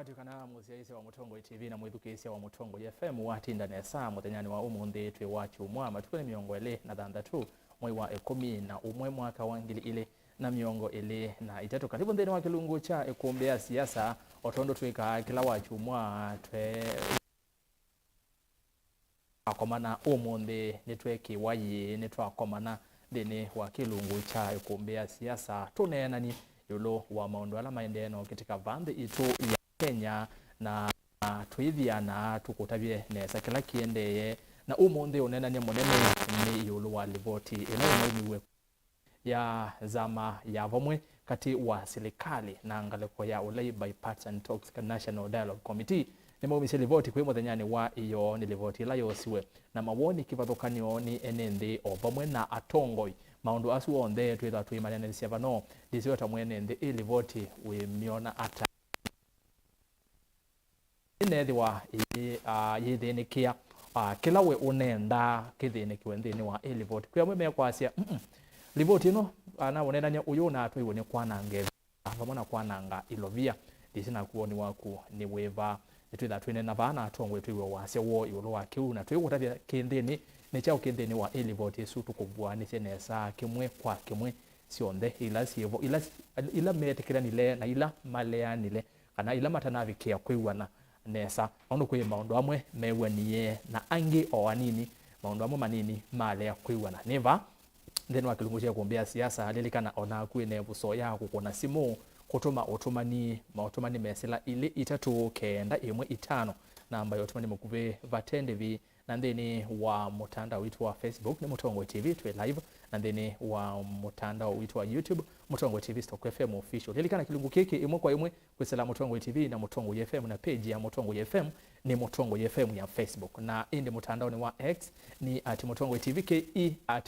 Twatukana Mûthya wa Mutongo TV na Mwithukisia wa Mutongo FM watinda nesa muthenyani wa umuthi twi wachu mwa matukuni miongo ile na thanthatu mwei wa Îkûmbî na umwe mwaka wa 2023 karibu nthini wa kilungu cha Îkûmbî siasa otondo twika kila wachu mwa twe akomana umuthi nitweki wayi nitwakomana thini wa kilungu cha Îkûmbî siasa tunenani yulo wa maundu ala maendeno katika vande itu ya Kenya na twithiana tukutabie nesa kila kiendeye na umuthi unena ni munene ni yulo wa Livoti inayoiwe ya zama ya vomwe kati wa serikali na ngaleko ya ulai Bipartisan Talks National Dialogue Committee ni maumishe Livoti kwa muthenyani wa iyo ni Livoti la yosiwe na mawoni kivathukanio ni enende o vomwe na atongoi maundu asu onthe twitha twimanene cia vano ndisiwe tamwene nthi Livoti we miona ata inethiwa yithinikia kila we unenda kithinikiwe nthini wa Livoti kwa mwe kwasia Livoti no ana wonenanya uyu na atwiwe ni kwanange vamona kwananga ilovia ndisina kuoni waku ni weva twitha twine na vana atongwe twiwe wasia wo yulo wa kiu na twiwe tabia kinthini ni chao kinthini wa Livoti su tukubwa ni senesa kimwe kwa kimwe sionthe ila sievo ila metekiranile na ila maleanile kana ila matanavikia kwiwana nesa ono kwe maundu amwe mewanie na angi o anini maundu amwe manini malea kwiwana neva theni wa kilungu cha Îkûmbî siasa lilikana ona kwine busoya kukona simu kutuma otumani mesela ile 395 namba ya otumani mukuve vatendevi na thini wa mutandao witu wa Facebook ni Mutongo TV twe live na thini wa mutandao witu wa YouTube Mutongo TV Stock FM official lilikana kilungu kiki imwe kwa imwe kwisela Mutongo TV na Mutongo FM na page ya Mutongo FM ni Mutongo FM ya Facebook na indi mutandao ni wa X ni @Mutongo TV ke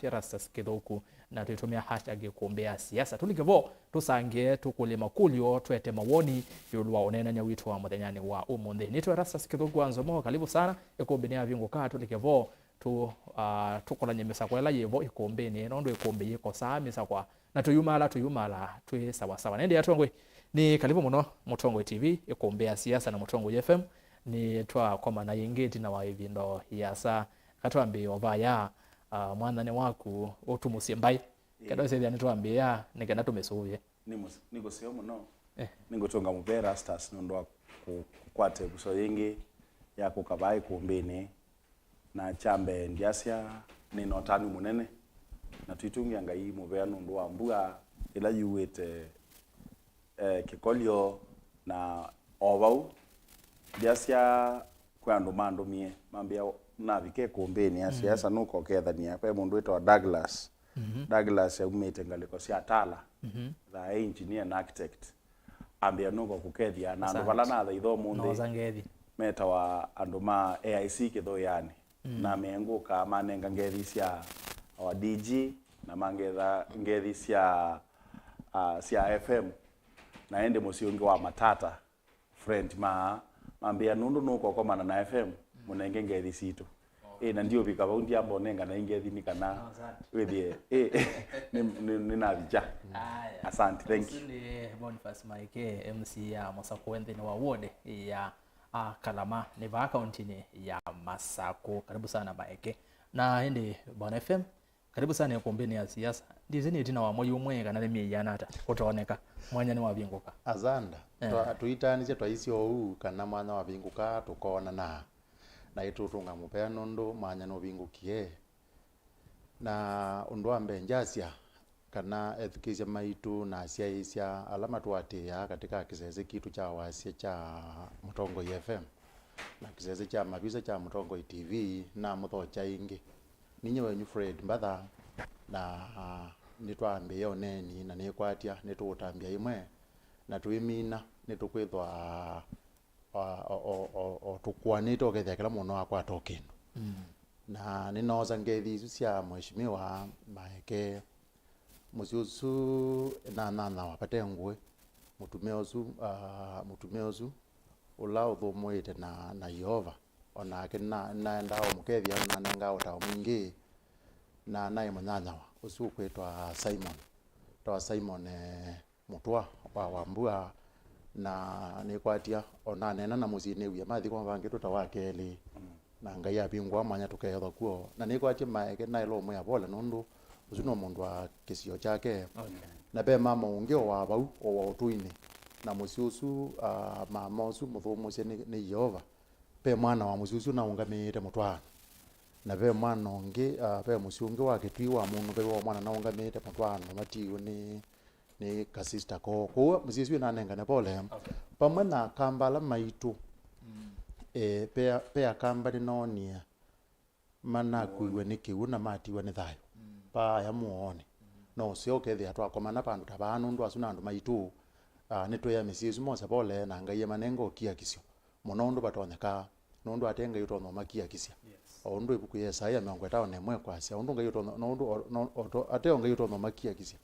@Erastus Kithuku na tuitumia hashtag Îkûmbî siasa tulikevo tusangie tukulima kulio twete mawoni yulwa onena nya witu wa muthenyani wa umuthi nitwa Erastus Kithuku Nzomo karibu sana Îkûmbî ni avingo ka tulikevo tukola nyemesa kwa la yevo Îkûmbî ni nondo Îkûmbî yiko saa misa kwa na tuyumala twi sawa sawa nende yatongwe ni karibu muno Mutongo TV Îkûmbî siasa na Mutongo FM ni twa koma na yingeti na wa ivindo yasa katwambi ovaya mwanane waku otumusie mbai kada sezi anitwambia nikenda tumesuvye niko sio muno ningotonga mu Erastus ndo kukwate buso yingi ya kukabai kumbini na chambe ndiasia ni notani munene na tuitungia ngai muvea ndo ambua ila yuwete kikolio na ovau ndiasia kwa ndo mando mie mambia na vike kumbini ya siasa nuko kethania kwa mundu wetwa Douglas Douglas ya umete ngaliko cia tala the engineer and architect ambia nuko kukethia na andu bala na thaitho munthi meta wa andu ma AIC kitho yani na menguka manenga ngethi cia wa DG na mangetha ngethi cia FM na ende musiongi wa matata friend mambia nundu nuko komana na FM munenge ngethi situ na ndio bika baundi ambo nenga na ingethi nikana withie nina vija asante thank you Boniface Maeke MC ya Masaku ni wa ward ya Kalama ni va county ni ya Masaku karibu sana Maeke na ende Bona FM karibu sana Îkûmbî ya siasa ndizini tina wa moyo mwenga na lemie yanata kutoneka mwanya ni wa vinguka azanda tuitanize twaisio huu kana mwana wa vinguka tukona na itutunga mupea nondo manya no vingukie na undwa mbenjasia kana education maitu na siaisia alama twatia katika kisese kitu cha wasia cha Mutongo FM na kisese cha mabisa cha Mutongo TV na muthocha ingi ninyi wenyu Fred Mbatha na nitwambia yoneni na nikwatia nitutambia imwe na tuimina nitukwithwa tukwanite okethia kila muno akwa tokeno na ninoza ngethi cia mheshimiwa Maeke musiusu na wapate ngwe mutumia usu ula uthumuite na Yehova ona kina naenda omukethia na nanga ota mwingi na naye mwanyanyawa usu kwetwa Simon Mûthya wa wambua na ni kwatia ona nena na musini wi mathi kwa bangi tutawakeli na ngai abingwa mwanya tuketho kuo na ni kwatia Maeke na ilo mwe abola nundu uzuno mundu wa kisio chake na be mama unge wa bau o wa utuini na musiusu mama usu muthumusye ni Yehova pe mwana wa musiusu na ungamire mutwana na be mwana unge be musiunge wa kitwi wa mundu be wa mwana na ungamire mutwana matiyo ni kasista ko musiusu na nenga ne pole pamwe na kambala maitu pe akamba rinonia mana kuiwe ni kiu na matiwe ni thayo pa ya muone no sio kethi atwakomana pandu tabanu ndu asuna andu maitu nito ya misiusu mosa pole na ngai manengo kia kisio muno ndu batonyeka nundu atenga yuto no makia kisia ondu ibuku Yesaya mangweta ne mwe kwase ondu ngai yuto nundu ateo ngai yuto no makia kisia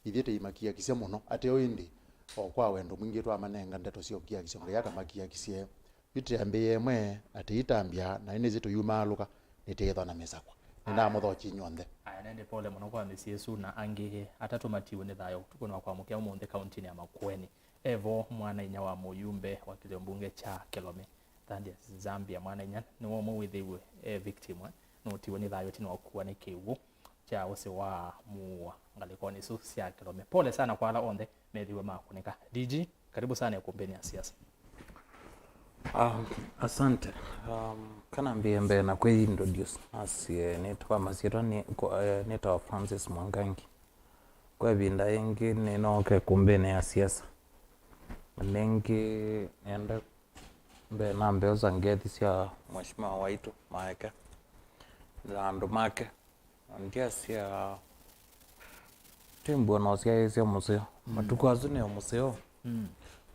ithite imakia kisia muno ateo indi okwa wendo mwingi twa manenga ndeto sio kia kisio ngai akamakia kisie bitambie mwe atitambia na ine zitu yumaluka nitetho na mesakwa nina muthochi nyonthe aya nende pole muno kwa misiesu na angige atatu matiwe ni thayo tukona kwa mukia umonde county ya Makueni evo mwana inya wa muyumbe wa kilembunge cha Kalama thandia Zambia mwana inya ni wo muwithiwe victim no tiwe ni thayo tino kuwa ni kiwu cha ose wa mu ngalikoni su cia Kalama pole sana kwa ala onde methiwe makunika DG karibu sana Îkûmbî ya siasa. Asante. Kana mbiembe na kwe introduce asie nitwa masiro nitwa Francis Mwangangi. Kwa binda yengi ninoke Îkûmbî ya siasa. Nengi enda mbe na mbeza ngeti sia mheshimiwa waitu Maeke. Zandu Maeke. Ndia sia timbo no sia museo. Matuko azune museo.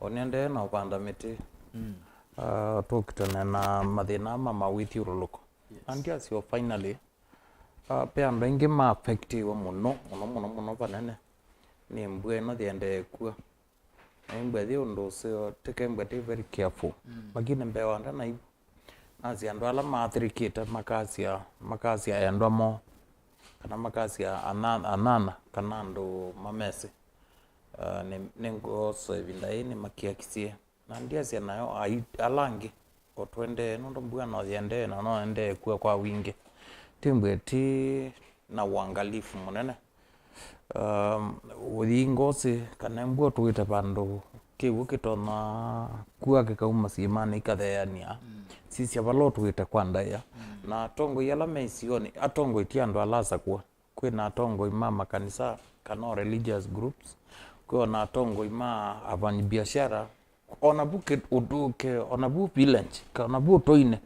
Onende na upanda miti. Tukitana na mathina mawithi uruluko andia sio finally pe ambengi ma affective muno panene ni mbwe no thiende kuwa mbwe thio ndo sio take mbwe very careful magine mbe wanda na ibu azi andu ala mathirikite makazi ya ndwamo kana makazi ya anana kana ndo mamesi nengo so vinda ini makia kisie na ndia cia nayo alangi otwende nondo mbua no thiende na no ende kuwa kwa wingi timbwe ti na uangalifu munene uthingosi kana mbua tuite pandu kiwu kitona kuwa kikauma simani ikatheania sisi abalo tuite kwa ndaya na tongo yala meisioni atongo itiando alasa kwa kwina atongo imama kanisa kana religious groups kwa na atongo ima abanyi biashara ona buke uduke ona bu village kana bu toine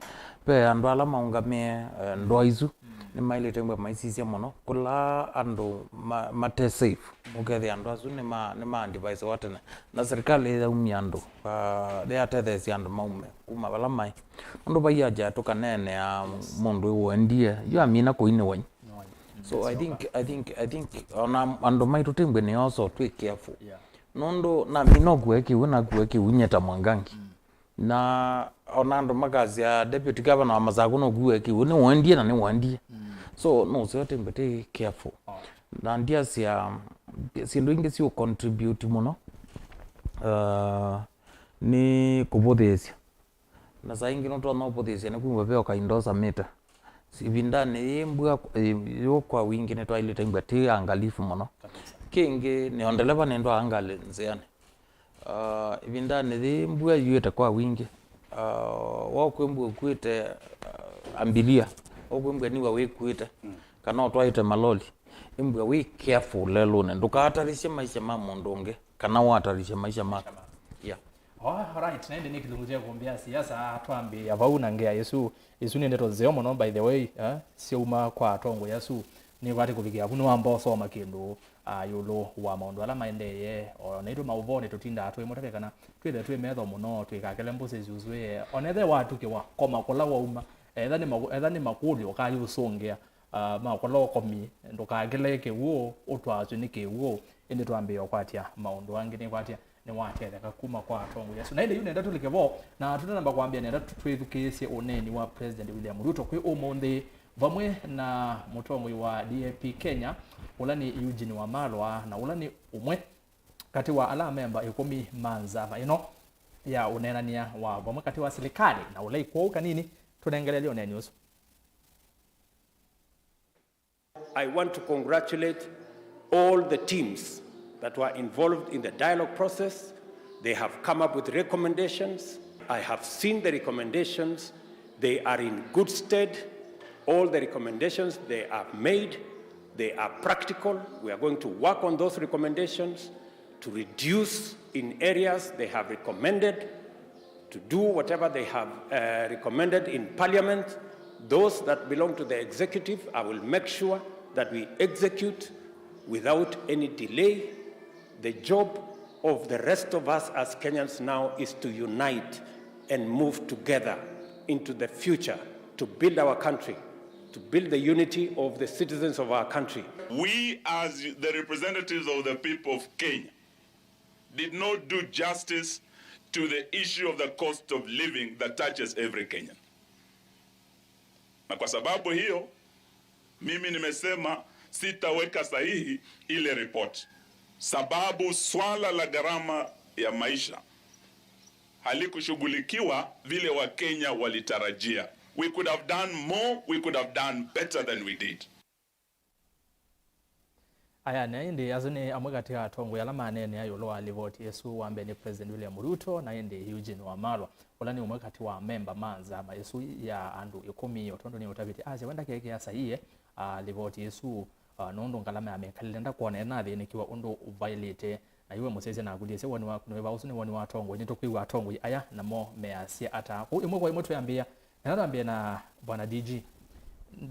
pe andu ala maungamie ndoizu ni maile tembe maisisia mono kula andu mate safe ugethi andu azu ni ma device watene na serikali ya umiandu they atethesi andu maume kuma bala mai andu bayaja tukanene ya mundu wendie yo amina koine wanyi so I think andu maitu tembe ni also to careful nondo na minogweki unagweki unyeta Mwangangi na onando magazi ya deputy governor wa Masaku no gweki ni wandie na ni wandie so no so tembete careful na ndia sia sindu ingi si contribute muno ni kubothesia na saingi no to no bothesia ni kumbe peo ka indosa meta sivindane mbua yo kwa wingi ne twaile tembete angalifu muno kingi ni ondeleva nendo angale nzeane vindane thi mbua yuete kwa wingi wakwembua kuite ambilia wakwembua niwa wikuite kana otwaite maloli imbua we careful lelone ndukahatarishe maisha ma mundu ungi kana watarishe maisha mako right nende nikizunguzia kuombea siasa twambi avauna ngea Yesu ni ndeto zeo mono by the way siuma kwa tongo Yesu ni wati kuvigia kuno ambao soma kindu yulo wa maundu ala maendeye onaitu mauvone tutinda atwe motake kana twithe twi metho muno twikakele mbuzi zuzwe onethe watu kiwa koma kola wa uma etha ni makuli okayi usongea makola komi ndukakele kiwo utwazu ni kiwo indi twambia kwatia maundu angi ni kwatia ni watetheka kuma kwa tongo Yesu na ile yune ndatu likevo na tutanamba kwambia nenda twithukisie uneni wa President William Ruto kwi umonde vamwe na mutongo wa DAP Kenya ula ni Eugene Wamalwa na ula ni umwe kati wa ala memba Îkûmbî manzava ya unenania wa vamwe kati wa serikali na ulai kwa nini tunengelelio ne news. I want to congratulate all the teams that were involved in the dialogue process. They have come up with recommendations. I have seen the recommendations. They are in good stead. All the recommendations they have made, they are practical. We are going to work on those recommendations to reduce in areas they have recommended, to do whatever they have recommended in Parliament. Those that belong to the executive, I will make sure that we execute without any delay. The job of the rest of us as Kenyans now is to unite and move together into the future to build our country, to build the unity of the citizens of our country. We, as the representatives of the people of Kenya, did not do justice to the issue of the cost of living that touches every Kenyan. Na kwa sababu hiyo, mimi nimesema sitaweka sahihi ile report. Sababu swala la gharama ya maisha halikushughulikiwa vile Wakenya walitarajia. We could have done more, we could have done better than we did. Aya ndi azini amwegati atongo yala manene ayo lo Livoti Yesu wambe ni President William Ruto na ndi Eugene Wamalwa olani umwegati wa member manza ba Yesu ya andu Îkûmbî otondo ni utaviti aje wenda keke ya sahiye Livoti Yesu nondo Kalama amekalenda kuona na thini kiwa undo violate na iwe museze na gudie se woni wa kuno ba usuni woni wa tongo ni tokwiwa tongo aya na mo measia ata imwe kwa imwe tuyambia na bwana DG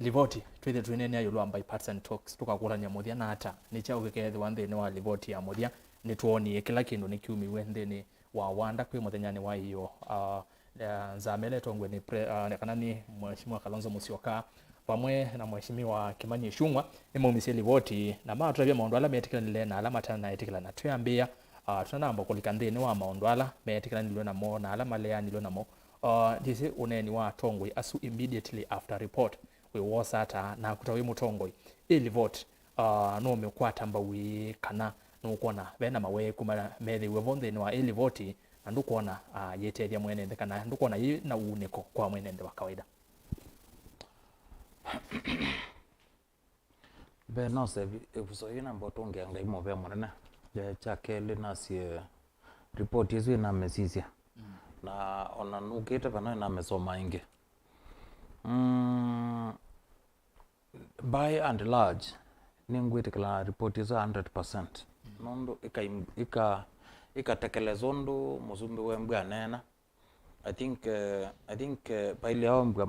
Livoti twithe twinene ayo lwa Bipartisan talks tukakulanya Mûthya na ata ni cha ukekethe wanthini wa Livoti ya Mûthya ni tuonie kila kindu ni kiumiwe nthini wa wanda kwi muthenyani wa iyo nzamele tongwe ni kana ni mheshimiwa Kalonzo Musyoka pamwe na mheshimiwa Kimani Ichung'wa imaumisie Livoti na matravia maundu ala metikana na ala matana na etikana na tuyambia tunanamba kulika nthini wa maundu ala metikana nilio na mo na ala malea nilio na mo disi uneni wa tongwe asu immediately after report we was ata na kutawi mutongoi Livoti no mekwata mbawi kana no kuona bena mawe kuma methe we vonde no Livoti andu kuona yetethia mwene kana andu kuona yi na uniko kwa mwene wa kawaida be no se ebuso ina mbotonge anga imo be mwana ya chakele na si report yezu na mesisia na ona nukete bana na mesoma inge by and large ningwete kala report yezu 100% nondo ika tekelezondo muzumbe wembwe anena I think baile hao mbwa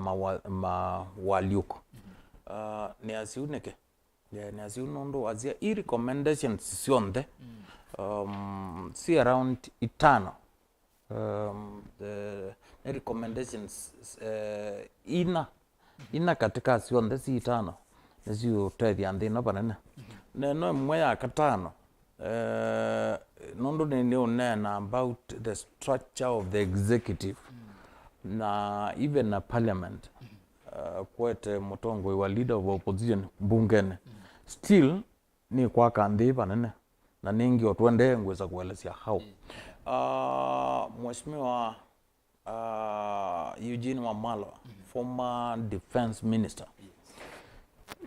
mawaliuko ni asiuneke ni asiunondo azia I recommendations sionde see around itano the recommendations ina katika sionde si itano nezio tedi andino banana no mwe ya katano nondo ni nena about the structure of the executive na even na parliament kwete mutongo wa leader of opposition bungene still ni kwa kandi banene na ningi otwende ngweza kuelezea how mheshimiwa Eugene Wamalwa former defense minister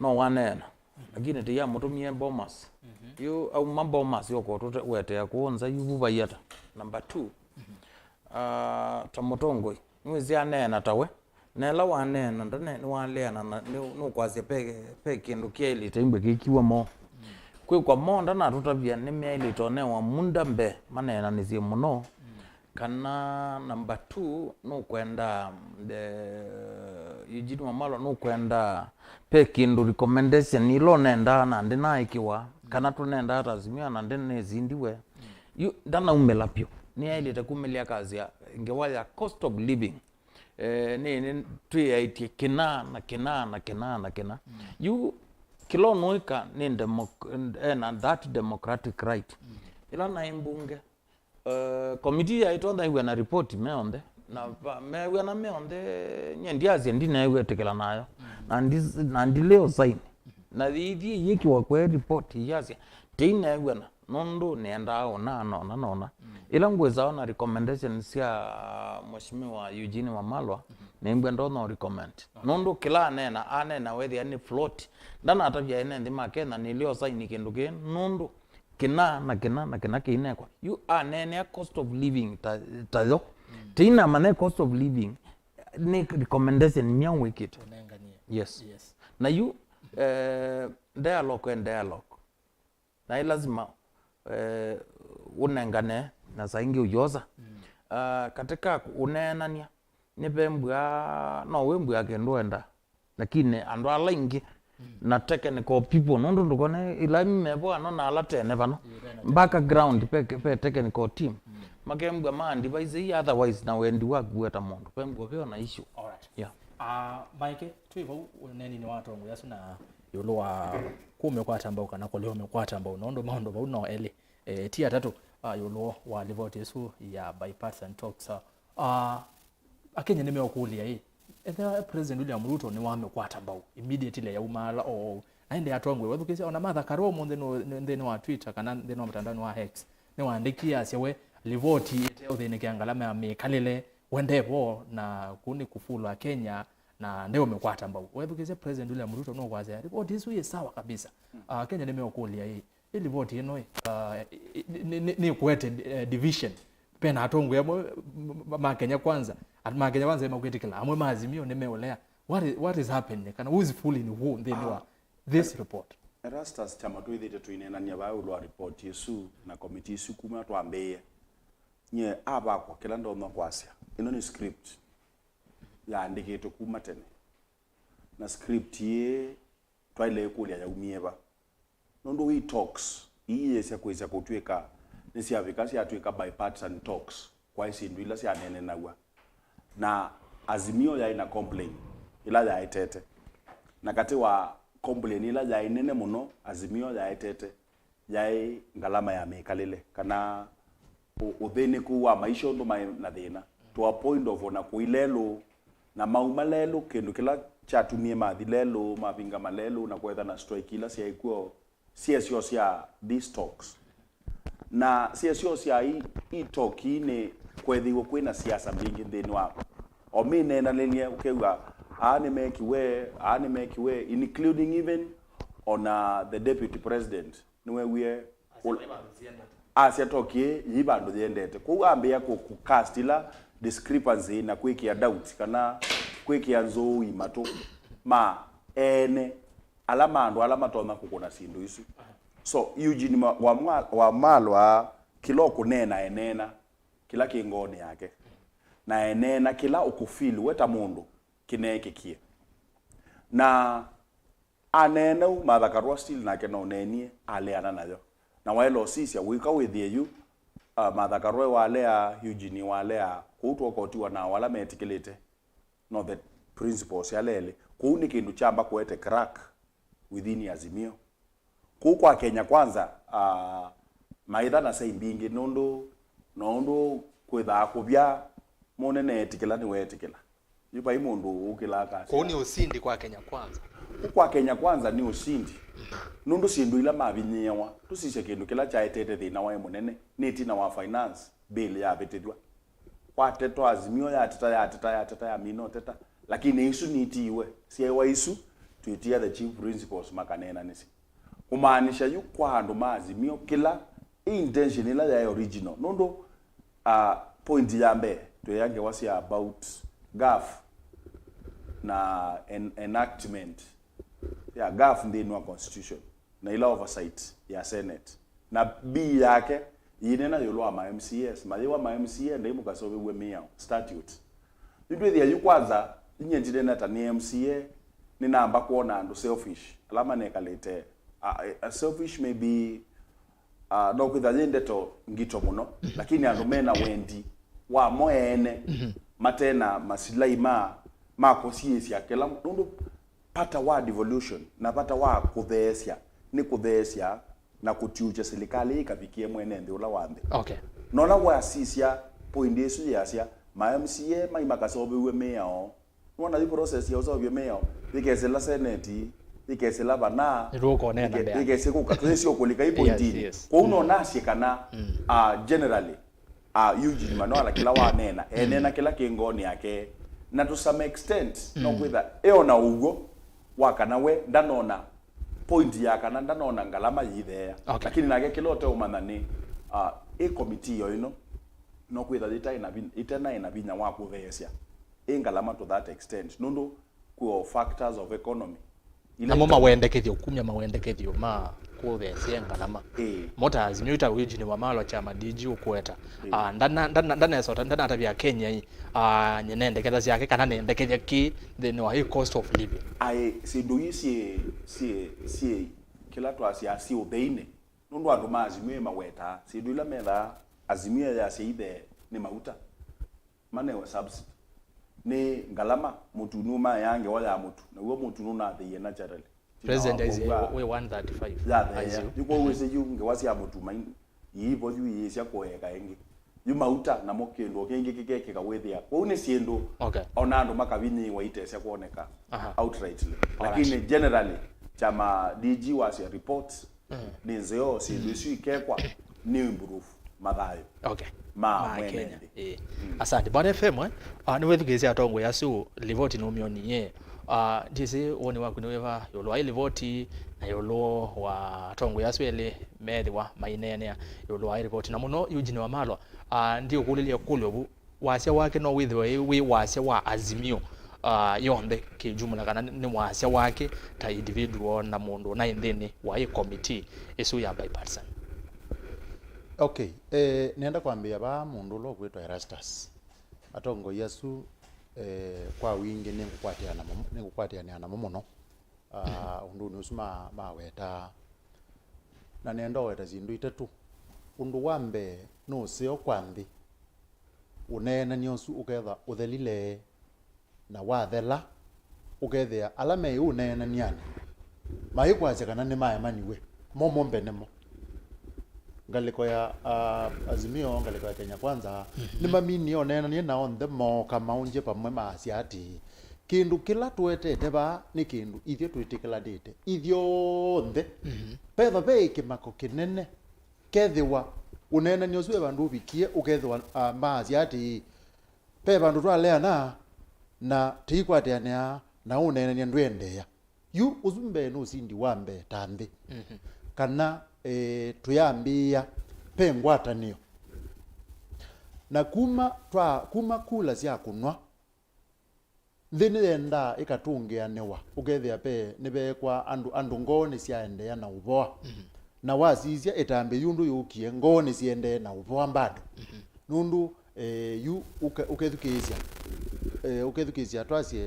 no wanena agine te ya mutumie bomas you au mambomas yoko tote wete ya kuonza yuvuba yata number 2 tamutongo mwezi anena tawe nela wanena ndane walena no kwaze pe kindu kieli tembe kikiwa mo kwe kwa monda na tutavia nime ile tone wa munda mbe manena nizie muno kana number 2 no kwenda Eugene Wamalwa no kwenda pe kindu recommendation ilo nenda na ndina ikiwa kana tunenda razimia na ndene zindiwe ndana umelapyo ni ile takumelia kazi ya ingewaya cost of living ni tuyaiti kina you kilo noika ni and that democratic right ila na imbunge committee ya itonda iwe na report meonde na mewe na meonde nyendiazi ndina iwe tekela nayo na ndileo sign na dhidi yiki wa kwa report yazi tina iwe nundu nienda ona ila ngweza ona recommendation cia mheshimiwa Eugene Wamalwa ningwe ndo recommend nundu kila anena wethi ani float ndana atavya ene ndi Makena nilio sign kindu ki nundu kina kinekwa you anene cost of living tayo tina mane cost of living ni recommendation nya wikit yes na you dialogue na lazima unengane na saingi uyoza katika unenania nipembwa no wembwa kendwenda lakini andu ala ingi na technical people nondo ndukone ila mmepo ano na ala tene bano background pe technical team makembwa man device otherwise na wendi wagweta mondo pembwa pio na issue. Alright. Yeah. Maeke tuivo neni ni watu wangu yasu na yoloa kume kwa tamba kana ko leo kwa tamba unondo maondo ba uno ele tia tatu yolo wa Livoti su ya bipartisan talks akenya nimeokulia hii etha president William Ruto ni wame kwa tamba immediately ya umala o aende atongwe wethu kisi ona Martha Karomo ndeno wa Twitter kana ndeno wa mtandao wa X ni waandikia siwe Livoti eteo thine kiangalama ya mekalele wendevo na kuni kufulwa Kenya na ndeo mekwata mbao wethu kise president William Ruto no kwaze Livoti isu ye sawa kabisa Kenya nimeokulia hii Livoti ino ni kuete division pena atongwe Makenya kwanza emakuetikila amwe maazimio nimeolea what is happening kana who is fooling who then this report Erastus chama tuithite tuinenania ba ulwa report yesu na committee yesu kuma twambeye nye aba kwa kila ndo kwasya ino ni script yaandikitwe kuma tene na script ye twaile kulia ya umieba nondo we talks iye sia kweza kutweka nisi avikasi atweka bipartisan talks kwa isi ndwila sia nene nawa na azimio ya ina complain ila ya itete na kati wa complain ila ya inene muno azimio ya itete ya ngalama ya mekalele kana uthini kuwa maisha ndo na thina to a point of na kuilelo na maumalelo kindu kila chatumie mathilelo mabinga malelo na kwetha na strike ila sia ikuo CSO sia these talks na CSO sia hii talk ni kwethiwo kwina siasa mbingi thini wa o mine na lenia ukewa Aeni mekiwe including even on the deputy president niwe we asia tokie yibando yendete kuambia ku cast ila discrepancy na kwikia doubt kana kwikia nzoi mato ma ene alama tona kukuna sindu isu so Eugene wa malwa kiloko nena enena kila kingoni yake na enena kila ukufili weta mundu kineke kie na anena Martha Karua still na kena nenie aleana nayo na waelo sisi wika withie yu Martha Karua walea Eugene walea kutwa kotiwa na wala metikelete no the principles ya lele kuuni kindu chamba kuete crack within azimio kwa Kenya kwanza maitha na sei mbingi nondo kwetha kubya monene etikela ni wetikela yupa imundu ukila kasi kwa ni usindi kwa Kenya kwanza kwa Kenya kwanza ni usindi nundu sindu ila mabinyewa tusishe kindu kila chaetete thina wa munene neti na wa finance bill ya betedwa kwa teto azimio ya teta ya mino teta lakini isu nitiwe siwa isu tuitia the chief principles makanena nisi kumaanisha yu kwa ndo maazimio kila intention ila ya original nundu point ya mbe to yange wasi about gaf na enactment ya gaf ndini wa constitution na ila oversight ya senate na b yake yinena yolo ama MCS mayewa ma MCA ndimo kasobe wemia statute ndio ya yukwaza inyenjide nata ni MCA ni namba kuona ndo selfish alama nekalete selfish maybe no kwithajende to ngito muno lakini ando mena wendi wa moene matena masilai makosiesia kila ndo pata wa devolution na pata wa kuthesia ni kuthesia na kutiucha serikali ikafikie mwene ndio la wambe okay nona wa sisia point yesu yasia ma MCA mai makasobe we meo nona di process ya uzo we meo because la senate ikesela bana Ruko nena ndea. ikeseko katwesi okulika ipointini kwa unaona sikana generally Eugene Manola kila wa nena enena kila kingoni yake na to some extent no kwitha eona ugo wakana we ndanona point yakana ndanona ngalama yithea lakini nage kilote umanani committee yo ino no kwitha itena ina binya wa kuthecia ngalama to that extent nundu ku factors of economy na mama wendekethio kumya mawendekethio ma kuthecia ngalama mota azimyuta Eugene Wamalo chama DG ukweta ndana sota ndana tabia Kenya hii nyenendeketha ciake kana nendekethia ki the high cost of living sindu si kila twasi asi utheine nundu andu mazimwe maweta sindu ila metha azimia ya seithe ni mauta mane wa subsidy ni ngalama mutu numa yange wala mutu na uwo mutu nuna the naturally president is we 135 yeah yuko wese yunge wasi ya mutu main yivo yu yesya koeka engi yu mauta na mokendo kengi kike kawethia kwa une siendo ona andu makabini waitesya kuoneka outrightly lakini generally chama DG was a report ni nzeo si ikekwa ni improve mathayo Kenya asante bwana FM ni wethugizia atongo yasu Livoti no mioni jisi woni wa kunweva yolo Livoti na yolo wa atongo yasu ele methwa mainene yolo wa Livoti na muno Eugene Wamalo ndio kulilia kulyo wasia wake no wi wasia wa azimio yonde kijumla kana ni wasia wake ta individual na mundu na indini wa committee isu ya bipartisan. Okay, nienda kwambia ba mundu lo kwetwa Erastus atongo yasu kwa wingi ningukwatiana na muno undu nusuma maweta na nenda weta zindu itatu undu wambe no seo kwambi unena nyosu uketha uthelile na wathela ukethia alame unena niani maikwaje kana ni maya maniwe momo mbenemo ngaliko ya azimio ngaliko ya Kenya kwanza ni mamini onena ni na on the mo kama unje pamwe masiati kindu kila twetete ba ni kindu ithio twitikala dite ithio nthe petha be kimako kinene kethiwa unena ni oswe bandu bikie ukethwa masiati pe bandu twalea na tikwateania na unena ni ndwendea yu uzumbe no sindi wambe tambi kana tuyambia pe ngwatanio na kuma kula cia kunwa thini enda ikatungia newa ukethia pe nibe kwa andu ngoni ciaendea na uvoa na wasisia itambe yundu yukie ngoni ciendee na uvoa mbado nundu yu ukethukizia twasie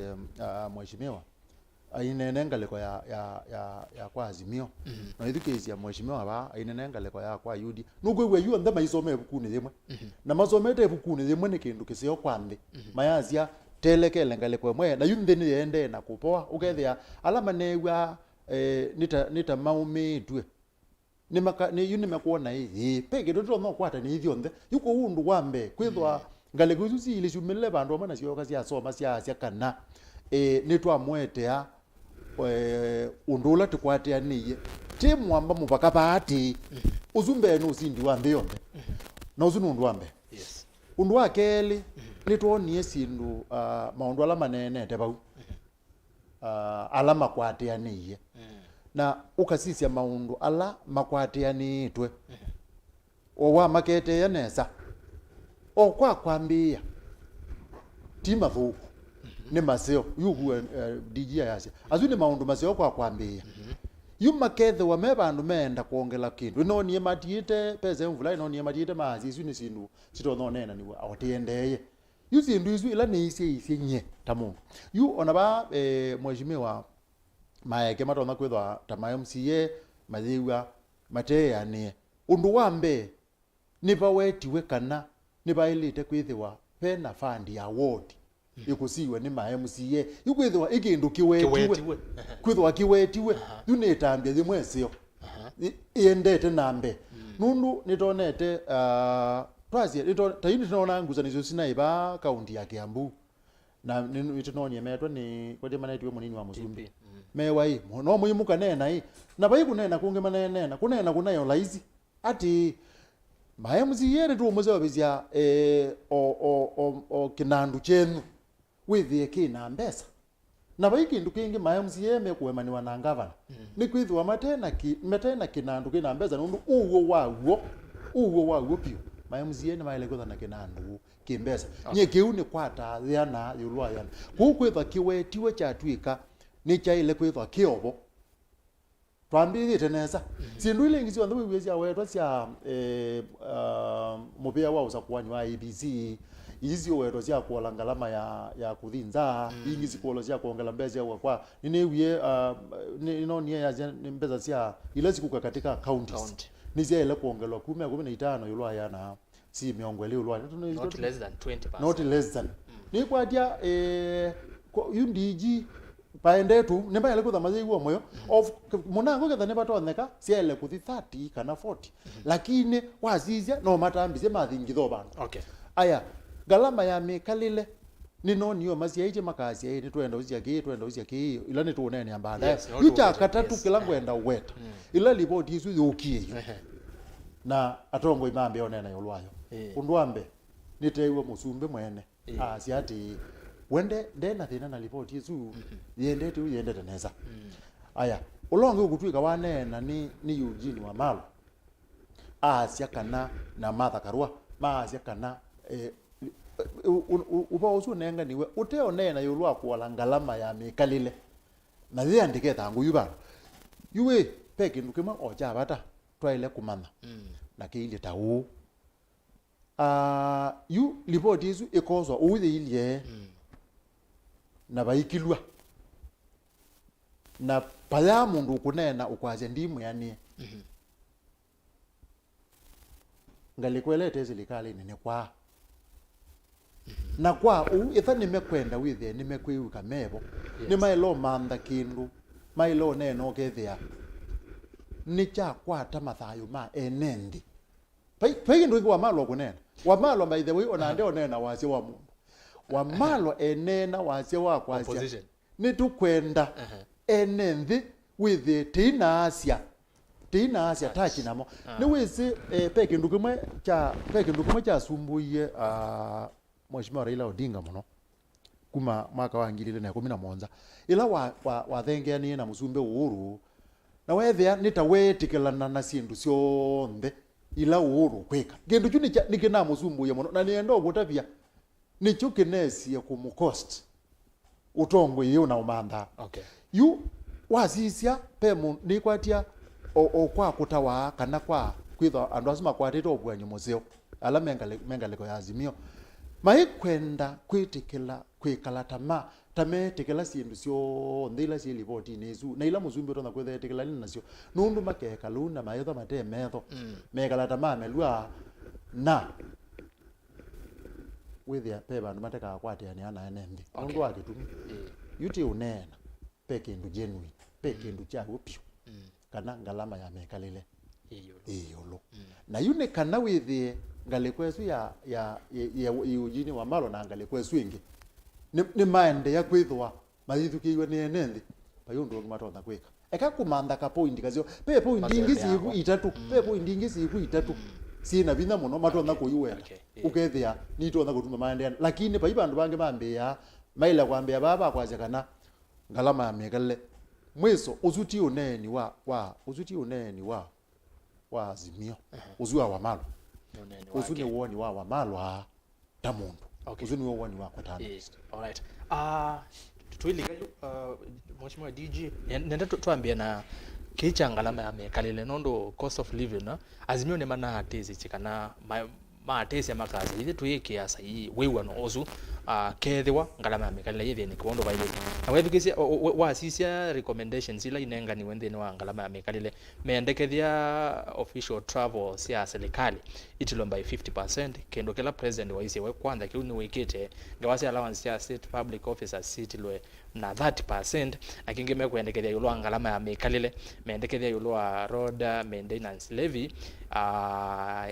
mheshimiwa ainene ngaliko ya kwa azimio na ithukizia mheshimiwa ba ainene ngaliko ya kwa yudi nugwe yu nthe maisome ebukuni thimwe na masomete ebukuni thimwe ni kindu kisio kwambi mayazia telekele ngaliko mwe na yu nthini yende na kupoa ukethia alama newa nita maumitwe ni yu nimekuona hii pege ndo no kwata ni ithio nthe yuko undu wambe kwithwa ngaliko isu ile shumile bandu amana cio kasia soma cia kana nitwamwetea undula tukwatianiye ti mwamba mupaka baati uzumbe no sindi wa mbeyonde na uzunu undu wambe undu wa keli nitwonie sindu maundu ala manene te bau ala makwatianiye na ukasisia maundu ala makwatianitwe owa makete yanesa okwa kwambia tima thuku ni maseo yugu DG yase azuni maundu maseo kwa kwambia yuma kethe wa mebandu menda kuongela kindu no nie matiite pese mvula no nie matiite mazi isu ni sindu sitono nena ni awatiendeye yuzindu isu ila ni isi nye tamu yu onaba mheshimiwa Maeke matona kwithwa tama MCA mathiwa mateya ni undu wambe niba wetiwe kana niba ilite kwithiwa pena fund ya award ikusiwe ni ma MCA yukwithwa ikindu kiwetiwe kwithwa kiwetiwe yunetambia thimwe cio iendete nambe nundu nitonete twazie tayini tona nguzanizo sinaiba kaunti ya Kiambu na nitinonie metwa ni kwete manetwe munini wa Musumbi mewai no muyimuka nena hii na bai kunena kunge manena kunena kunayo laizi ati maemzi yere tu muzewa bizia o kinandu chenu withie kina mbesa na bai kindu kingi maemzi yeme kuemaniwa na ngavana ni kwithwa matena kinandu kina mbesa nundu uwo wawo pio maemzi yene maile kutha na kinandu kimbesa nye kiu ni kwata yana yulwa yana kukwithwa kiwetiwe chatwika ni chaile kwithwa kiobo twambithite nesa sindu ile ingizio nthu wiwezi awetwa cia mubia wa usakuani wa ABC izio wetwa cia kuola ngalama ya kuthinza ingizi kuola cia kuongela mbeza kwa nini wiye no nie ya mbeza cia ile sikuka katika counties ni cia ile kuongelwa 15 yulwa yana si miongo ile yulwa not less than 20%. Not less than ni kwatia yundiji paende tu nemba ile kutha mazi igwo moyo of munango ketha nemba toneka ciele kuthi 30 kana 40 lakini wazizia no matambize mathingitho bandu aya galama ya mikalile ni no niyo mazi yaije makazi yaite twenda uzia ki ila ni tuonene ambanda yucha katatu kila ngwenda weta ila Livoti isu yukie na atongo imambe onena yolwayo undwambe niteiwe musumbe mwene asiati wende ndena thina na Livoti isu yende teneza aya ulonge ukutwika wanena ni Eugene wa Malo asia kana na Martha Karua asia kana uba usu nenga niwe uteo nena yolwa kuola ngalama ya mikalile na ziandike thangu yuba yuwe peke ndukima oja bata twaile kumana na kiile tawo yu Livoti isu ikozwa uwithe ilie na baikilwa na paya mundu kunena ukwaze ndimu yani ngalikwelete serikali nene kwa na kwa itha nimekwenda withe nimekwiuka mebo ni mailo manda kindu mailo neno kethia ni cha kwata mathayo ma enendi pai ndu wa Malo kunena wa Malo by the way onande onena wase wa mundu wa Malo enena wase wa kwazia ni tukwenda enendi withe tina asia tachi namo ni wese peke ndukimwe cha sumbuye Mheshimiwa Raila Odinga muno kuma mwaka wa 2017 ila wa thengenia na musumbe Uhuru na wethia nitawetikilana na sindu cionthe ila Uhuru kwika gindu chu nikina musumbuye muno na niendo gutavia nicho kinesie kumucost utongo iyo na umanda yu wazisia pemu nikwatia kwa kutawa kana kwa kwitha andu asima kwatite obwanyu museo ala mengaleko ya azimio maikwenda kwitikila kwikala tametikila sindu sio ndila si Livoti nezu na ila musumbi tonda kwethetikila ni nasio nundu makeka luna mayetho mate metho megala tama melua na withia peba ndu mateka kwate ani ana enembi nundu akitumi yuti unena peke ndu genuine peke ndu cha upyo kana ngalama ya mekalile iyolo na yune kana withie ngalekwesu ya Eugene wa Malo na ngalekwesu ingi ni maende ya kwithwa maithukiwe ni enendi payundu matonda kwika eka kumanda ka point kazio pe point ingisi iku itatu pe point ingisi iku itatu sina bina muno matonda kuyuwela ukethia nitonda kutuma maende lakini pa ibandu bange bambia maila kwambia baba kwaje kana ngalama ya mekalile mweso uzuti uneni wa azimio uzua wa Malo uzuni uoni wa Malo tamundu uzuni uoni wa kwa tano all right tuili Mheshimiwa DG nenda tuambie na kicha ngalama ya mekalile nondo cost of living na azimio ne mana atezi chikana maatesi amakazi ile tuyeke asa hii wewe no ozu kethwa ngalama ya mekalile yethe ni kwondo baile na wethikisia wasisia recommendations ila inenga ni wende ni wa ngalama ya mekalile meendekethia official travel sia serikali itilo by 50% kendo kila president wa ise we kwanza kiuni wekete ngawasi allowance ya state public officers sitilwe na 30% akingeme kuendekethia yulo ngalama ya mekalile meendekethia yulo road maintenance levy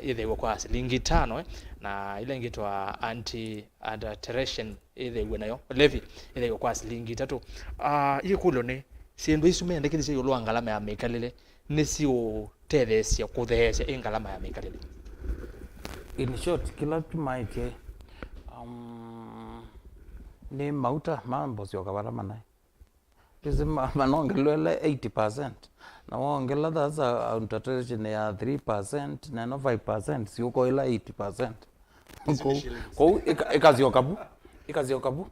ile kwa shilingi 5 na ile ngitwa anti adulteration ile nayo levy ile kwa shilingi 3 ile kulo ni sindu isu mendekithia yulu ngalama ya mikalile nisio tethesia kuthesia ingalama ya mikalile. In short, kila tumaike ni mauta mambo sio kabara manai. Tisema manongelele 80%. Na wongela that's untatration ya 3% na no 5% sio ko ila 80%. Ko ikaziokabu.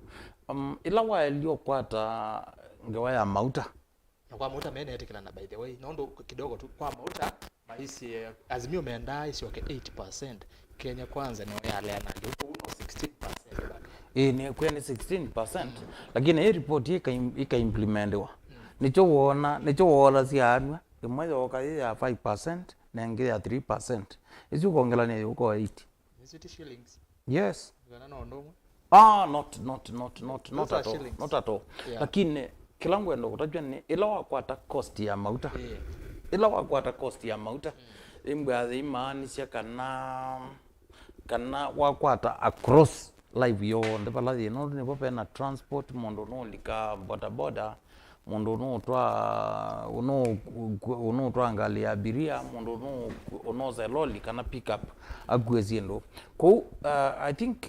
Ila wa ilio kwata ngewa ya mauta. Kwa mauta mene yetikila na by the way. Nondo kidogo tu kwa mauta maisi azimio meenda isi wake 80%. Kenya kwanza ni yale yanagi huko 16% bado. Ni kwani 16%, lakini hii report ika implementiwa. Nicho wona sianwa, mmoja wakati ya 5% na ngine ya 3%. Isi kuongela ni uko 80. Is it shillings? Yes. Not at all. Yeah. Lakini kila ngwendo kutajua ni ila wakwata cost ya mauta. Yeah. Ila wakwata cost ya mauta. Imbwa imaanisha kana wakwata across live yo ndepala no ni pope na transport mondo no lika boda mondo no twa uno twa angalia abiria mondo no ono za loli kana pick up agweziendo ko I think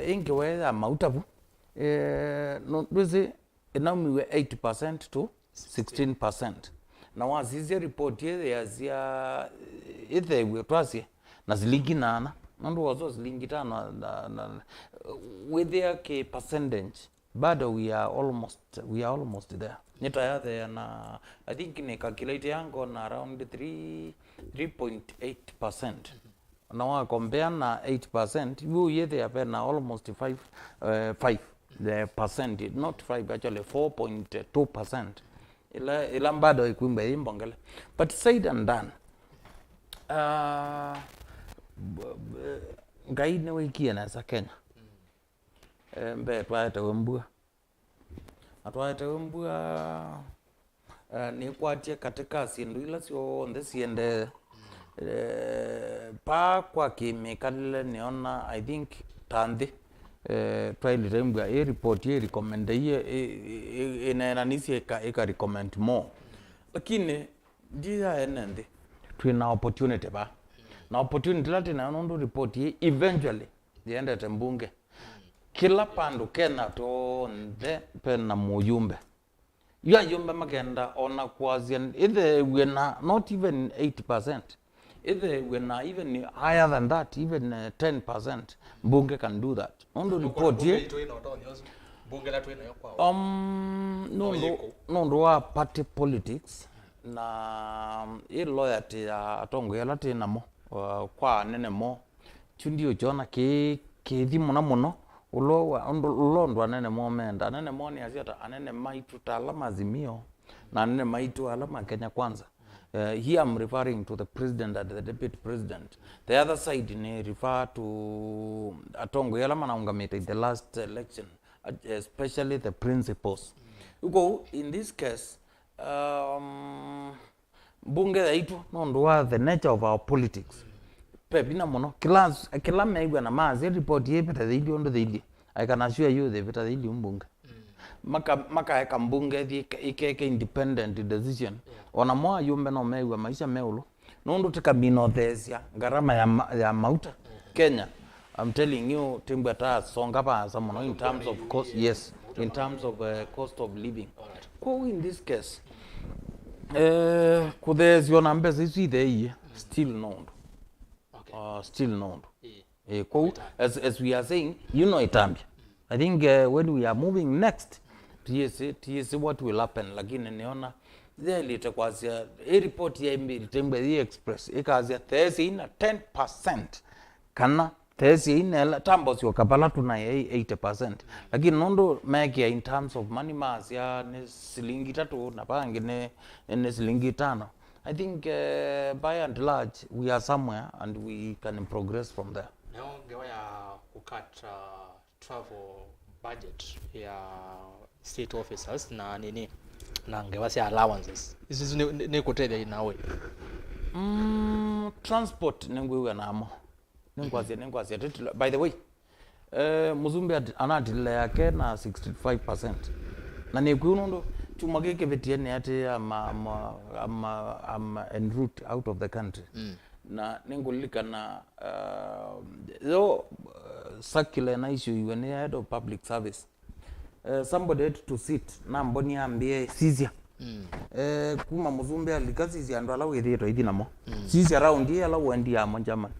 ingewe mautabu no doze enamiwe 8% to 16%. Na wazizi report ye ya ithe we twasi na zilingi nana nando wazo zilingi tano na with their percentage but we are almost there. Nita ya there na I think ni calculate yango na around 3.8%. Na wa compare na 8% you ye there na almost 5 the percent, not 5 actually 4.2%. Ila bado Îkûmbî imbongele. But said and done, ngaine wiki na sa Kenya mbe twaete wembua ni kwatie katika sindu ila sio onde siende pa kwa kimikalile niona I think tandi trial remgwa a report ye recommend ye ina nisi eka recommend more, lakini dia enende tuna opportunity ba na opportunity lati na nondo report ye eventually yende tembunge kila pandu kena to nde pena muyumbe ya yumbe magenda ona kwazian either we na not even 80%, either we na even higher than that, even 10%. Bunge can do that. Ondo report ye bunge la tuena kwa no wa party politics na loyalty ya atongo ya lati namo kwa nene mo chundio jona ke thimu na muno ulo ndo nene mo menda nene mo ni asiata anene maitu Mûtalama azimio na nene maitu alama Kenya kwanza. Here I'm referring to the president and the deputy president. The other side ni refer to atongo yalama na ungamete in the last election, especially the principals. Uko in this case bunge yaitu no the nature of our politics. Pepina mono kila meigwa na mazi report ye peta dhidi ondo dhidi. I can assure you the peta dhidi mbunge. Maka eka mbunge ikeke independent decision. Ona moa yumbe no meigwa maisha meulo. Nondo tika minothesia garama ya mauta Kenya. I'm telling you timbu ata songa pa samono in terms of cost. Yes, in terms of cost of living. Ko in this case kuthesio na mbesa isu ithe still known. Still known. As we are saying, itambia. I think when we are moving next, TSC what will happen. Lakini niona zile itakwazia report ya Îkûmbî express ikazia thesi ina 10% kana thesi ina tambo sio kapala tuna 80%, lakini nondo Maeke in terms of money mass ya ni silingi 3 na pangi ni silingi 5. I think by and large we are somewhere and we can progress from there. Now ngewa ya kukat travel budget ya state officers na nini na ngewa si allowances. This ni kutedia inawe. Transport nengwe namo. Nengwazia by the way Muzumbe anadile yake na 65%. Na ni kunondo chuma gike betiene ati I'm en route out of the country. Na ningulikana circular na issue when head of public service. Somebody had to sit na mboni ambie Siasa. Kuma muzumbe alikasi ando ala wethito ithinamo. Siasa around here ala wendi ya monjaman.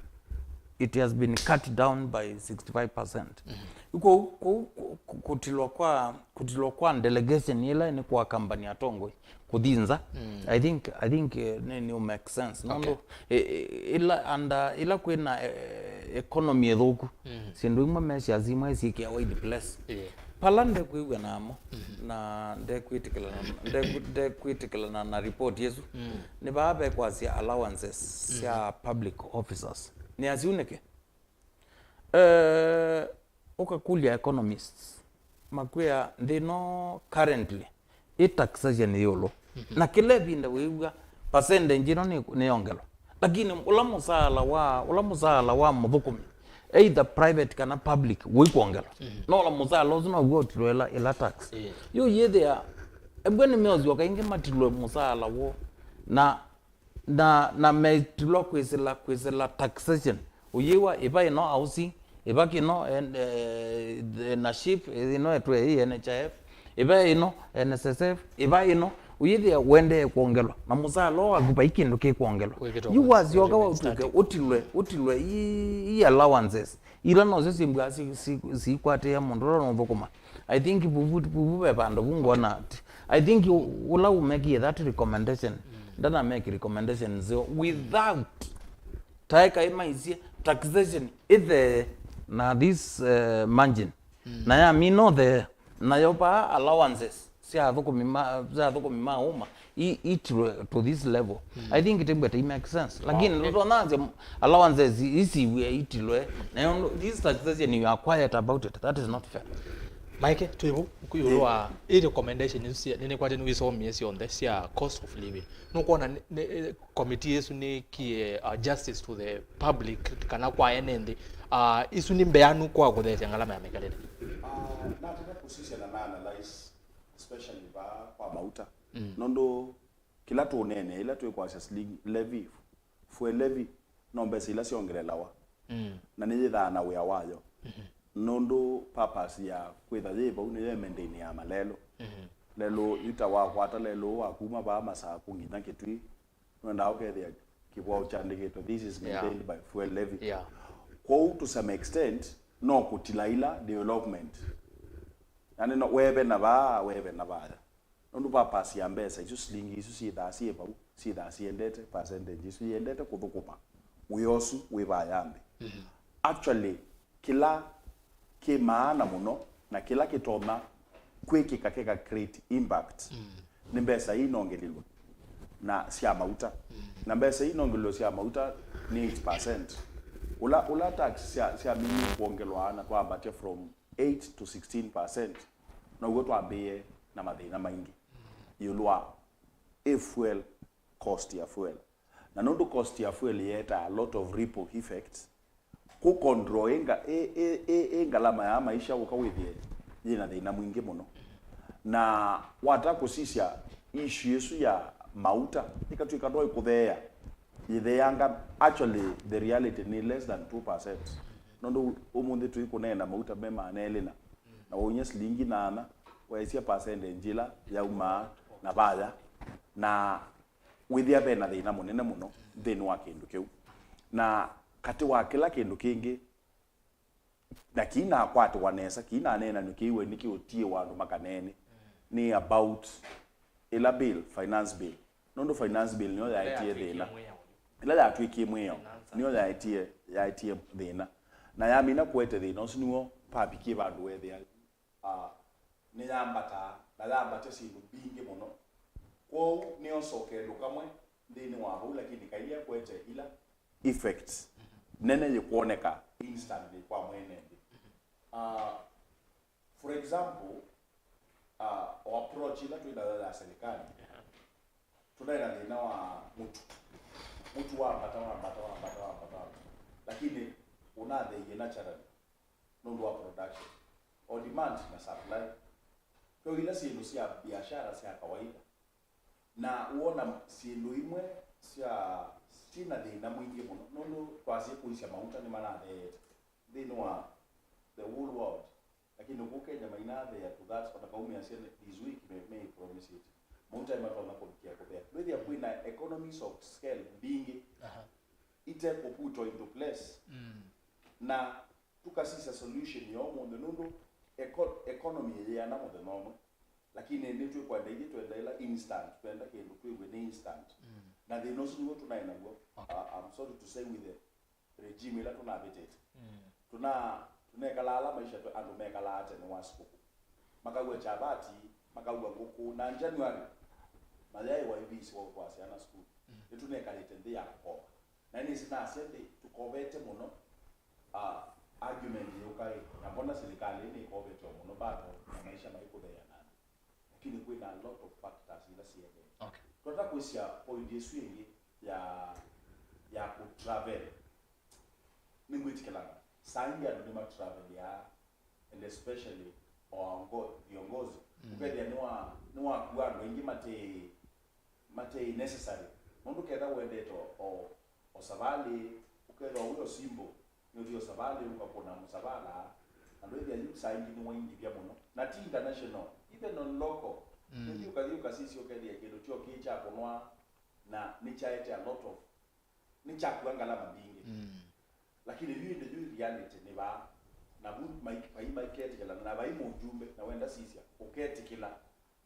It has been cut down by 65%. Uko kutilwa kwa delegation ila ni kwa kampani ya Tongwe kudinza. I think ni make sense. Okay. Ila kwena economy ethuku. Sindu imwe meshi azima isiki ya wide place. Palande kwiwe namo na ndekwitikila na report yesu ni baabe kwa sia allowances ya public officers ni aziuneke ukakulia economists makwea they know currently taxation yolo na kile binda wiwa percent njino ni ongelo lakini ula musala wa muthukumi either private kana public wikuongela no la musala ozino gwotirwela ila tax yo yethia ebwene meozi wakainge matilwe musala wo na metilwa kwesela taxation uyewa iba ino housing iba kino na ship ino etwe NHIF iba ino NSSF iba ino uyithia wende kuongelwa na musalo akupa ikindu kikuongelwa you was yoga utuke utilwe i allowances ila no zisimbwa si kwate ya mundu no thukuma I think bubu bando bungona I think ula umeki that recommendation ndana make recommendation without taika imaisia taxation either na this margin na ya mino the na yopa allowances sia thoko mima uma to this level I think it makes sense lakini ndo naanze allowances isi we itilwe na this taxation you are quiet about it that is not fair. Maeke tuibu kuyulwa i recommendation nini kwate ni wisomie si on this cost of living no kuona committee yesu ni ki justice to the public kana kwa enendi isu ni mbeanu kwa kuthetia ngalama ya mekalele nataka kusisana na analyze especially kwa mauta nondo kila tunene ila tu kwa levy fue levy nombe sila siongelelawa na ni thana we awayo nondo purpose ya kwetha yeba une maintain ya malelo lelo itawa kwata lelo wakuma ba Masaku ngina kitwi nonda okethia kibwa uchandiketo this is maintained by fuel levy to some extent no kutilaila development yani no webe na ba nondo purpose ya mbesa isu slingi isu si da siendete percentage isu yendete kuthukuma uyosu weba yambe actually kila ke maana muno na kila kitona kwekika keka create impact ni mbesa inongelilwa na sia mauta na mbesa inongelilwa sia mauta ni 8% ula tax sia mimi kuongelwa na kwa batia from 8 to 16% na ugoto abeye na mathina maingi yulwa fuel cost ya fuel na nondo cost ya fuel yeta a lot of ripple effects ku control ngalama ya maisha ukawithie yina thina mwingi muno na wata kusisya issue yesu ya mauta ikatuika ndo ikuthea yitheanga actually the reality ni less than 2% nondo umundi tu ikunena mauta mema anelina na wonye slingi nana waisia percentage njila ya uma na baya na withia bena thina munene muno thini wa kindu kiu na kati wa kila kindu kingi na kina kwati wanesa kina nena nikiwe nikiotie wandu makanene ni about ila bill finance bill nondo finance bill niyo yaitie thina ila ya twiki mweyo niyo yaitie thina na ya mina kwete thina osiniwo papiki bandu wethia ni ya Mbatha na ya Mbatha sindu bingi muno kwa niyo soke ndukamwe thini wa hu lakini kaiya kwete ila effects nene yikuoneka instantly kwa mwenende for example our approach ila tuenda serikali tunaenda thina wa mtu wa Mbatha lakini unathei naturally nondo wa production or demand na supply to ila sindu cia biashara cia kawaida na uona sindu imwe cia sina thina mwingi muno nono twasi kuisha mauta ni marathe thinwa the whole world lakini huko Kenya mainathe to that kwa kaumia cia this week may promise it mauta imatona kubikia kubea with ya kuina economies of scale bingi ite poputo into place na tukasisa solution yo mundo nundo economy ya na mundo nomo lakini ndio kwa daily tuendaila instant tuenda kendo kwiwe ni instant na they know so tunaina go I'm sorry to say with the regime ila tunabetete tunekalala maisha tu ando mekala ate ni wasiku makagwe chabati makagwe nguku na January mayai wa ibisi wa kwa sana school tunekalete ndi yakho na ni sina asende tukobete muno argument yokai na mbona serikali ni ikobete muno bado na maisha maiko baya nana lakini kuna a lot of factors ila siende okay tunataka kusia point yesu yengi ya ku travel ningwitikela sangi ya ndima travel ya and especially viongozi ukedi niwa kuwa wengi mate necessary mundu kenda wende to o savali ukeda uyo simbo ndio savali ukapona musabala and with the sangi ni wengi bya muno na ti international even on local ndio kaliuka sisi ukedi ya kido tio kicha konwa na nichaete a lot of nichakuangala mabingi lakini hiyo ndio reality ni ba na Maeke kila na ba imo ujumbe na wenda sisi uketi kila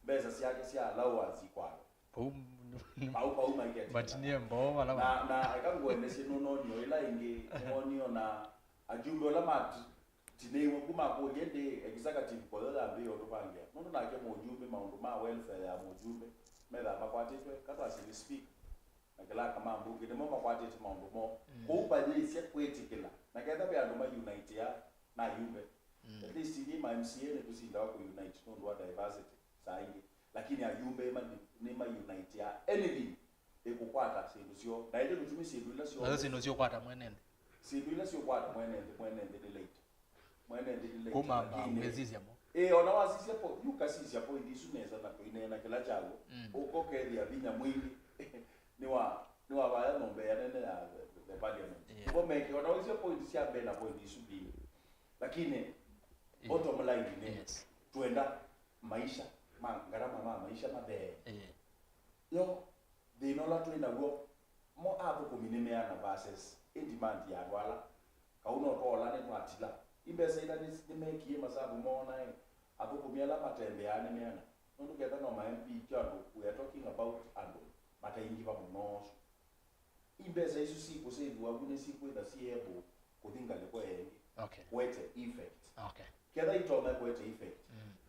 mbeza siake sia allowance kwao au Maeke batinie mbo wala na akangwende sinono nyo ila ingi onio na ajumbe wala mat tinewo kuma ko yende executive ko la mbio to pangia nono na ke mo ujumbe maundu ma welfare ya mo ujumbe meda makwatitwe kata si speak nakela kama mbuke de mama kwatete maundu mo ko upaje sia kwetikila na kaenda bya ndo ma unite ya na yumbe at least ni ma MCA ne kusinda wako unite ndo wa diversity saingi lakini ayumbe ma unite ya anything ekukwata sindu sio na ile kutumi sindu ila sio na sindu sio kwata mwenende sindu ila sio kwata mwenende delete kuma mwezizia mo ona wasisi hapo yukasisi hapo indisu neza na kuinena kila chago uko kedi ya vinya mwingi ni wa baya nombe ya nene ya the parliament kwa Maeke ona wasisi point sia bena point isu bi lakini bottom line ni tuenda maisha gharama maisha mabe yo they know la tuenda go mo hapo kuminemea na versus in demand ya wala kauno to la ne twatila imbesa ila ni Maeke masabu mona hapo kumiala matembe ya ne yana ndo keta no ma MP chando we are talking about ando mataingi ba munoso imbesa isu siku sedu abune siku ida siebo kudinga le kwe okay wete effect okay keda itoma wete effect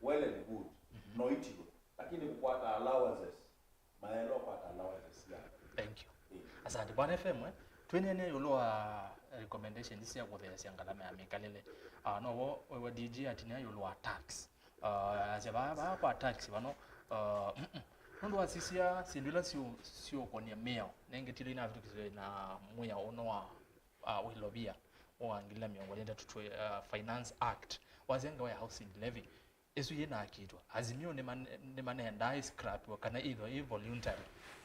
well and good no itigo lakini kukwata allowances maelo kwata allowances ya thank you asante bwana FM twenene yoloa recommendation isi ya kuthea siangalama ya mikalele no we DJ atinia yoloa tax azaba kwa tax bano ndo asisia sindula sio konia meo nengetilo ina vitu kizwe na moya ono wa wilobia oangila miongo yenda tutwe finance act wazenga wa housing levy esu yena kitwa azimio ne manenda scrap wakana either voluntary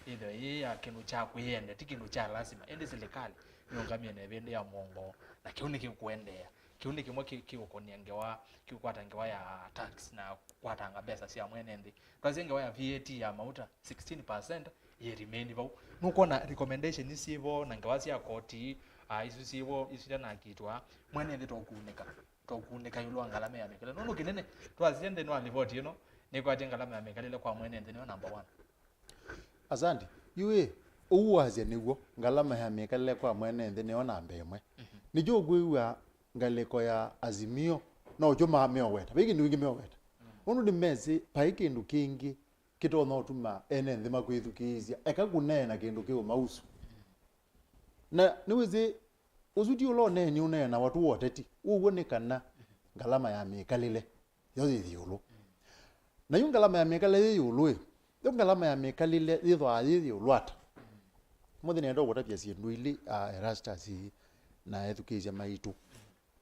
either ya kinu cha kuyende tikinu cha lazima ende serikali nyongamia ne bende ya mongo na kiuniki kuendea kiuniki mwa kiukonia ngewa kiukwata ngewa ya tax na kwatanga pesa sia mwenende kazenga wa ya VAT ya mauta 16% ye remain bau nuko na recommendation isibo na ngewa sia koti isu sibo isu na kitwa mwenende tokunika yulo ngalama ya mikale nono kinene twazende no Livoti ni kwa ngalama ya mikale kwa mwenende no number 1 asante yue uwaze niguo ngalama ya mikale kwa mwenende ni namba 1 ni jogwe ngaleko ya azimio no joma ameweta bigi ndingi meweta onu ni mezi paiki ndu kingi kito no tuma enende makwithukizia ekagunena kindu kiu mausu na niweze uzuti ulo neni unena watu woteti uwonekana ngalama ya mikalile yothi yulu na yu ngalama ya mikalile yulu yo ngalama ya mikalile yithwa yulwata muthi nendo gutapia sindu ili Erastus na ethukizia maitu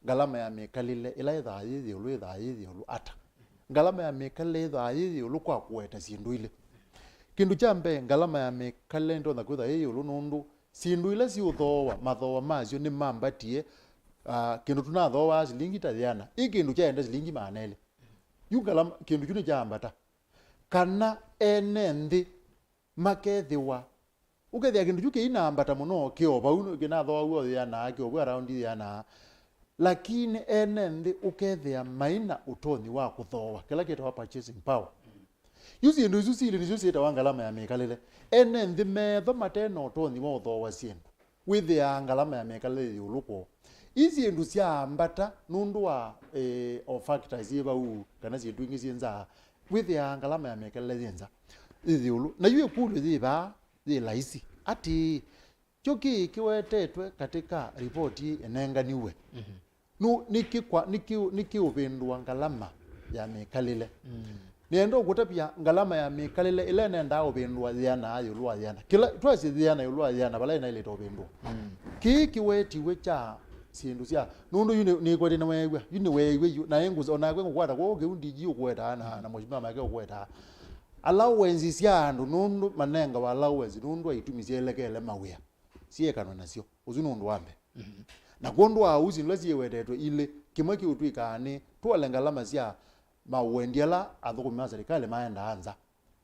ngalama ya mikalile ila yithwa yulu ata ngalama ya mikale tha yiyi ulukwa kuweta sindu ile kindu cha mbe ngalama ya mikale ndo na kwitha yiyi ulu nundu sindu ile si uthowa mathowa mazio ni mambatie kindu tunathowa silingi tathiana ikindu chaenda silingi manele yu ngalama kindu kinu cha ambata kana ene nthi makethiwa ukethia kindu chuke ina ambata muno kioba uno kinathowa uo thiana kioba around thiana lakini ene nthi ukethia maina utoni wa kuthowa kila kitwa purchasing power yusi ndu sili nizo sita wa ngalama ya mikalile ene nthi metho matena utoni wa uthowa siendu withia ngalama ya mikalile yuluko izi ndu cia ambata nundu wa o factors iba u kana zindu ingi zinza withia ngalama ya mikalile zinza izi ulu na yue kulu ziba zi laisi ati choki kiwetetwe katika ripoti enenganiwe no niki ubindwa ngalama ya mikalile niendo kutapia ngalama ya mikalile ile nenda ubindwa thiana yulwa thiana kila twasi thiana yulwa thiana bala ina ile tobindwa kiki wecha sindu cia nundu ni kwete na wewe yuni wewe na enguza ona kwe kwata ko geundi ji ukweta na mheshimiwa Maeke ukweta allowance cia andu nundu manenga wa allowance nundu aitumisia elekele mawia siekano nacio uzunundu wambe na kondu wa uzi nlazi wetetwe ile kimwe kiutwikani tuole ngalama cia mawendiala athukuma serikali maenda anza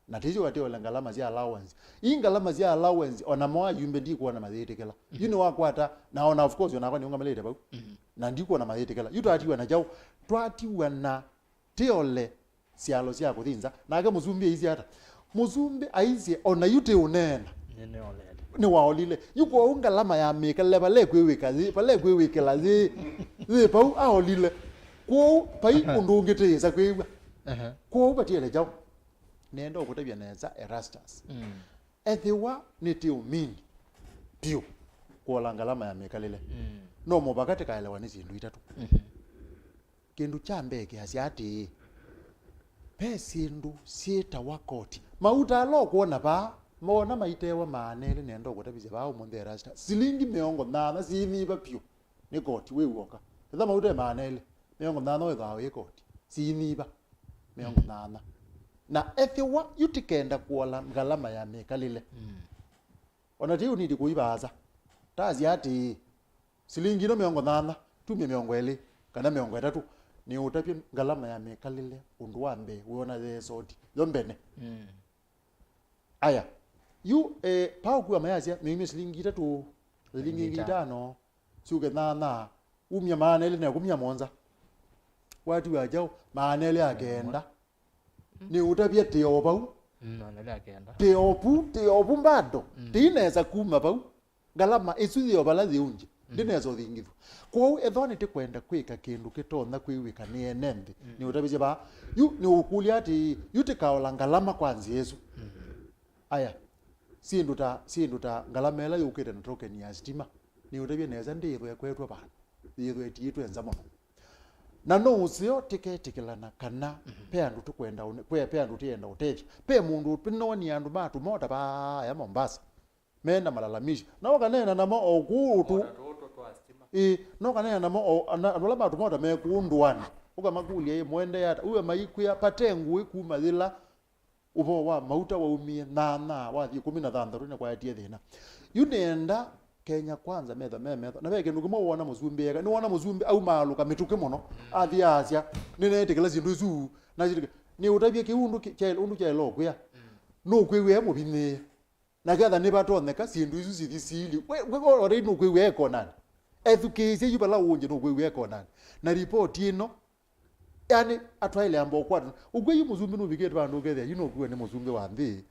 na tizi wate ngalama cia allowance ngalama cia allowance ona mwa yumbe ndiko na mathetekela yuni wakwata na ona of course ona kwani ungamelete bau na ndiko na mathetekela yuto atiwa na jau twatiwa na tiole cialo cia kuthinza na aka muzumbi izi hata muzumbi aizi ona yute unena ni waolile yuko ungalama ya mikale bale kwewikela zi pau aolile ko pai undungite za kwewa ko batiele jau nendo kutabia neza Erastus ethiwa nitiumini pio kwa ngalama ya mikalile no mubakate kaelewa ni zindu itatu kindu cha mbeke asiati pesindu sieta wakoti mauta lo kuona ba mona maitewa manele nendo kutabia ba umunde Erastus silingi meongo na simiba pio ni koti wewoka etha mauta manele meongo nana wethawe ikoti simiba meongo nana na ethiwa yutikenda kuola ngalama ya mikalile ona tiu nidi kuibaza tazi ati silingi no meongo nana tumie meongo ele kana meongo etatu ni utapia ngalama ya mikalile undu wambe uona the soti yombene aya yu pau kwa mayazia mimi silingi tatu silingi ngitano suge nana umya manele na kumya monza watu wajao manele agenda ni utapia teobau manele agenda teopu mbado tineza kuma bau ngalama isuthio bala thiunje ndineza thingithu kwa ethoni tikwenda kwika kindu kitona kwiwika ni enembe ni utapia ba yu ni ukulia ati yutikaola ngalama kwanzi Yesu aya sinduta ngalama ela yukite na token ya stima ni utapia neza nditho yakwetwa bana nditho etitwe Nzomo na no usio tiketikilana kana pe andu tukwenda pe andu tienda utethi pe mundu pinoni andu matu moda ba ya Mombasa mena malalamishi na wakanena na mo okutu no kanena na mo anola matu moda me kuundwani ukamakulia ye mwende yata uwe maikuya patengu ikuma thila ubo wa mauta wa umie na wa 16 ne kwa yatie thina yunenda Kenya kwanza metha na weke ndugumo wona muzumbi ega ni wona muzumbi au maluka mituke muno athiacia ninetekela zindu izu na zindu ni utabie kiundu cha lokwe no kwewe mubine na gatha ni batoneka zindu izu zithicili we ore no kwewe ekonani education yubala unje no kwewe ekonani na report ino yani atwaile ambo kwatu ugwe muzumbi no bigete bandu gethe you know kwewe ni muzumbi wa nthi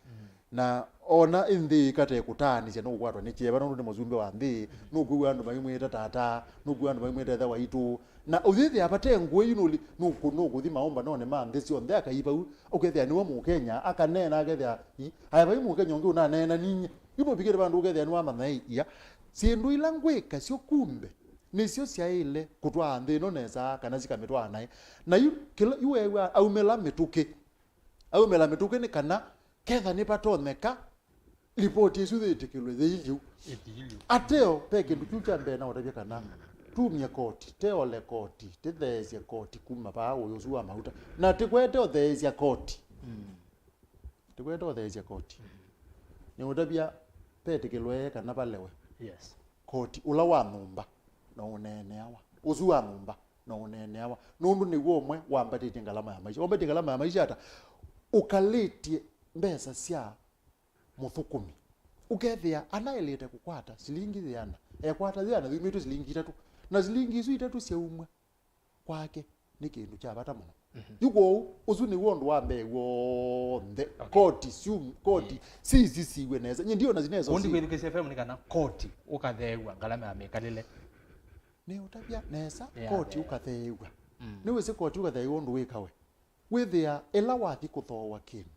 na ona indi kate kutani cia no kwatwa ni chieba no ndi muzumbe wa nthi no kuwa andu maimweta tata no kuwa andu maimweta tha waitu na uthithi apate ngwe yinuli no kuthi maomba no ne manthi cio nthe akaiba ukethia ni wa Mukenya akanena akethia aya bai Mukenya ngi una nena ninye yuno bigire bandu ukethia ni wa mathai ya sindu ila ngwika cio kumbe nicio cia ile kutwa nthi no neza kana cikamitwa nai na yu kila yu ewa aumela mituke ni kana ketha ni patoneka ripoti isu thitikilwe thiiliu ateo peke ndukucha mbena utabia kana tumia koti teole koti tithesya koti kuma pa uyu wa mahuta na tikwete othesya koti tikwete othesya koti ni utabia petikilwe kana balewe yes koti ula wa numba na unene awa uzu wa numba na unene awa nundu ni womwe wambatite ngalama ya maisha wambatite ngalama ya maisha ata ukalitie mbesa cia muthukumi ukethia anaelete kukwata silingi thiana ekwata thiana thimitu silingi 3 na silingi isu 3 cia umwe kwake ni kindu cha bata muno yugo uzu ni wondu wa mbe wothe koti koti siwe neza ndio na zinezo undi kwithu KCFM ni kana koti ukathewa ngalama ya mikalile ni utabia neza koti ukathewa ni wese koti ukathewa ndu wikawe withia ela wathi kuthowa kindu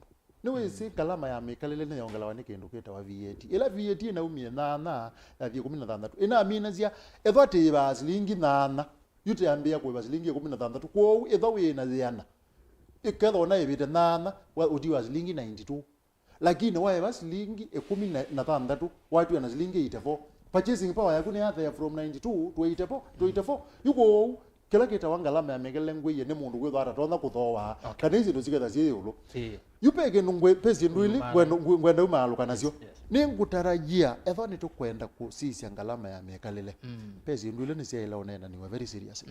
ni wese ngalama ya mikalile ni yongela wani kindu kitawa VAT ela VAT ina umie na ya 16 ina amina zia ethwati ba silingi na yute ambia kwa silingi 16 kwa etho wina ziana iketho na ibite nana wa udiwa silingi 92 lakini wae silingi 16 watu wana silingi 84 purchasing power yaku ni athe from 92 to 84 yuko kila kita wangalama ya megele ngwe ne mundu gwe thara tonda kuthowa kana izi nduziketha cie yulu yupege nungwe pesi ndwili gwenda umaluka nacio ni ngutarajia etho ni tukwenda kusisia ngalama ya mekalile pesi ndwili ni cia ila unena ni very serious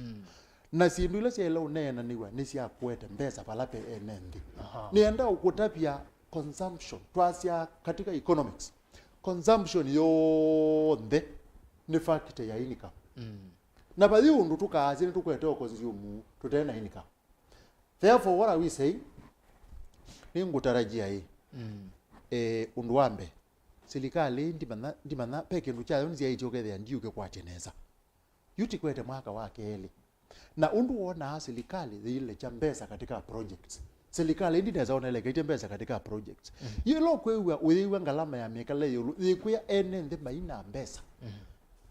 na si ndwili cia ila unena ni cia kwete mbesa palape enendi nienda ukutapia consumption twasia katika economics consumption yothe ni factor ya income na baadhi undu tukazi tukwete consume tutena income therefore what are we saying ni ngutarajia hii undu wambe serikali ndimana peke ndu chayo nzia ichokethea ndiuke kwateneza yuti kwete mwaka wake eli na undu wona serikali ile cha mbesa katika projects serikali ndineza ona ile kaite mbesa katika projects yelo kwewa uyiwa ngalama ya miekale yulu ikuya ene ndi maina mbesa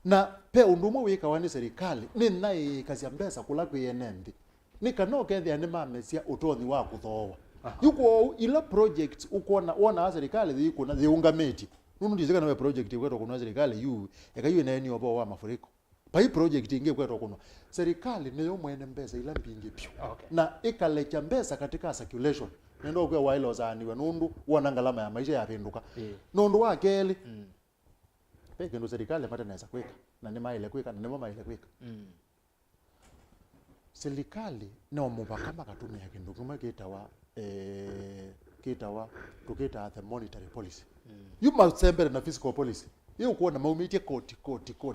na pe undu wika wani serikali ni nai kazi ya mbesa kula kwenendi ni kanokethia ni mamesia utothi wa kuthowa yuko ila project ukona ona serikali thikuna thiungamiti nunu ndizika na project ikweto kuna serikali yu ekayu neni obo wa mafuriko pa hii project inge kweto kuna serikali niyo mwene mbesa ila mpingi pyo na ikalecha mbesa katika circulation nendo kwa wailo zaniwe nundu wona ngalama ya maisha yapinduka nundu wa keli peke ndo serikali pata naweza kweka na ni maile kweka na ni mama ile kweka serikali no mubakama katumia kindu kuma kitawa tukita the monetary policy you must sember na fiscal policy you kuona maumitie koti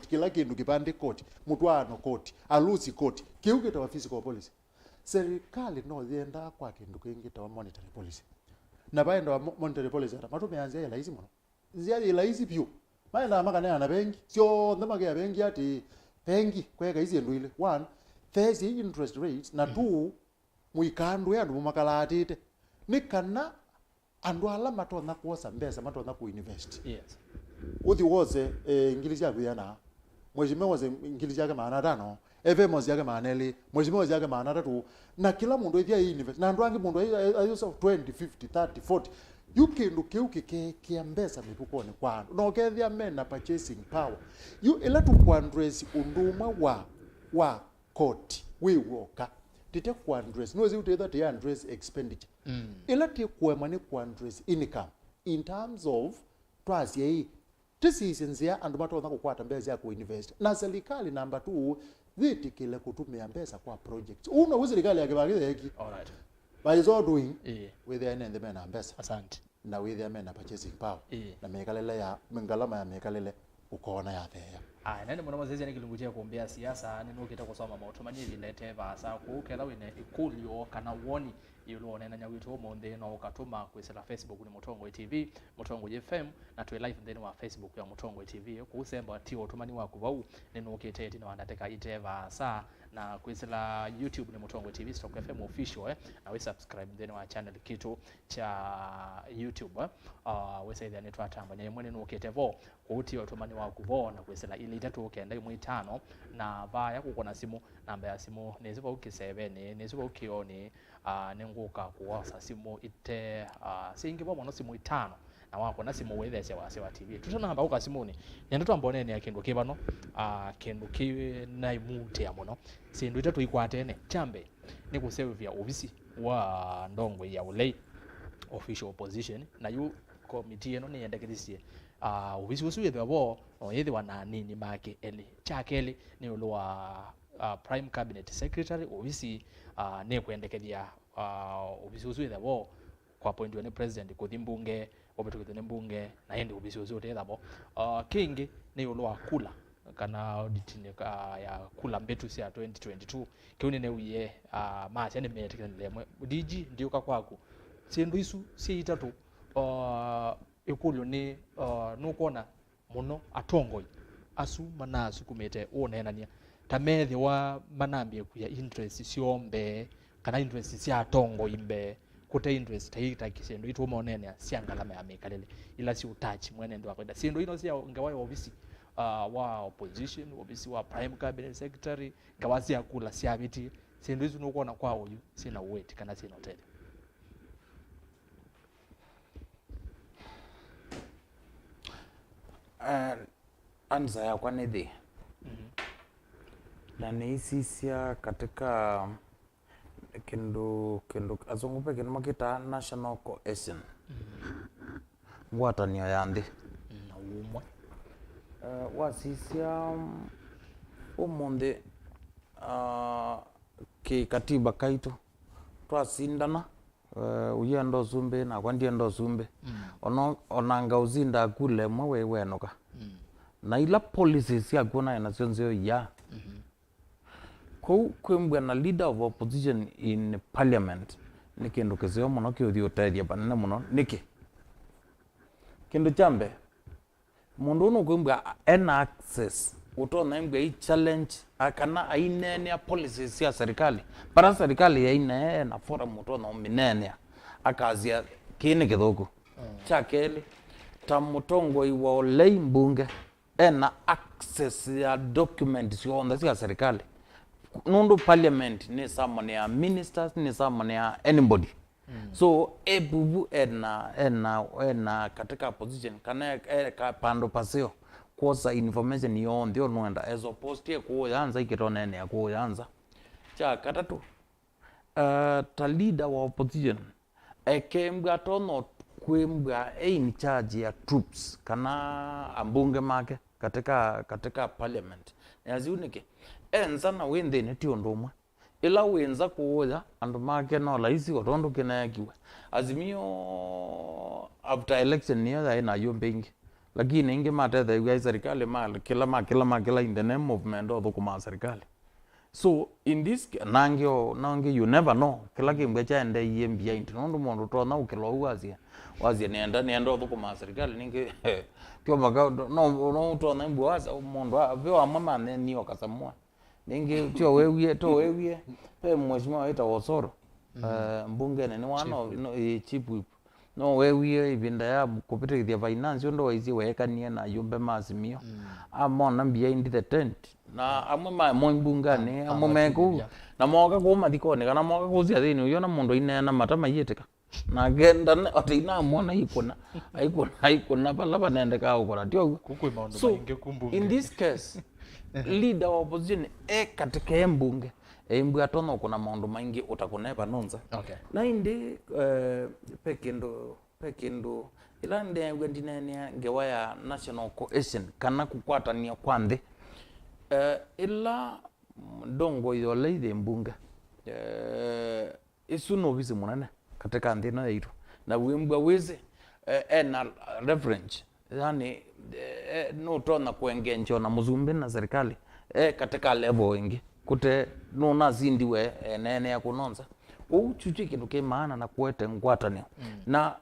kila kindu kipande koti mutwano koti alusi koti kiukita wa fiscal policy serikali no zienda kwa kindu kingita wa monetary policy na baenda wa monetary policy ata matumia anzia ila hizi muno zia ila hizi pio maana makana na benki sio ndama ya benki ati benki kweka hizi ndwile one there's interest rates na two muikandu ya ndu makalatite nikana andu ala matona kuosa mbesa matona ku invest yes uthi woze ingilizi yako yana mwezi mmoja ingilizi yake maana 5 eve mwezi yake maana 2 mwezi mmoja yake maana 3 na kila mundu ithia invest na andu angi mundu ayusa 20 50 30 40 yukindu kia mbesa mipukoni kwanu no kethia mena purchasing power you ila tu kwandress unduma wa koti we woka tite kwandress no zi uthetha te address expenditure ila ti kwema ni kwandress income in terms of twasia hii tisizenzia andu matona kukwata mbesa ya kuinvest na serikali number 2 thitikile kutumia mbesa kwa projects una wizirikali yake bagitheki alright by so doing with the end mena mbesa asante na with the mena purchasing power na mekalele ya ngalama ya mekalele ukona ya thea nani mwana mazezi ni kilungu cha kuombea siasa ni nukita kusoma mautomani vilete vasa kukela wine ikulio kana woni yulo nena nyawito monde no ukatuma kwisela Facebook ni Mutongo TV Mutongo FM na tu live ndeni wa Facebook ya Mutongo TV kusemba ti otomani wa kubau ni nukite ti na wandateka iteva sa na kwisela YouTube ni Mutongo TV Stock FM official na we subscribe ndeni wa channel kitu cha YouTube we say the network tamba nyemwe nukite vo kuti otomani wa kubona kwisela ili itatu ukenda imwe 5 na vaya kukona simu namba ya simu neziba ukisebene neziba ukioni nenguka kuwasa simu ite singi bomo no simu 5 na wako na simu wethe sewa TV tutana amba uka simuni nyanda twambone ni akindu kibano kindu ki na Mûthya muno sindu itatu ikwatene chambe ni kusevya ofisi wa ndongwe ya ulei official opposition na yu committee eno ni yendekithie ofisi usu yethe bo yethe wana nini Maeke eli chakeli ni ulwa prime cabinet secretary ofisi ne kwendekethia ofisi usu yethe bo kwa point wa president kuthi mbunge obetukithio ni mbunge na yende ofisi usu yethe bo kingi ni ulwa kula kana audit ya kula mbetu cia 2022 kiuni ne uye macha ni metekele DG ndio kakwaku sindu isu si itatu ikulu ni nukona muno atongoi asu manasu kumete onenania tamethi wa manambie kuya interest siombe kana interest cia atongo imbe kute interest taita kisendu itu monene cia Kalama ya mekalele ila si utachi mwene ndo akwenda sindu ino cia ngawa ofisi wa opposition ofisi wa prime cabinet secretary ngawazi akula cia biti sindu isu nukona kwa uyu sina uweti kana sina hoteli anza ya kwa nidhi na neisisia katika kindu azungupe kindu makita national cohesion ngwatanio ya nthi na umwe wasisia umundi ki katiba kaitu twasindana uye ndo zumbe na kwa ndiye ndo zumbe onanga uzinda kule mwe wenuka na ila policies ya kuona na sionzio ya kwembwa na leader of opposition in parliament ni kindu kizio muno kiuthioteria banene muno niki kindu chambe mundu uno kwembwa ena access utona mbwa i challenge akana ainene policies ya serikali para serikali ya ine na forum utona minene akazia kini kithuku chakeli tamutongo iwa olei mbunge ena access ya documents yonda cia serikali nundu parliament ni someone ya ministers ni someone ya anybody so ebubu ena katika position kana pando paseo kosa information yonde onwenda as opposed to kuyanza ikitonene ya kuyanza cha katatu ta leader wa opposition ekembwa tono kwembwa in charge ya troops kana ambunge make katika parliament yaziunike enza na wende ne tiondumwe ila wenza kuoya andu make no laisi otondo kinayakiwe azimio after election niyo ina yombingi lakini inge matetha ya serikali kila in the name of mendo thukuma serikali so in this nangio you never know kila kimbwe cha ende yembia intondo mondo tona ukilo wazia nienda thukuma serikali ninge tio baga no tona mbwaza mondo avyo amama ni okasamwa ninge tio wewie pe mheshimiwa eta Osoro mbunge ni wano chief whip no wewie ibinda ya kupitithia finance ndo waizi wekanie na yumbe masimio amona behind the tent na amwe mbungani amwe meku na moga kuma thikoni kana moga kuzia thini uyo na mundu inena matama yiteka na genda otina amona ikuna balaba nende ka ukora tio kukwe maondo so mainge kumbunge in this case leader of opposition katika mbunge mbwa tono kuna maondo maingi utakuneba nonza okay na indi pekindo ila nde gwendinene ngewaya national cohesion kana kukwatania kwande ila ndongo yole ide mbunge isuno visi munene katika ndina yitu na wimbwa wizi na reference yani no tona kuengenjo na muzumbe na serikali katika level ingi kute nona zindiwe nene ya kunonza uchuchi kindu ke maana na kuete ngwatanio na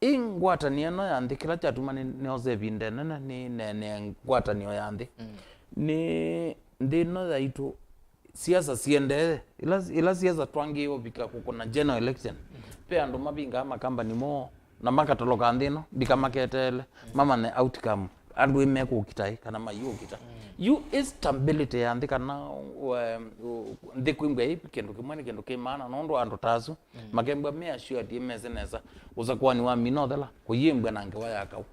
ingwatanio no yandi kila chatuma ni ozevinde nene ni nene ngwatanio yandi ni ndino za itu siasa siende ila siasa twangi obika kukuna general election pe andu mabinga makamba ni mo na makatoloka ndino bika maketele mama ne outcome andu imeku kitai kana mayu kita you stability ya ndika na ndikwimbe kendo kimwe kendo kimana nondo ando tazu makemba me assure di mezeneza uzakwani wa minothela kuyimbwa nange wa yakau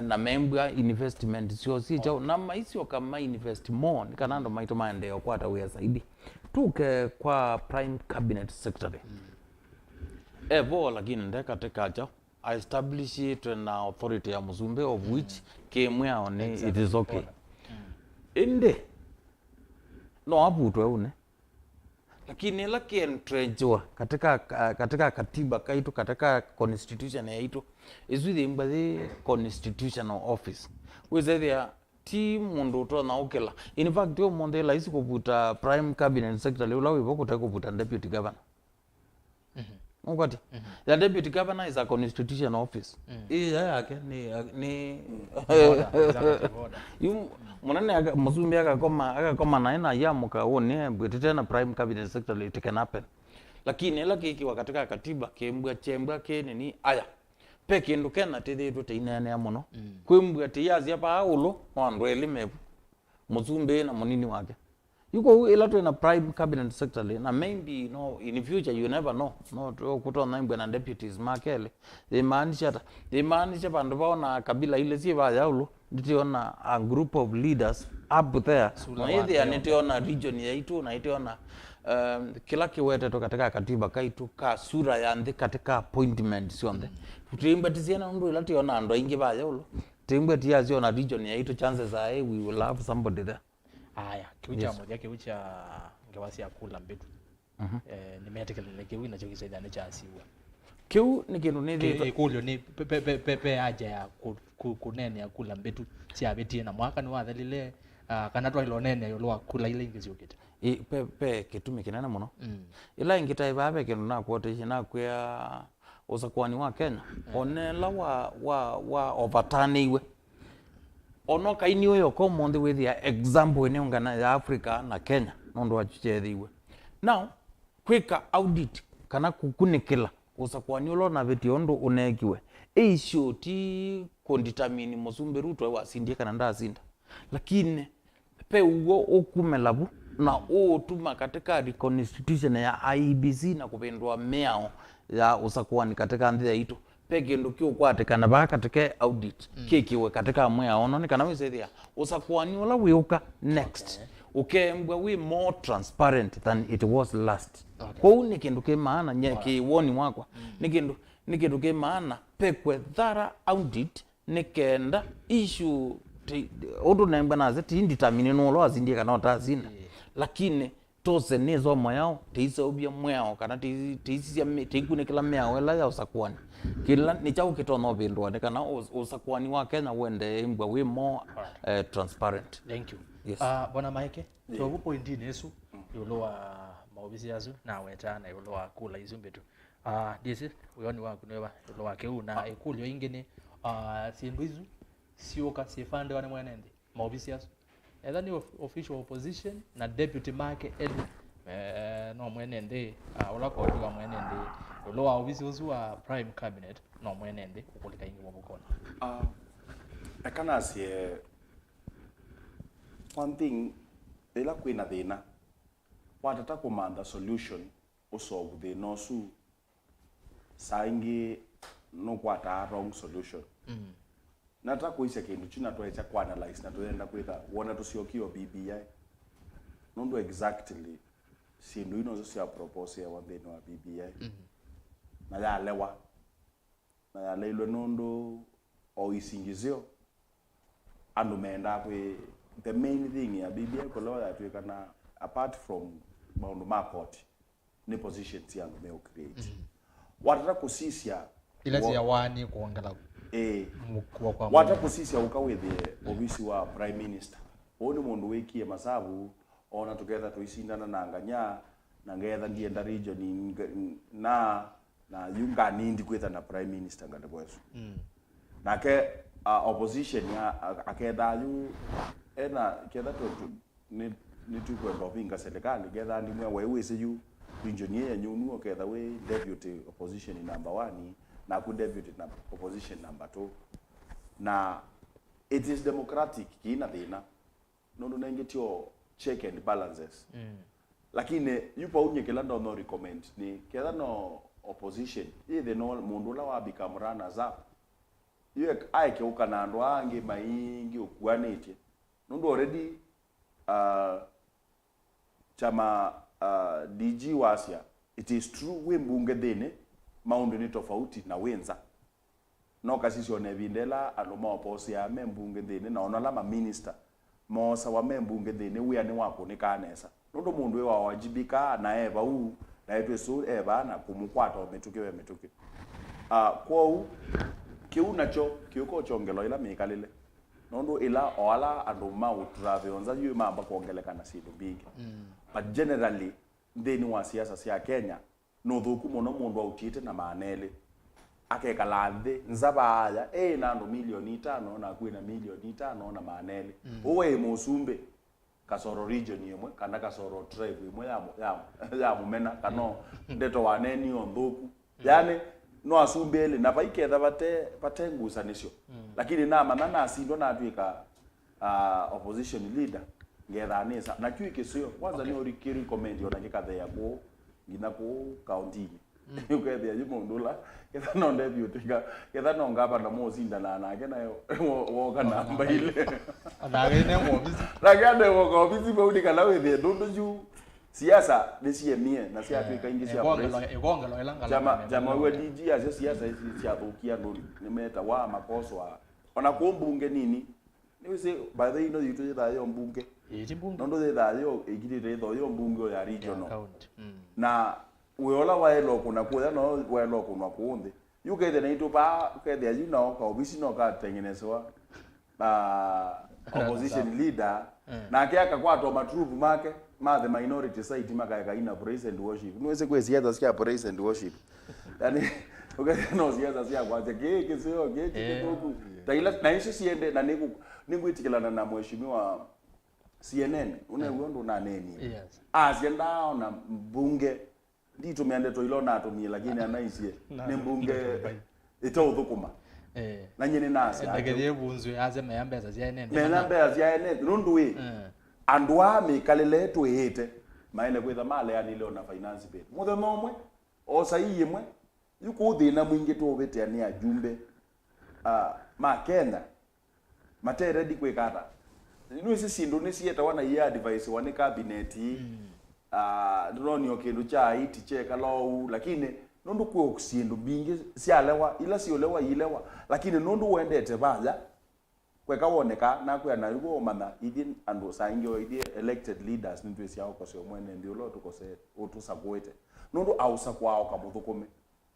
na membwa investment sio sio na maisio kama invest more nikanando maito maendeleo kwata wewe zaidi tuke kwa prime cabinet secretary evo lakini ndeka tekaja I establish it na authority ya Muzumbe of which kemwe aone it is okay inde no abutwe une lakini la kientrejwa katika katiba kaitu katika constitution yaitu is within the constitutional office whether there ti mundu to na okela in fact yo mondela isi kuputa prime cabinet secretary ula wibo kuputa deputy governor Ngwati. The deputy governor is a constitutional office. Yake ni munane Muzumbe akakoma na yamuka one bwetete na prime cabinet secretary it can happen. Lakini ela kikiwa katika katiba kembwa chembwa ke nini aya. Peke ndo kena tede to tinene amuno. Kwembwa tiyazi hapa aulo wandu elimevu. Muzumbe na Mûnini wake. Yuko elato na prime cabinet secretary na maybe in future you never know kutona mbwe na deputies makele they manage bandu baona kabila ile si bayaulo nditiona a group of leaders up there either nitiona region yaitu na itiona kila kiwete to katika katiba kaitu ka sura ya ndi katika appointment sionde tutimba tisiana ndo ilationa ando ingi bayaulo timba tiazi na region yaitu chances are we will have somebody there. Aya, kiucha moja kiucha ngewasi akula mbetu. Nimeatekelele kiu inachokisaida ne cha asiwa. Kiu ni kindu ni thito kulyo ni pe haja ya kunene akula mbetu si abetie na mwaka ni wathalile kana twa ilonene yolo akula ile ingizio kete. Pe kitumi kinene muno. Ila ingita ibabe kindu na kuote na kwa usakwani wa Kenya. Onela wa overturniwe. Ono kaini oyo ko monde with ya example ene ungana ya Africa na Kenya nondo wachuchethiwe now kwika audit kana kukunikila usakwani ulo na veti ondo unekiwe issue ti kondetermine Muzumbe Ruto wasindie kana ndasinda lakini pe ugo okumelabu na otuma katika constitution ya IEBC na kupendwa meao ya usakwani katika ndia ito peke ndo kio kwate kana ba katika audit kikiwe katika mwe ono ni kana wizethia usakwani wala wiuka next ukembwa we more transparent than it was last kwa uni kindu ke maana nyeki woni wakwa ni kindu ke maana pekwe thara audit nikenda issue odo namba naze ti determine no lo azindie kana otazinda lakini tose nezo moyao teisa obia moyao kana teisia teikune kila meao ela ya usakwani kila ni chao kitono bindwa ne kana usakwani wa Kenya wende imbwa we more transparent. Thank you. Yes. Bwana Maeke so bupo indini yesu yolowa maobisi yazu na wetana yolowa kula izumbetu disi uyoni wa kunwa yolowa keu na ekulyo ingene sindu izu sioka sifande wane mwenende maobisi yazu either ni official opposition na deputy Maeke edu no mwenende olako wa mwenende yolowa obisi uzu wa prime cabinet no mwenende ukulika ingi mobukona akana sie one thing ela kwina thina watata kumanda solution usolve the nosu saingi no kwata wrong solution nata kuisa kindu china twacha kwa analyze na tuenda kwitha wona tusiokio BBI nondo exactly sindu ino cia propose ya wandeni wa BBI na ya lewa na ya leilwe nondo o isingizio andu menda kwe the main thing ya BBI kolewa ya tuikana apart from maundu ma court ni positions ya me create watata kusisia ile ya wani kuongela wata kusisia ukawethe obisi wa prime minister oni mundu wikie masabu ona together tuisindana na nganya na ngetha ndienda region na yunga nindi kwetha na prime minister ngande bwesu nake opposition ya aketha yu ena ketha ni tukwe ndopinga serikali ketha ndi mwe wewe seju engineer nyunu oketha we deputy opposition number 1 na ku deputy na opposition number 2 na it is democratic kina thina nondo nengetio check and balances lakini yupo unye kila no recommend ni kila no opposition either no mundu la wabika mrana za yeye aike ukanando ange maingi ukwanite nondo already chama DG wasia it is true we mbunge dene maundu ni tofauti na wenza no kasisi onevindela aloma oposi ya membunge dene na onala ma minister mosa wa membunge dene uya ni wako ni kanesa nondo mundu we wawajibika na eva u na etwe so eva na kumukwata ometuke kwa u kiunacho kiuko chongelo ila mikalile nondo ila oala andoma utrave onza yu mamba kuongelekana sindu bingi but generally ndeni wa siasa cia Kenya no thuku muno mundu autite na manele akekala nthi nzabaya nando milioni 5 na kwina milioni 5 na manele uwe musumbe kasoro region yemwe kana kasoro tribe yemwe ya mumena kano ndeto waneni onthuku yani no asumbele na baiketha bate ngusanisho lakini na manana asindo na atwika opposition leader ngetha nisa na kiwike sio kwanza ni orikiri comment ona kikathe yako ngina ko county ukethia yimundula ketha no ndebiutika ketha no ngaba na mozinda na nake nayo woka namba ile anagene ngobisi ragande ngobisi baudi kana wethe ndondo ju siasa nisiemie na siatwika ingi cia egongelo elangala jama we DG acio siasa cia thukia nduri nimeta wa makoswa ona kumbunge nini niwise by the way no yitu thayo mbunge nondo thayo igirire thayo mbunge ya regional na weola waelo kuna kuya no waelo kuna kuunde yukethe na itupa ukethe you know ka obisi no ka tengeneswa opposition leader na akiaka kwatwa matrupu make the minority side makaeka ina praise and worship niweze kwa siasa sia praise and worship yani ukethe no siasa sia kwanza keke sio keke kidogo taila na hizo siende na ningwitikilana na mheshimiwa CNN unewondo na neni yes asienda na mbunge ndito miandeto ilona atumie lakini anaisie ni mbunge itothukuma na nyene nasi ndagerie bunzwe aze mayambeza zianene mayambeza zianene nundwe andwa mikalele twete maile kwitha male yani leo na finance bill muthe nomwe o saiye mwe yukuthi na mwingi tubete ani ajumbe Makenya mate ready kwekata niwisi sindu nisieta wana ya advice wane cabinet ndroni okindu cha iti cheka law lakini nondu kwa okusindu bingi sialewa ila siolewa ilewa lakini nondu wendete baja kweka woneka na kwa na yugo mana idin ando saingyo idi elected leaders nitwe siao kwa sio mwene ndio lo tukose utusakwete nondu ausa kwao kamuthukume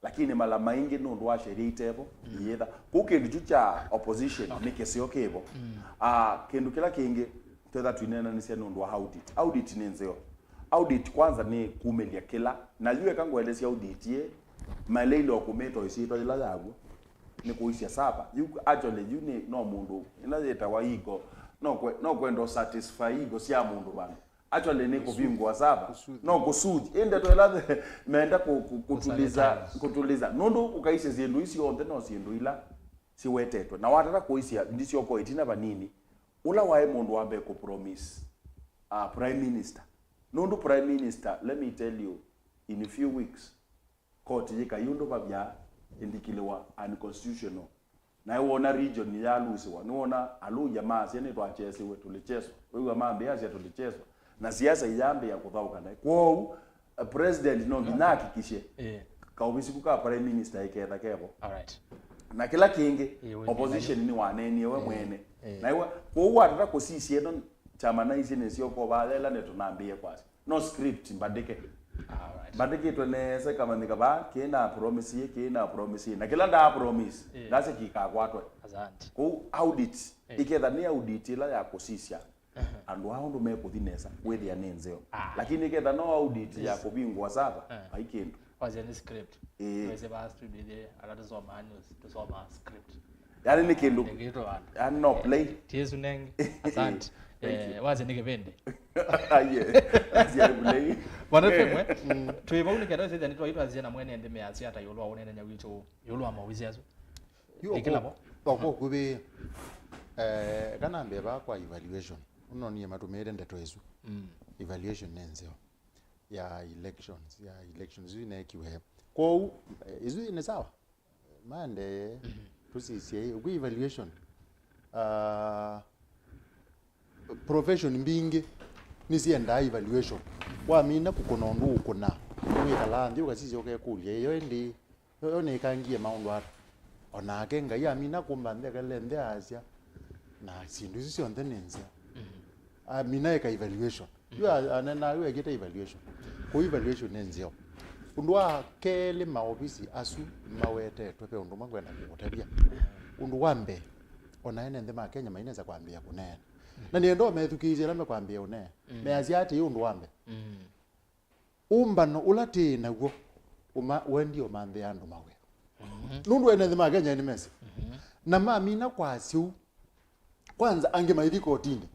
lakini mala maingi nondu wa sheria itebo yetha kukindu cha opposition nikesio kebo kindu kila kingi twetha twinena ni cia nondu wa audit ni nzeo audit kwanza ni kumelia kila na yue kangwelesi audit ye maleilo kumeto isito ila yagu ni kuisia saba you actually you ni no mundu inazeta wa ego no kwendo satisfy ego sia mundu bana actually ni kuvingwa saba no kusudi ende to ila meenda kutuliza nondu ukaise zindu isi onde no zindu ila siwetetwe na watata kuisia ndisio ko itina banini ula wae mundu ambe ku promise prime minister nondu prime minister let me tell you in a few weeks court yika yundo babya indikilewa unconstitutional na wona region ya lusiwa niona alu jamaa siene twachesiwe tulicheswa wewe mambe yasia tulicheswa na siasa iyambe ya kuthauka na kwao president no binakikishe kaubisi kuka prime minister iketha kebo alright na kila kingi opposition ni waneni we mwene na iwe kwa atata kusisie no chama na ici nisio ko balela ne tunambie kwasi no script mbadike alright badike twene kama nikaba kina promise na kila nda promise ndase kikakwatwe asante ku audit iketha ni audit ila ya kusisia andu hao ndo mekuthinesa wethi anenzeo lakini iketha no audit ya kubingwa saba haikindu was any script wese bas to be there alazo manuals to solve script yani ni kindu yani no play tiesu neng asante waze nikevende yeah wana pemwe tuibauni kada sasa ni twaitwa zina mwene ndeme ya siata yolwa unene nya wicho yolwa mawizi yazo ikilabo bako kubi kana mbeba kwa evaluation unonie matumire ndeto ezu evaluation nenzio ya elections inekiwe kwa izu ni sawa mande tusisie ku evaluation profession mbingi nisienda evaluation wa mina kukonondu ukuna mwikala ndio kasisi okekulia yo ndi yo nekangie maundu atu onake ngai amina kumbande kalende asya na sindu sisi onde nenza amina eka evaluation you anena you get evaluation ko evaluation nenzio undwa kele maofisi asu mawete tope undu mangwenda kutabia undu wambe onaene ndema Kenya maineza kwambia kunene na niendo methukize lame kwambia une me asiati undu wambe umbano ulati naguo wendi o mande andu mawe nundu ene ndema Kenya ni mesi na mamina kwasiu kwanza ange maidi kotini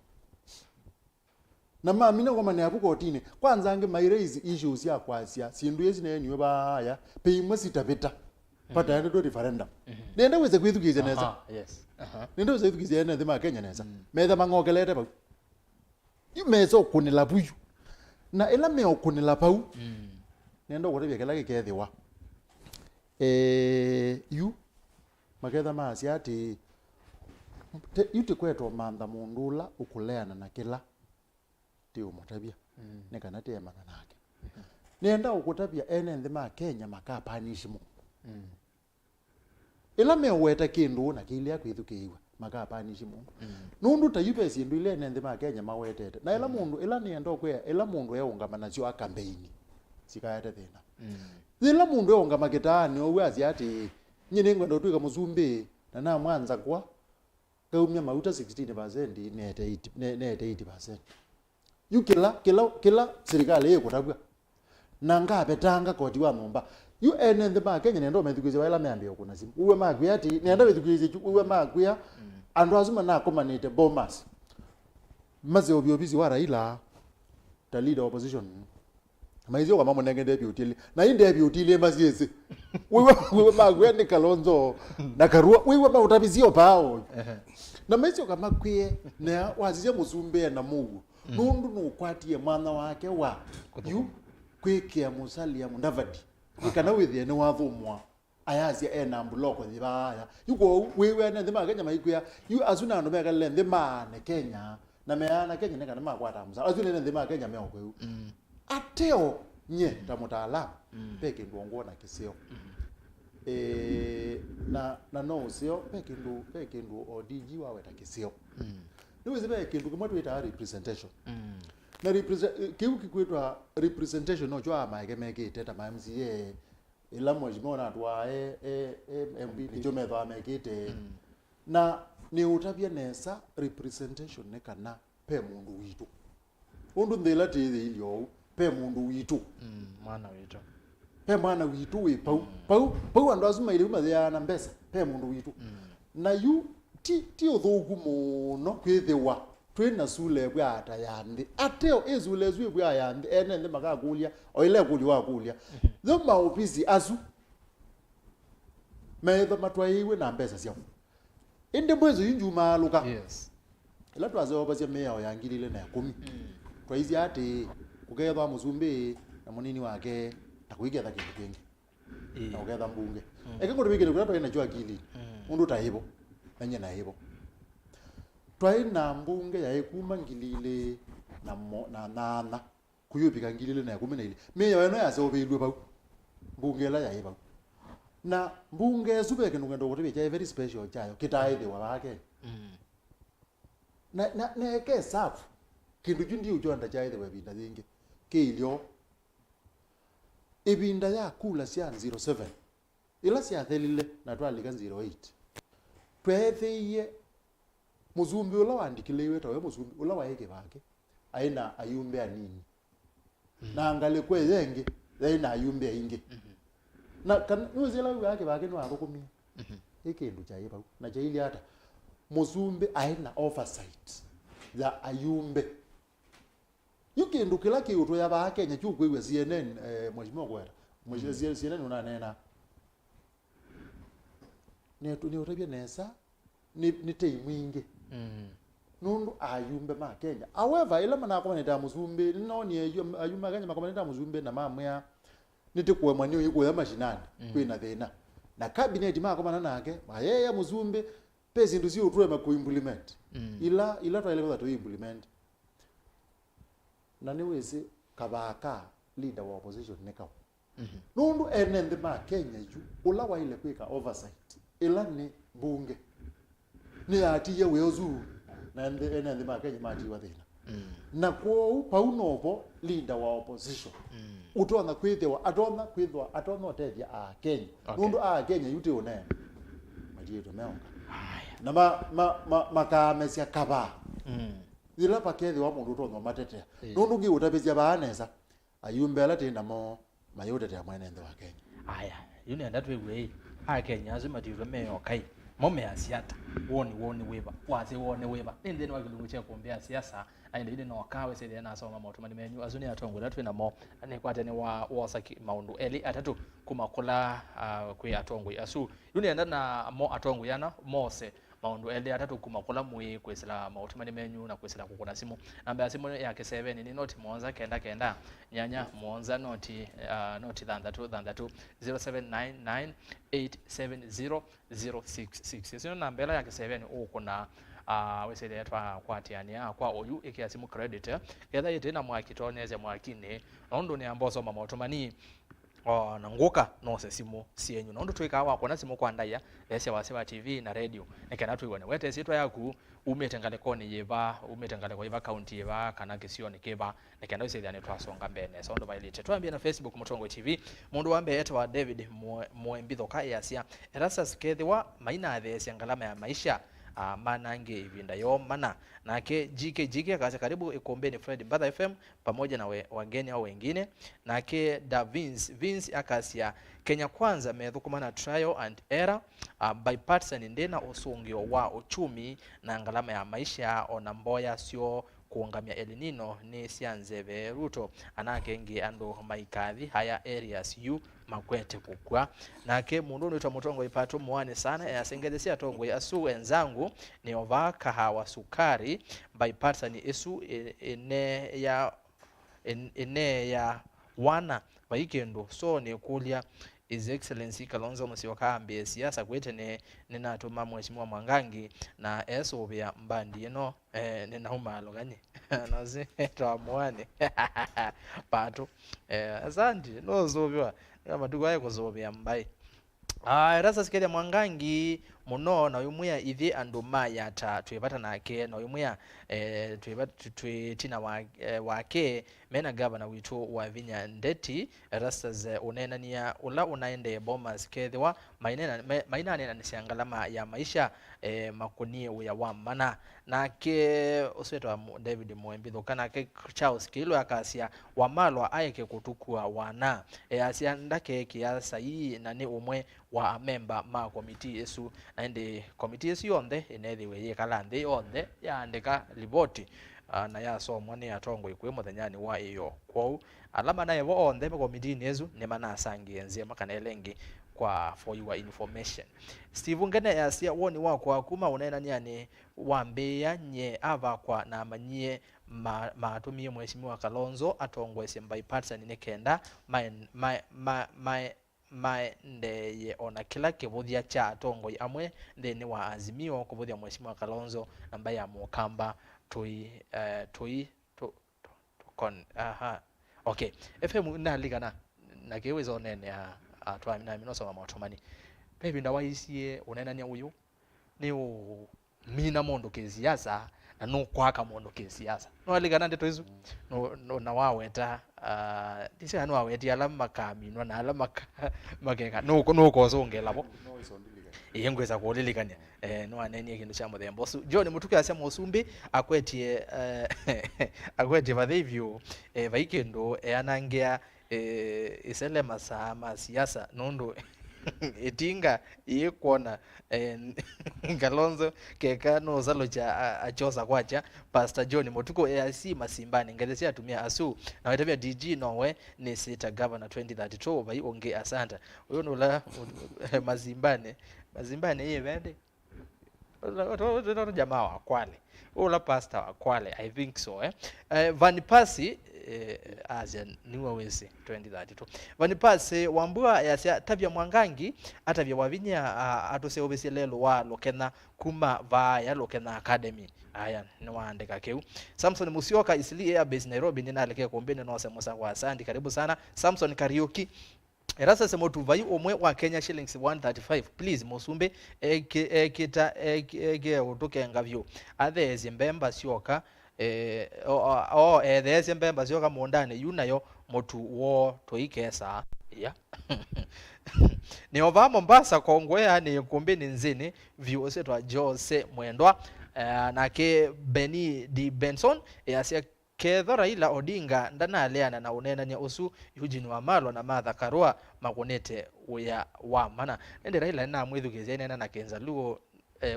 na mamina kwa mane apu kotini kwanza ange mairaise issues ya kwasia sindu yesi ne niwe baya pe masita beta pata ende do referendum nende weze kwithukize neza yes nende weze kwithukize ene ndema Kenya neza metha mangokelete ba imezo kunila buyu na ela me okunila pau nendo gotebia kela gekethiwa yu maketha maasi ati yute kweto manda mundula ukuleana na kila ti umutabia ne kana te mana nake nenda ukutabia ene ndema Kenya makapanishi mu ela me weta kindu na kile yakwithukiwa makapanishi mu nundu tayupe sindu ile ene ndema Kenya mawetete na ela mundu ela nienda okwe ela mundu yaungamana sio a campaign sikayate thina ela mundu yaungama kitani owe asiati nyine ngwendo twika muzumbi na mwanza kwa kaumya mauta 16% nete 80% yu kila serikali yekutabwa nanga betanga koti wa momba yu ene ndema Kenya nendo methukize wala meambia kuna simu uwe makuya ati nenda bethukize uwe makuya andu azuma na komanite bomas maze obiobizi wa Raila the leader opposition maizio kwa mamo nenge deputy utili na inde deputy utili emasiese wewe makuya ni Kalonzo na karua wewe ma utabizio pao na maizio kama kwie na wazije musumbe na Mungu nundu nukwatie mwana wake wa yu kwikia musalia mundavadi ikana withie ni wathumwa ayazia ena mbuloko thibaya yuko wewe na ndema Kenya maikuya yu azuna ndo meka le ndema ne Kenya na meana Kenya ne kana makwata musa azuna ne ndema Kenya meko yu ateo nye ta Mûtaalamu peke ndongo na kisio na no sio peke ndu odiji wawe ta kisio niwe zibe kindu kama tuita representation na kikwitwa representation no jwa Maeke Maeke teta ma MCA ila mojimona twa MP ni jome twa Maeke na ni utabia nesa representation ne kana pe mundu witu undu ndela tithi ilio pe mundu witu mwana witu we pau andu azuma ile uma na mbesa pe mundu witu na yu ti othogu muno kwithiwa twina sule bwa atayandi ateo ezule zwe bwa yandi ene nde makakulia oile kuliwa kulia thoma ofisi asu metho matwaiwe na mbesa cia inde mwezo injuma luka yes ila twazo basia meya oyangilile na 10 twaizi ati kugethwa musumbi na munini wake takuigetha kindu kingi na ugetha mbunge ekingo bigire kwa twina jwa akili mundu taibo nanye na hibo twaina mbunge ya ekuma ngilile na nana kuyubika ngilile na 10 meya weno yase obilwe bau mbunge la ya hibo na mbunge subeke ngendo kuti cha very special chayo kitaide wabake na ke safu kindu jundi ujonda chaide webinda zingi kilio ibinda ya kula sia 07 ila sia thelile na twalika 08 twethiye muzumbi ula wandikilewe tawe muzumbi ula waeke bake aina ayumbe anini na angale kwe yenge aina ayumbe inge na kan uzela wake bake no arokomia ekindu chaye ba na chaili hata muzumbi aina oversight ya ayumbe yukindu kila kiuto ya ba Kenya chukwewe CNN mheshimiwa kwera mheshimiwa CNN unanena ni utabia nesa ni tei mwingi nundu ayumbe ma Kenya. However, ila mana kwa neta muzumbe no ni ayumba Kenya makoma neta muzumbe na mamwe nite kuwa mwanyo yuko ya mashinani kwina thina na cabinet makoma nake mayeye muzumbe pesi nduzi utwe makuimplement ila twaile to implement na niweze kabaka leader wa opposition nekawo nundu enende ma Kenya yu ula waile kwika oversight ila ni bunge ni atiye weozu na enende ma Kenya mati wa thina na kwa paunopo leader wa opposition utona kwithwa atona otedia a Kenya nundu a Kenya yute one mati to meonga na makamesia kaba ila pakethwa wa mundu utona matetea nundu ngi utapezia baaneza ayumbela tena mo mayote ya mwenendo wa Kenya aya yuni andatwe we a Kenya azima tirome okay mome asiata woni weba waze wone weba nende wa kilungu cha kuombea siasa aende ile no kawe sele na soma moto mani menyu azuni atongo datwe na mo ane kwate ni wa wasaki maundu eli atatu kumakula kwe atongo asu yuni anda na mo atongo yana mose maundu eli atatu kumakula mwe kwesela moto mani menyu na kwesela kukuna simu namba ya simu yake 7 ni noti monza kenda nyanya monza noti thandatu 0799870066 sio namba yake 7 uko na wesele yatwa kwatiania kwa oyu ikiasimu credit ketha yitena mwakitoneze mwakine nondo ni amboso mamotomani na nguka no se simu sienyu nondo twika wa kona simu kwa ndaya ese wase TV na radio nekana twiwane wete sitwa yaku umetengale koni yeba umetengale kwa yeba county yeba kana kisio nikeba nekana wese yani twasonga mbene so ndo bailite twambia na Facebook Mutongo TV mundu wambe etwa David Mwembitho kayasia Erastus kethwa maina athesi ngalama ya maisha manange ivinda yo mana nake jike akaza karibu ikombeni Fred Mbatha FM pamoja na wageni au wengine nake da Vince akasia Kenya kwanza methukumana trial and error bipartisan ndena usungio wa uchumi na ngalama ya maisha ona mboya sio kuongamia El Nino ni sianzeve Ruto anakengi ando maikathi haya areas yu makwete kukwa nake mundu nitwa Mutongo ipato muane sana yasengethesia tongo asu enzangu ni ova kahawa sukari bipartisan isu ene ya wana baikendo so ni kulia His Excellency Kalonzo Musyoka ambie siasa kwete ninatuma mheshimiwa Mwangangi na esobya mbandi eno ninauma loganye nazi twamuane pato asante nozobya amatuko ayo kuzobya mbai Erastus kele Mwangangi muno na yumuya ithi anduma yata twebata nake na yumuya twetina wake mena Ngavana witu wa Vinya Ndeti Erastus unenania ula unaende bomas kethwa maina nena nisiangalama ya maisha makunie uya wa mana nake uswetwa David Mwembitho kana ke Charles Kilo akasia wamalwa ayeke kutukua wana asia ndake kiasa hii nani umwe wa member ma committee esu ande committee esu yonde enethiwe yekalande yonde yaandika Livoti na ya so mwane atongo ikwe muthanyani wa iyo kwau alama naye wo onde committee nezu ne mana asangie nzie makana elengi kwa for your information Steve ngene yasia woni wako akuma unena niani wambea nye ava kwa na manyie matumie mheshimiwa Kalonzo atongwe simbai bipartisan nekenda ndeye ona kila kivuthia cha atongo amwe ndeni wa azimio kuvuthia mheshimiwa Kalonzo ambaye ya mukamba okay FM naligana na kiwezo nene atwamina minoso matomani baby ndawaisie unenania uyu ni mina mondo kesiasa na no kwaka mondo kesiasa no aligana ndeto hizo no na waweta dise anu aweti alama kaminwa na alama makeka no kozongela bo yengweza kulilikania no aneni kindu cha muthembo John mutuke asia musumbi akwetie akwetie bathivyo vaikendo anangia isele masama siasa nondo etinga yekuona Kalonzo keka no zaloja achosa kwacha Pastor John Mutuko AC masimbani ngethesia atumia asu na wetabia DG nowe ni sita governor 2032 bai onge asanta uyo nola mazimbane yevende jamaa wa Kwale ula pastor wa Kwale, I think so Boniface as niwa wese 2032 Boniface wambua ya tabia Mwangangi atavya wavinya atose obese lelo wa lokena kuma vaya lokena academy aya niwaandika keu. Samson Musyoka Isli Airbase Nairobi ninalekea kombeni no semosa kwa asante, karibu sana Samson Karaoke. Erastus motuvayi omwe wa Kenya shillings 135 please musumbe kita utuke ngavyo athezi mbemba syoka thezi mbemba syoka mondane yunayo motu wo toikesa ya ni ova Mombasa Kongwe ni kombeni nzini vyose twa Jose Mwendwa nake Beni di Benson yasia Ketho Raila Odinga ndanaleana na unenanya usu Eugene Wamalwa na Martha Karua makunete uya wa mana ende Raila na mwithukizia nena na Kenza Luo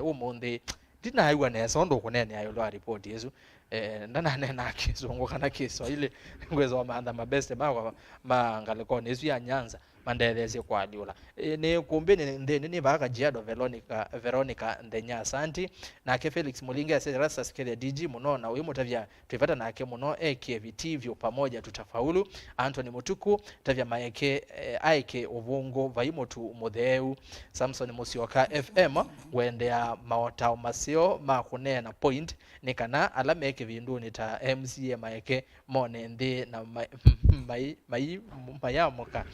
umundi dina aiwa nesa ndo kunene ayo lwa report yesu ndananena kizungu kana Kiswahili ngwezo wa maandha mabeste mangalekone yesu ya Nyanza mandeleze kwa aliula ni kumbini ndeni ni baka Jiado Veronica ndenya asanti na ke Felix Mulinga ase Erastus kele DG muno na uyu mutavya tuivata na ake muno KVT vyo pamoja tutafaulu. Anthony Mutuku tavya Maeke aike ovungo vaimotu Mutheu. Samson Musyoka FM wendea maotao masio makunena point nikana alameke vinduni ta MCA Maeke mone ndi na mayamuka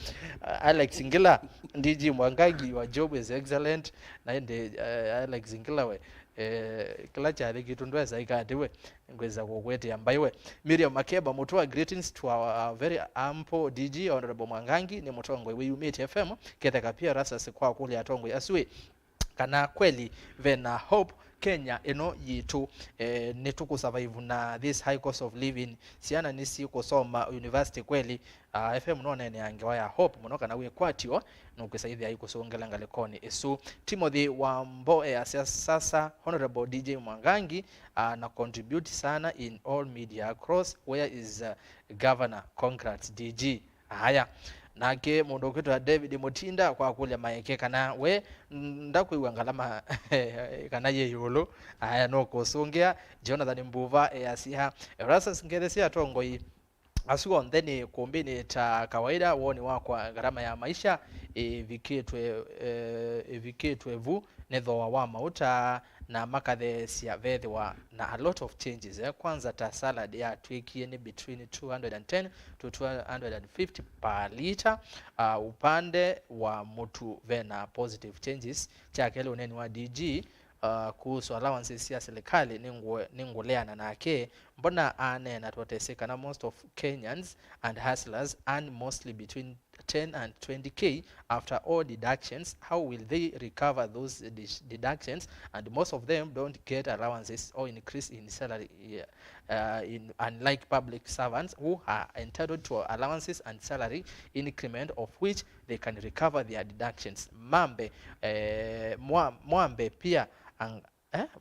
Alex Ngila DG Mwangangi wa job is excellent na ende Alex Ngila we kila chale kitundwa zaikati we ngweza kokwete ambaiwe. Miriam Makeba mutoa greetings to our very ample DG Honorable Mwangangi ni mutongo we Ûyîetewa FM ketheka pia Erastus kwa kule atongo aswe kana kweli vena hope Kenya eno yitu nituku survive na this high cost of living siana nisi kusoma university kweli FM none ne angewa ya hope munoka na we kwatio nukusaidia ayi kusongela ngalekoni esu Timothy Wambo sasa Honorable DJ Mwangangi na contribute sana in all media across where is Ngavana congrats DG haya nake mundu kwitwa David Mutinda kwa kule Maeke kana we ndakwiwa Kalama kana yeyolo aya no kusongea Jonathan Mbuva asiha Erastus ngeresi atongoi asuo ndeni kombini ta kawaida woni wakwa gharama ya maisha viketwevu netho wa mauta na makathe sia vethwa na a lot of changes kwanza ta salad ya twiki ni between 210 to 250 per liter upande wa mutu vena positive changes chakele uneni wa DG kuhusu allowances ya serikali ninguleana nake mbona anena twateseka na most of Kenyans and hustlers earn mostly between 10 and 20k after all deductions. How will they recover those deductions? And most of them don't get allowances or increase in salary unlike public servants who are entitled to allowances and salary increment of which they can recover their deductions. Mwambe pia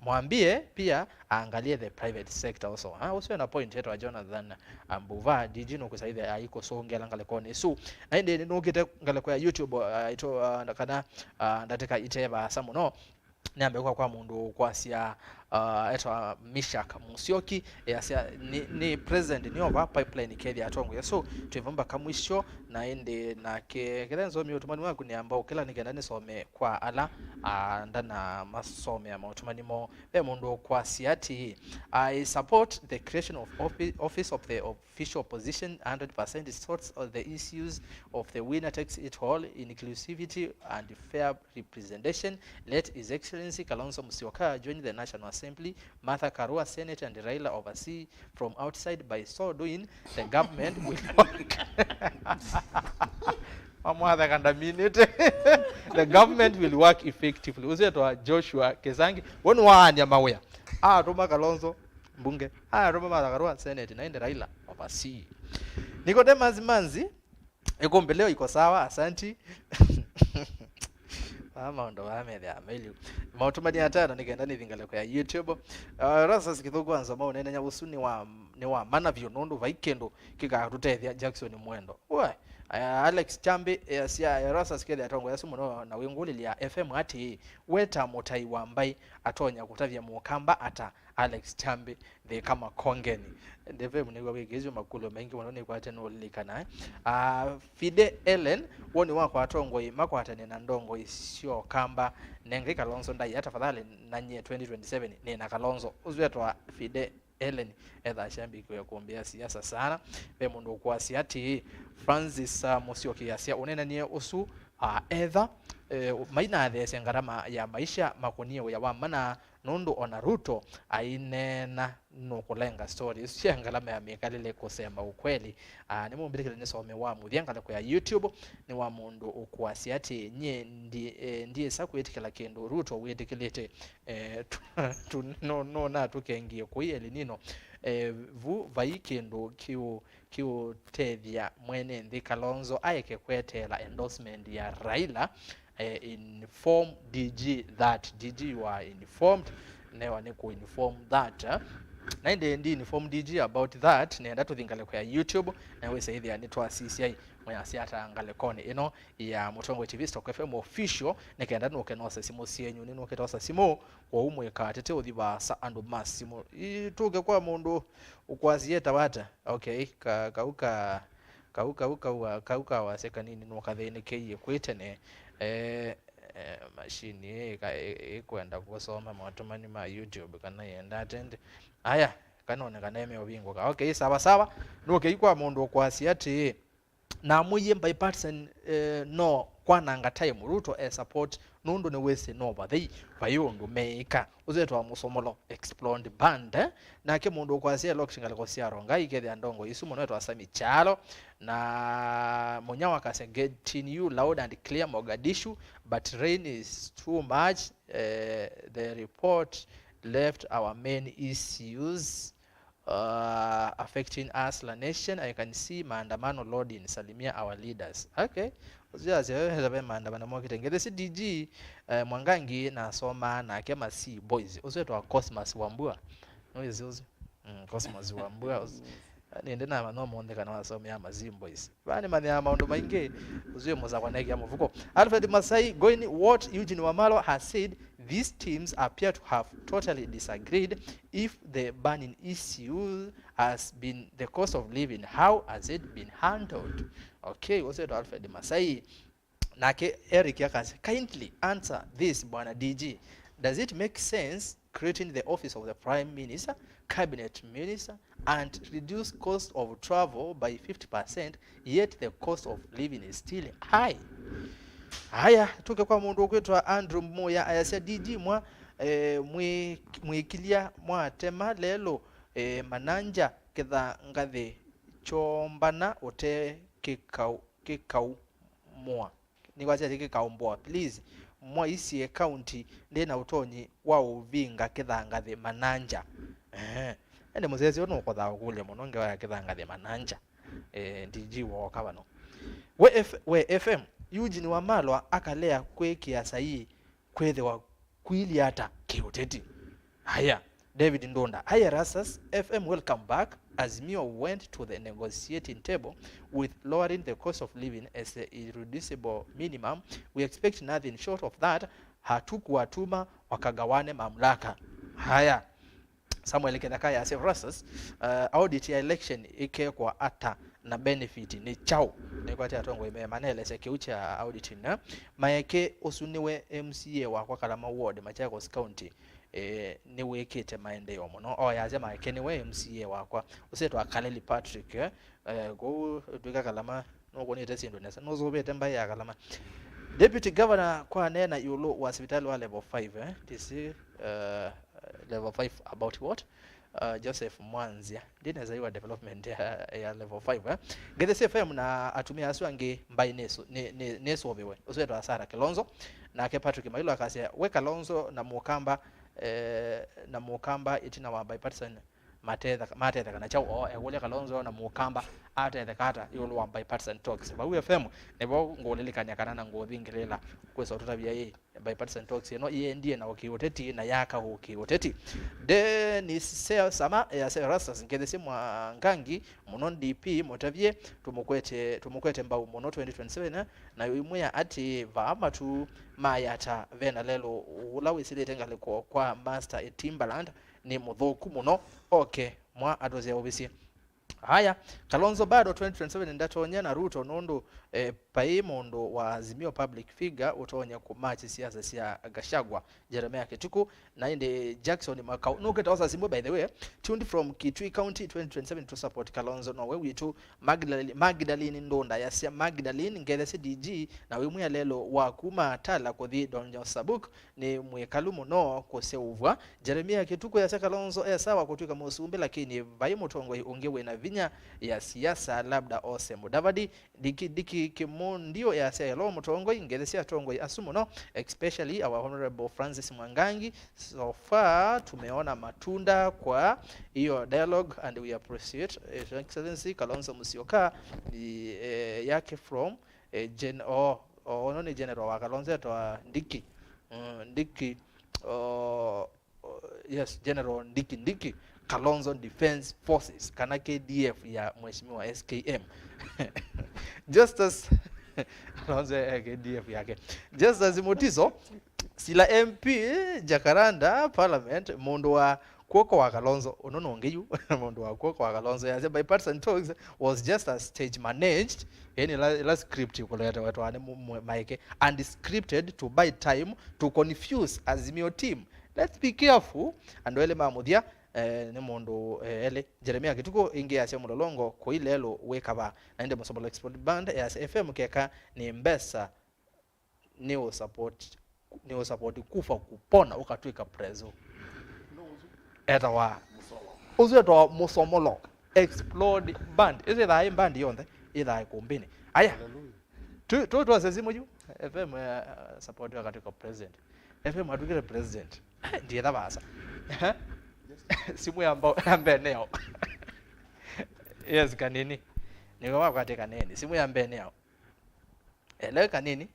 mwambie pia angalie the private sector also. Usiwe na point yetu wa Jonathan Mbuva DG no kusaidia aiko songela ngalekone so naende nokite ngaleko ya YouTube ito kana ndateka iteba samuno niambe kwa mundu kwasia etwa Mishak Musyoki yasia ni president ni over pipeline kedi atongo so twivamba kamwisho naende nake Nzomo utumani wangu ni ambao kila nigenda nisome kwa ala ndana masome ya utumani mo mundu kwa siati I support the creation of office of the official opposition 100% sorts of the issues of the winner takes it all inclusivity and fair representation. Let His Excellency Kalonzo Musyoka join the National Assembly, Martha Karua Senate and Raila oversee from outside. By so doing the government will work the government will work effectively. Uzeto Joshua Kezangi wonu wanya mawea Roma Kalonzo mbunge Roma Martha Karua Senate na Raila oversee. Nicodemus Manzi Îkûmbî leo iko sawa asanti ndo wamethia ameli mautumani atano nikaenda nithingaleko ya YouTube Erastus Kithuku Nzomo nenya usuni ni wa mana vyo nundu vaikendo kika tutethia Jackson Mwendo we Alex Chambi sia Erastus kede atongo yasumu no na winguli ya FM ati weta mutai wambai atonya kutavya mukamba ata Alex Chambi the kama kongeni ndeve munigwa bigezwe makulo mengi wanone kwa tano likana Fide Ellen woni wako atongo mako atane na ndongo isio kamba nenge Kalonzo ndai tafadhali nanye 2027 ni na Kalonzo uzwetwa Fide Ellen edha shambi kwa kuombea siasa sana be mundu kwa siati Francis Musyoki yasia unena nie usu edha maina these ngarama ya maisha makonio ya wamana nondo ona Ruto ainena no kulenga story sia ngarama ya mikalile kusema ukweli ni mumbirikile nisome wa muthianga kwa YouTube ni wa mundu ukwa siati nye ndiye sakuyetikala kendo Ruto wetikilete no na tukengie kuiyeli nino vu vaikendo kiu tethia mwene ndi Kalonzo aike kwetela endorsement ya Raila inform DG that DG you are informed never ne ku inform that na ndi inform DG about that nenda tuthingale kwa YouTube na we say there ni twa CCI mwa siata angale kone ino ya Mutongo TV Stock FM official nekenda no kenosa simo sienyu nino ketosa simo kwa umwe ka tete udibasa ando masimo ituge kwa mundu ukwazieta wata okay kauka waseka nini no kathene keye kwitene machine kwenda kusoma matumani ma YouTube kana yenda attend aya kanone kaneme obingo ka okay sawa no kwa mundu ukwasiati na muye Bipartisan no kwananga time Ruto support nundo ne wese no bathei bayundu meika uzetwa musomolo explode band na ke mundu kwasia lokshinga ko siaronga ikethe ndongo isumo no twasami chalo na munyawa kase getting you loud and clear Mogadishu but rain is too much the report left our main issues affecting us la nation. I can see maandamano load in salimia our leaders. Okay. Uziaze heza maandamano mwakitengele si DG Mwangangi na soma na kema si boys. Uziaze wa Cosmos Wambua. Noizi uzi. Cosmos Wambua. Niende na mano mwonde kana wasome ya mazim boys. Bani mani ya maundu mainge. Uziaze moza kwa negi ya mvuko. Alfred Masai going what Eugene Wamalo has said. These teams appear to have totally disagreed. If the burning issue has been the cost of living, how has it been handled? Okay, what's it Alfred Masai? Nake Eric Yakas, kindly answer this, Bwana DG. Does it make sense creating the office of the Prime Minister, Cabinet Minister, and reduce cost of travel by 50%, yet the cost of living is still high? Haya tuke kwa mundu kwetwa Andrew Moya ayasya DG mwa mwikilia mwa tema lelo mananja ketha ngathe chombana ote kikau mwa ni kwazia kikau mboa please mwa isi county ndena utonyi wa uvinga ketha ngathe mananja ende muzezi ono kwatha kule mononge wa ketha ngathe mananja DG wa kabano we FM Eugene Wamalwa akalea kwekia sahi kwethe wa kwili hata kiuteti. Haya, David Ndonda. Haya Erastus, FM welcome back. Azimio went to the negotiating table with lowering the cost of living as the irreducible minimum. We expect nothing short of that. Hatukuwatuma wakagawane mamlaka. Haya. Samuel Kedakaya as Erastus, audit election ike kwa ata na benefit ni chao ni kwa tongo ime manele sekiucha auditing na Maeke osuniwe MCA wa kwa Kalama ward Machakos County ni wekete maendeleo muno yaje Maeke niwe MCA wa kwa usetwa Kaleli Patrick go duka Kalama no koni tesindo nesa no zobete mba ya Kalama Deputy Governor kwa nena yulo wa hospital wa level 5 this level 5 about what Joseph Mwanzia ndine zaiwa development ya level 5 Gede FM na atumia aswange mbai neso obewe useto asara Kalonzo na ke Patrick Mailo akasia we Kalonzo na Mukamba itina wa Bipartisan matete kana chao egole Kalonzo na mukamba atete kata yolo wa bipartisan talks ba UFM nebo ngolelikanya kana na ngodhingilela kwesa tutabia ye bipartisan talks no ye ndiye na ûteti na yaka ûteti de ni sama ya Erastus ngedese Mwangangi muno DP motavye tumukwete mbau muno 2027 na yoimwe ati vaama tu mayata vena lelo ulawisile tengale kwa master Timbaland ni mudhoku muno okay mwa adoze obisi haya Kalonzo bado 2027 ndatonya na Ruto nondo paimondo wa Azimio public figure utonya ku match siasa sia Gashagwa Jeremiah Kithuku na inde Jackson Makau no keta Azimio by the way tuned from Kitui County 2027 to support Kalonzo no we to Magdalene ndonda ya sia Magdalene ngedese DG na we mwe lelo wa kuma tala ko the Donjo Sabuk ni mwekalumu no koseuvwa Jeremiah Kithuku ya sia Kalonzo sawa kutuka musumbe lakini vaimotongo ongewe na vinya ya siasa labda ose mudavadi diki kimondio ya selo mutongo ingedesi atongo asumo no especially our honorable Francis Mwangangi so far tumeona matunda kwa hiyo dialogue and we appreciate His Excellency Kalonzo Musyoka yake from general wa Kalonzo to Ndiki yes General Ndiki Kalonzo Defense Forces kana KDF ya mheshimiwa SKM just as Kalonzo KDF yake just as motizo sila MP Jacaranda Parliament mondo wa kuoko wa Kalonzo unono ngeyu mondo wa kuoko wa Kalonzo ya bipartisan talks was just a stage managed yani la script yukoleta watu wane Maeke and scripted to buy time to confuse Azimio team. Let's be careful and wele Mûthya ni mondo ele Jeremiah Kithuku ingia ase mulolongo ko ilelo wekaba na inde musobola export band ya FM keka ni mbesa ni support kufa kupona ukatwika prezo eta wa uzo to musomolo explode band is it a band yonde ila Îkûmbî aya tu asezimo ju FM support wakatwika president FM atukire president ndiye tabasa simu ambe neo yes kanini niko wakateka nini simu ambe neo hello kanini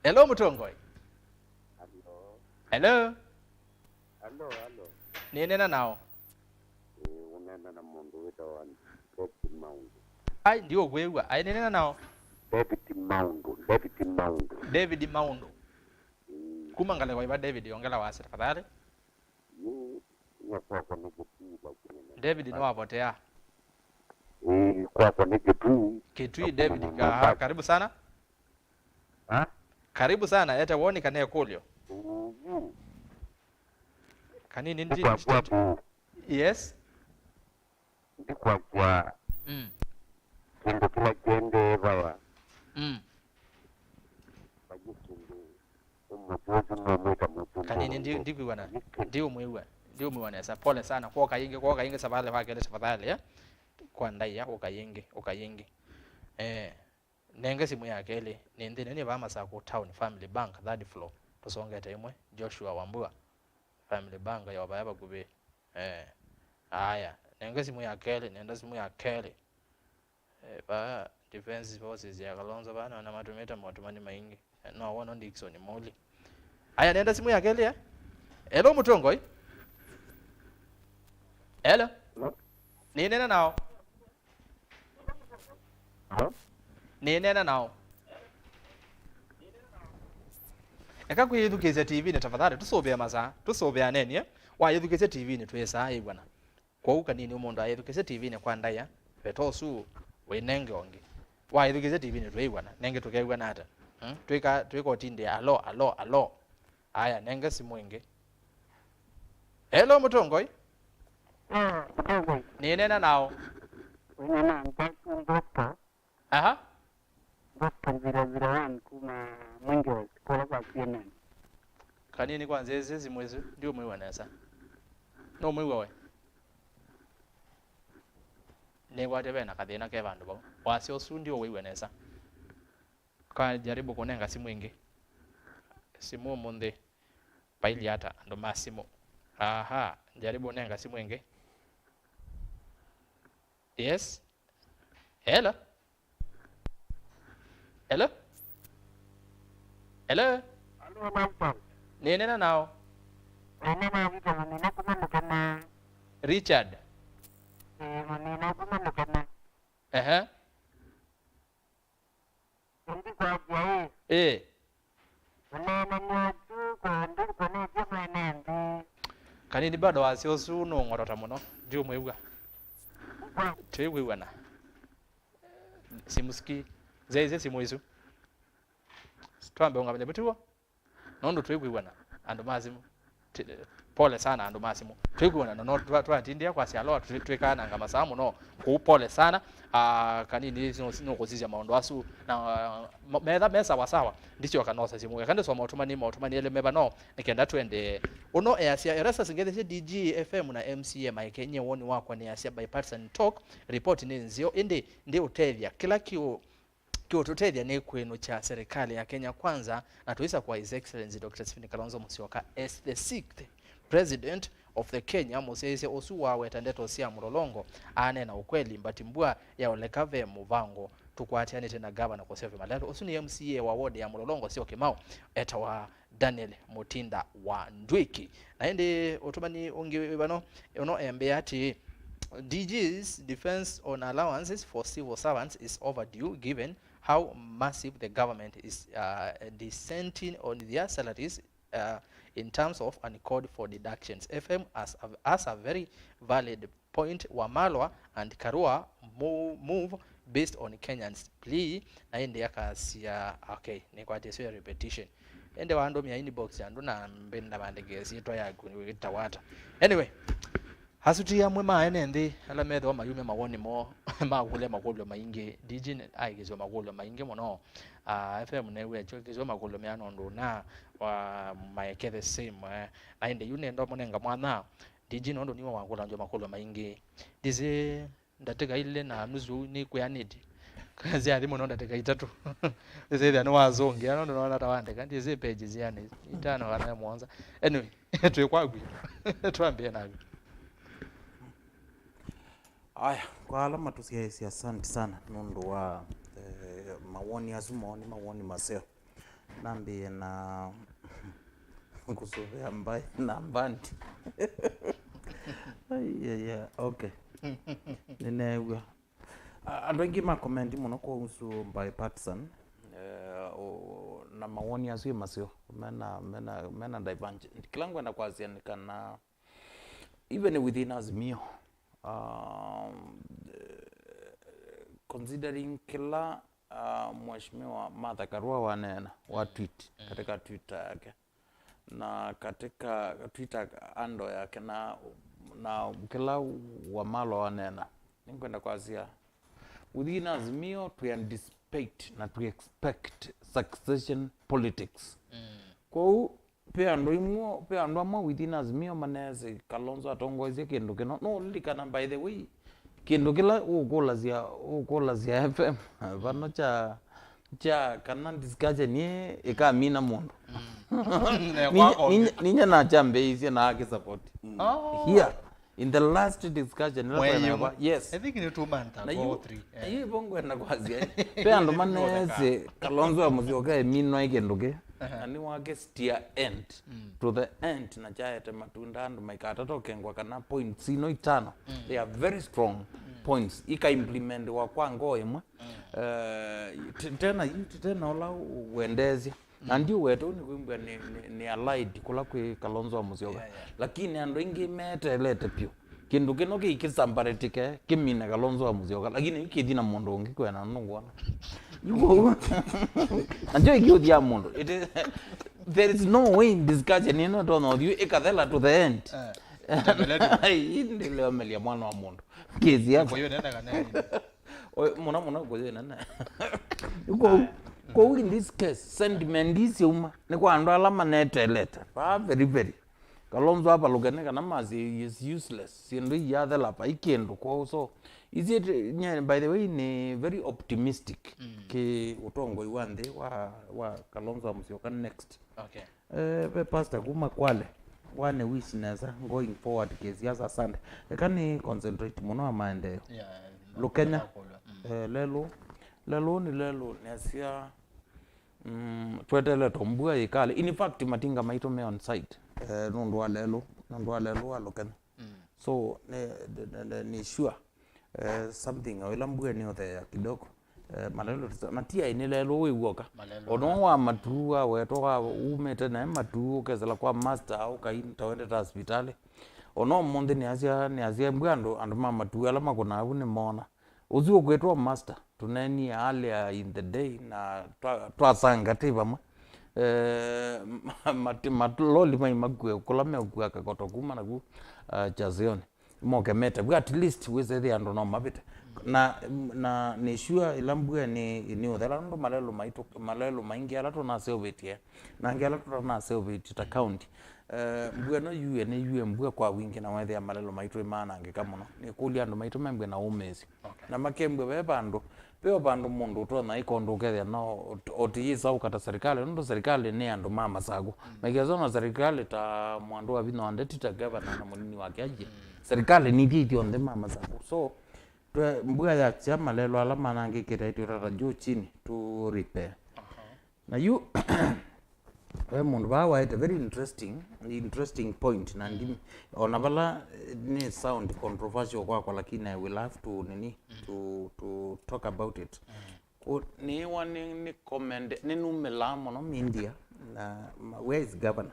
hello mutongoi hello nina nao unena na mundu witawa David Maundu ai ndio gwewa ai nina nao David Maundu kumangale kwa iba David ongela wasi tafadhali David no avotea kwa ni Kitui David karibu sana karibu sana hata uone kanaye kulio kanini ndi yes ndikwa kendo kila jende bawa kanini ndio mwiwa sa pole sana kwa kayinge sabale wakele tafadhali kwa ndai ya ukayinge nenge simu yake ile nende nene ba Masaku Town Family Bank third floor tusonge temwe Joshua Wambua Family Bank ya baba gube haya nenge simu yake ile nenda simu yake ile ba Defense Forces ya Kalonzo bana na matumani maingi no one on Dixon Moli haya nenda simu yake ile hello mutongoi hello ni nena nao ni nena nao eka kuyidukeze TV ne tafadhali tusobea masaa tusobea neni wa yidukeze TV ne twesa ayi bwana kwa uka nini umuntu ayidukeze TV ne kwanda ya betosu wenenge onge wa yidukeze TV ne twei bwana nenge tukaiwa nata twiko tinde alo aya nenge simwenge hello mutongoi ni nena nao unena Mbatha aha vira kuma mwingi kwa kwa CNN kanini kwanza ezi mwezi ndio mwiwa nasa no mwiwa we ne whatever na kadena ke bandu bo wasio su ndio wewe nasa kwa jaribu kunenga simu ingi simu munde paili hata ndo masimo aha jaribu nenga simu ingi Yes. Hello. Hello. Hello. Nene now. Richard. Eh. Kanini bado wasio suno ngorota muno. Juu mwigwa. Twigwa na. Simuski. Zeze simuisu. Twambe ungamenya bituwa. Nondo twigwa na. Ando mazimu. Pole sana ando masimu twigwa na no twatindia kwa sialo twekana ngama samu no kupole sana kanini sino kuzizia maondo asu na mesa wasawa ndicho kanosa simu yakande so mautumani ele meba no nikenda twende uno Asia Erastus ngeze DG FM na MCA Maeke nye woni wako ni Asia Bipartisan Talk report ni nzio ndi utethia kila kiotutethia ni kwenu cha serikali ya Kenya kwanza na tuisa kwa His Excellency Dr. Stephen Kalonzo Musyoka as the 6th President of the Kenya Mosese osuwa wetandeto sia murolongo ane na ukweli mbatimbua ya olekave muvango tukwatiane tena Ngavana kwa sefe malalo osuni MCA wa ward ya murolongo sio Kimau eta wa Daniel Mutinda wa Ndwiki na ende otumani ungi bano ono embe ati DG's defense on allowances for civil servants is overdue given how massive the government is dissenting on their salaries in terms of uncalled for deductions. FM as a very valid point. Wamalwa and Karua move based on Kenyans plea na ende yakasia okay ni kwa tesio repetition ende wando mi inbox yandu na mbenda bandegezi to ya kunitawata anyway hasuti ya mwema enende ala medho mayume mawoni mo magule magolo mainge DJ aigezo magolo mainge mono FM newe chokezo magolo meano ndo na wa Maeke the same na ende yune ndo monenga mwana DJ ndo niwa wangula njo magolo mainge dize ndatega ile na nuzu ni kuyanidi kazi ali mono ndatega itatu dize ile anwazonge ano ndo na tawande kandi dize pages yani itano kana mwanza anyway tuikwagwi tuambie nabi. Aya, kwa alama tusiaisi asante sana nundu wa mawoni mawoni maseo nambi na kusuvea mbaye na mbandi yeah, okay ninewa ando ingi makomendi muno kwa usu Bipartisan na mawoni maseo mena divergent kilangu enda kwa zianikana even within Azimio considering kila mheshimiwa Martha Karua wanena wa tweet katika Twitter yake na katika Twitter ando yake na kila Wamalo wanena ninkwenda kwazia within Azimio to anticipate na to expect succession politics kwa pe ando amwe within Azimio maneze Kalonzo atongozie kindu kino no likana by the way kindu kila ukolazia FM vano cha kana discussion ni ikamina mundu ninya na chambe isi na haki support here in the last discussion yes I think ni 2 months ago 3 hii bongo na kwazia pe ando maneze Kalonzo Musyoka emino ikinduke ani wake steer end to the end na jaete matunda and maikata tokengwa kana points ino itano they are very strong points ika implement wa kwa ngo imwe tena ola uendezi ndio wetu ni kuimbwa ni allied kula kwa Kalonzo Musyoka lakini ando ingi metelete pio kindu kino kisambaretike kimina Kalonzo Musyoka lakini ikithina mundu ungi kwena nungwana yuko anjo ikiuthia mundu there is no way in discussion you know don't you ikathela to the end ndile amelia mwana wa mundu kezi hapo kwa hiyo nenda kana muna kwa hiyo nenda yuko kwa in this case sentiment is uma ni kwa ndo alama neteleta very Kalonzo hapa lugane kana mazi is useless sindu ya thela pa ikendo kwa so is it by the way ni very optimistic ki utongo iwande wa Kalonzo Musyoka next okay pastor kuma kwale wane wish neza going forward ke Siasa Sunday kani concentrate muno amande Lukenya lelo ni asia twetele tombua ikale in fact matinga maito me on site nondwa lelo wa Lukenya so ni sure something awilambue ni othe kidogo malelo matia ini lelo wiwoka ono wa matua wetoka umete na matu kezela kwa master au kainta wende ta hospitali ono monde ni asia mbwando and mama tu ala makona abune mona uziwo kwetwa master tuneni earlier in the day na twasanga tivama matuloli mai magwe kulame ukwa kakotokuma na ku chazione moke meta at least weze the ando no mabita na ni sure ilambwe ni odela ndo malelo maingi ala to na selveti na ngela to na selveti ta county mbwe no yue mbwe kwa wingi na wethe malelo maitwe mana ngeka muno ni kuli ando maitwe mbwe na umezi na makembwe be bando peo bando mundu to na ikondo kethe no otiyisa ukata serikali ndo serikali ni ando mama sagu magezo na serikali ta mwandu wa bino andeti ta Ngavana na Mûnini wake aje serikali ni thiti on the mama sagu so mbwa ya chama lelo alama nangi kiraitwa rara juu chini to repair na you mundu bawa it a very interesting point na ndimi onabala ni sound controversial kwa lakini I will have to to talk about it ni one ni comment ni numelamo no India na where is governor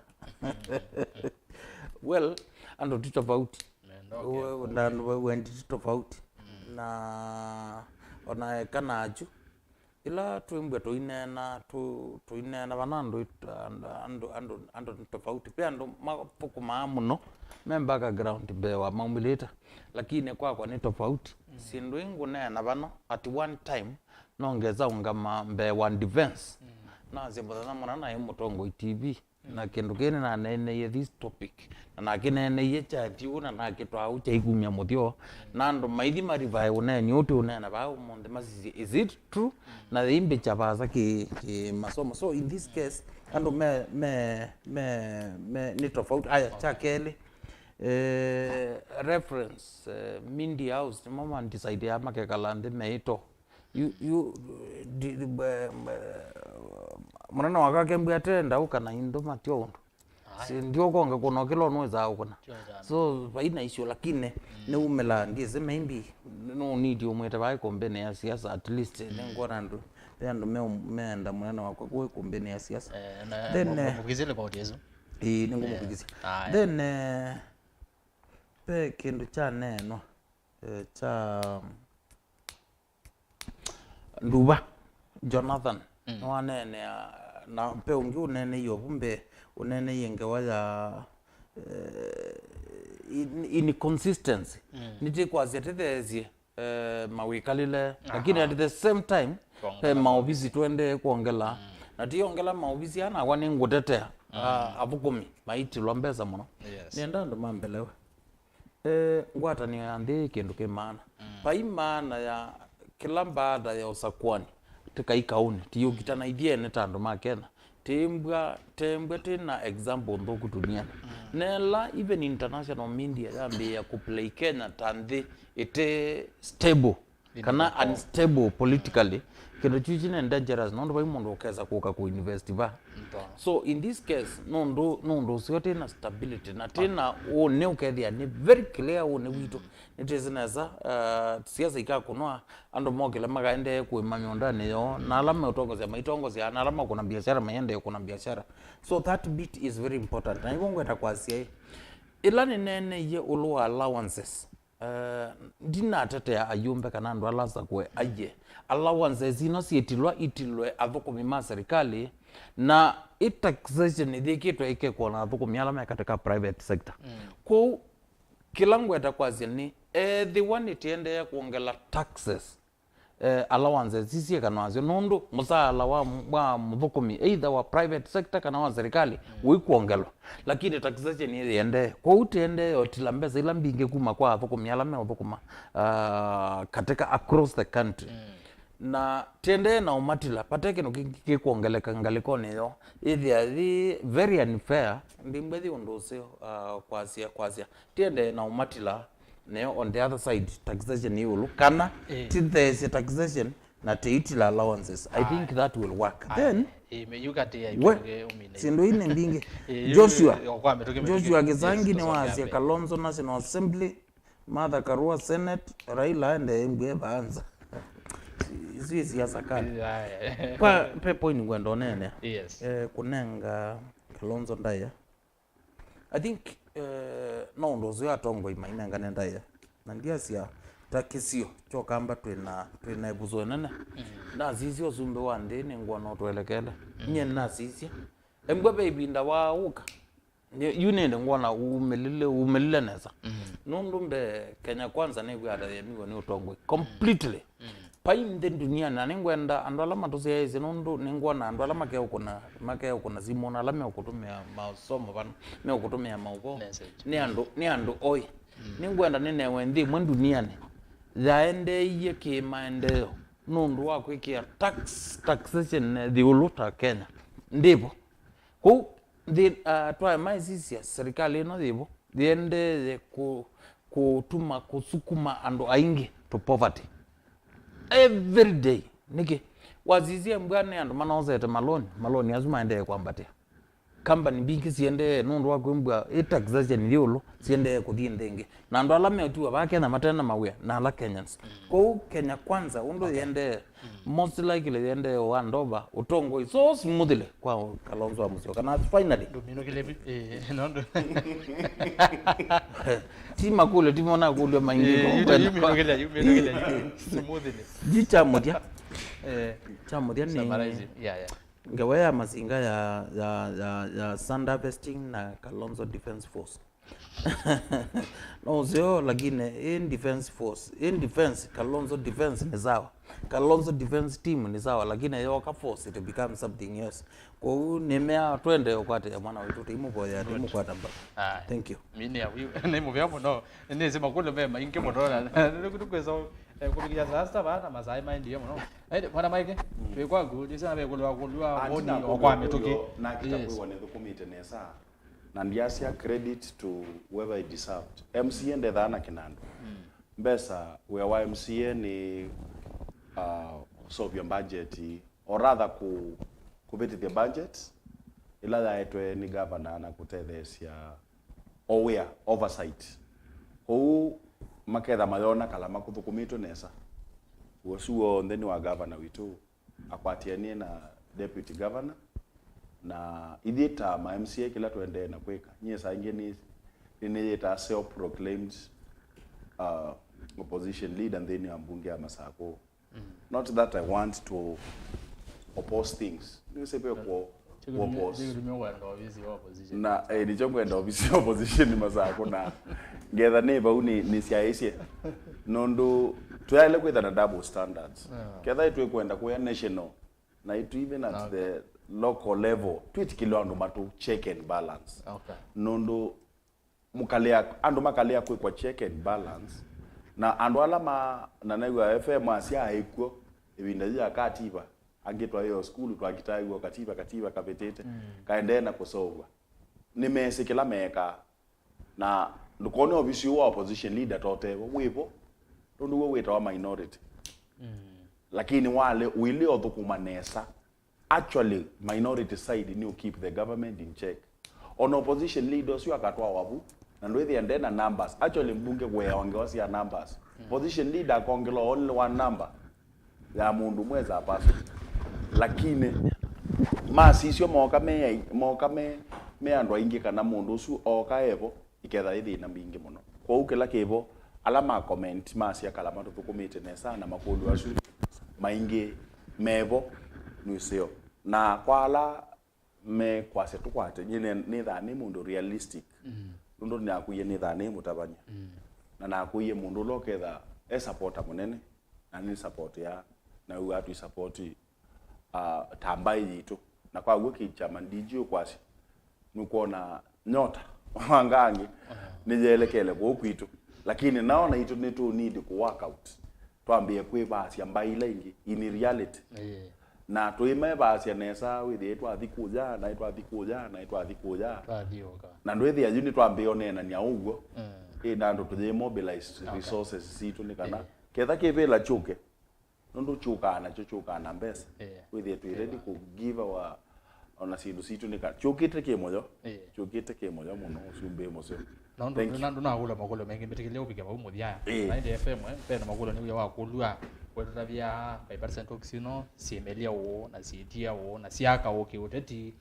well ando tofauti ndo went tofauti na ona kana aju ila tuimbwe tuinena vanando ando tofauti pia ndo mapuku maamuno memba background bewa maumilita lakini kwa ni tofauti sindu ingu nena vano at one time nongeza ungama mbewa defense na zimbo na mwana na mutongo TV na kindu kene na nene this topic na kinene ye chati una na kitwa ucha igumya muthyo na ndo maithi marivai uneni uti unena ba monde masisi is it true na imbe chabaza ki masomo so in this case ando me ni tofauti aya chakele reference Mindi House mama decide ya makekalande meito you mwana wakake mbwatenda ukana indo matyo si ndio konga kuno kilo nweza ukuna so baina issue lakini ne umela ngize maybe no need umwete bai kombene ya siasa at least ngora ndo ndo meenda mwana wako kwa kombene ya siasa then mukizile about yezo ningumukizile then pe kindu cha neno cha Nduba Jonathan wanene na pe ungi unene yobumbe unene yengewa ya inconsistency niti kwa zetethezie mawikalile lakini at the same time maobisi twende kuongela na tiongela maobisi ana wani ngutetea abukumi maiti lombeza muno nienda ndo mambelewe ngwata ni ande kindu ke maana pai maana ya kila baada ya usakwani tikaikauni tiyugitana ithiene tandu makena tembwa tena example ndoku dunia nela even international media yambe ya kuplay Kenya tandi ite stable kana unstable politically kendo chujine dangerous nondo bai mondo keza kuka ku university ba so in this case nondo sio tena stability na tena one ukethia ni very clear one wito nitezineza siasa ikakunwa ando mogela magaende ku mamyondane yo na alama utongoza maitongoza na alama kuna biashara mayende kuna biashara so that bit is very important na ibongo etakwasia ilani nene ye ulu allowances dina tetea ayumbe kana ndo alaza kwe aje allowances ino itilwe athukumi ma serikali na taxation ithikitwe ikekwo na athukumi alama katika private sector kwa kilangu etakwazia ni the one itiende ya kuongela taxes allowances sisi kanwazo nondo musala wa muthukumi either wa private sector kana wa serikali wikuongelwa lakini taxation iende kwa utende otilambeza ila mbinge kuma kwa athukumi alama uthukuma katika across the country na tende na umatila pateke no kikuongeleka ngalikone yo ithi very unfair ndimbezi ondoseo kwazia tende na umatila neo on the other side taxation yulu kana there's a taxation na teitila allowances. I think that will work. Then sindo ine mbinge Joshua Gizangi ni wasia Kalonzo National Assembly, Martha Karua Senate, Raila ende mbwe baanza isi siasa kali kwa pepo ini gwendo nene kunenga Kalonzo ndaya. I think no ndozo ya tongo imainenga ndaya na ndia sia takisio chokamba twina ebuzo nene na zizio zumbe wande ne ngwana twelekele nye na sisi embwe ibinda wa uka yunende ngwana umelile neza nundumbe Kenya kwanza ne gwada yemigo ne utongwe completely painde dunia na ningwenda andwala matozi yaize nundu ningwana andwala makeo kuna zimona la me okutumia masomo bana me okutumia maugo ni andu oi ningwenda nene wendi mwe duniani zaende yeke maendeleo nundu wa kwikia taxation the uluta Kenya ndipo ku the twa maisisia serikali ino ndipo diende kutuma kusukuma andu aingi to poverty every day niki wazizia mbwane andu manozete maloni azuma ende kwambatia company bingi siende nundu wa kwembwa taxation yulu siende kudindenge na ndo alame tu abakena matena mawia na ala Kenyans ko Kenya kwanza undo yende most likely yende wandoba utongo iso smoothly kwa Kalonzo wa musio kana finally domino kile nondo tima kule timona kule maingi kile smoothly jicha modia chamodia ni ngawaya mazinga ya sand harvesting na Kalonzo Defense Force. No zio lakini in defense force in defense Kalonzo defense ni sawa. Kalonzo defense team ni sawa lakini yoka force it become something else. Kwa hiyo nimea twende ukwate mwana wetu timu boya timu kwa tamba. Thank you. Mimi ya nimo vyamo no. Ni sema kule vema inge modona. Nikutukwezo kubikia sasa bana mazai mind yemo no. Mwana Maeke kwa good sana be kulwa boni okwa metoki na kitabu wane dokumite nesa. Na ndiasia credit to whoever it deserved. MCA ndethana kinando. Mbesa we MCA ni solve your budget or rather kubeti the budget ila yaitwe ni Ngavana na kutethesia oware oversight. Huu maketha mayona Kalama kuthukumito nesa. Uosuo ndeni wa Ngavana witu akwatianie na deputy governor na idita ma MCA kila tuende na kweka nyie saa ingine ni self proclaimed opposition leader and then ambunge ya Masaku. Not that I want to oppose things. Ni sepe kwa oppose na ni chongo enda obisi opposition ni Masaku na ngetha neighbor ni siaisia nondo tuyale kwetha na double standards ketha itwe kwenda kwa national na itu even at the local level tweet kilo andu matu check and balance nondo mukalia andu makalia kwa check and balance na andu alama na naigwa FM asia haikuo ibinda ya katiba agitwa hiyo school twagitaiwa katiba kapetete kaende na kusova nimesikila meka na ndukone obisi wa opposition leader tote wipo ndu weta wa minority lakini wale wili othukumanesa actually minority side ni keep the government in check on opposition leaders you akatwa wabu na ndio ende na numbers actually mbunge kwa wangeosi ya numbers opposition leader kongelo only one number ya mundu mweza paso lakini masisio mokame andwa ingi kana mundu su okaevo iketha ithi na mbingi muno kwa ukela kevo alama comment masi ya Kalama tukumite nesa na makulu asu maingi mevo nusio na kwala me kwase tukwate nyine ni thani mundu realistic nundu ni akuye ni thani mutabanya na akuye mundu loketha supporta munene na ni support ya na watu support tambai yitu na kwa wiki chama ndijio kwase nukuona nyota Mwangangi nijelekele kwa kwitu lakini naona itu netu need ku work out twambie kwe basi ambaile ingi in reality na tuime basi nesa withi twathikuja na twathikuja na ndo ithi ajuni twambie onena ni augo nando to mobilize resources situ ni kana ketha kebela chuke nondo chukana chuchukana mbesa with it we ready to give our ona sindu situ ni kana chukite kemoyo muno usumbe mosyo nondo na gula magolo mengi betikile ubike ba Mûthya na inde FM pena magolo ni uya wa kulua wetata bia Bipartisan toxino siemelia o na sitia o na siaka o ke ûteti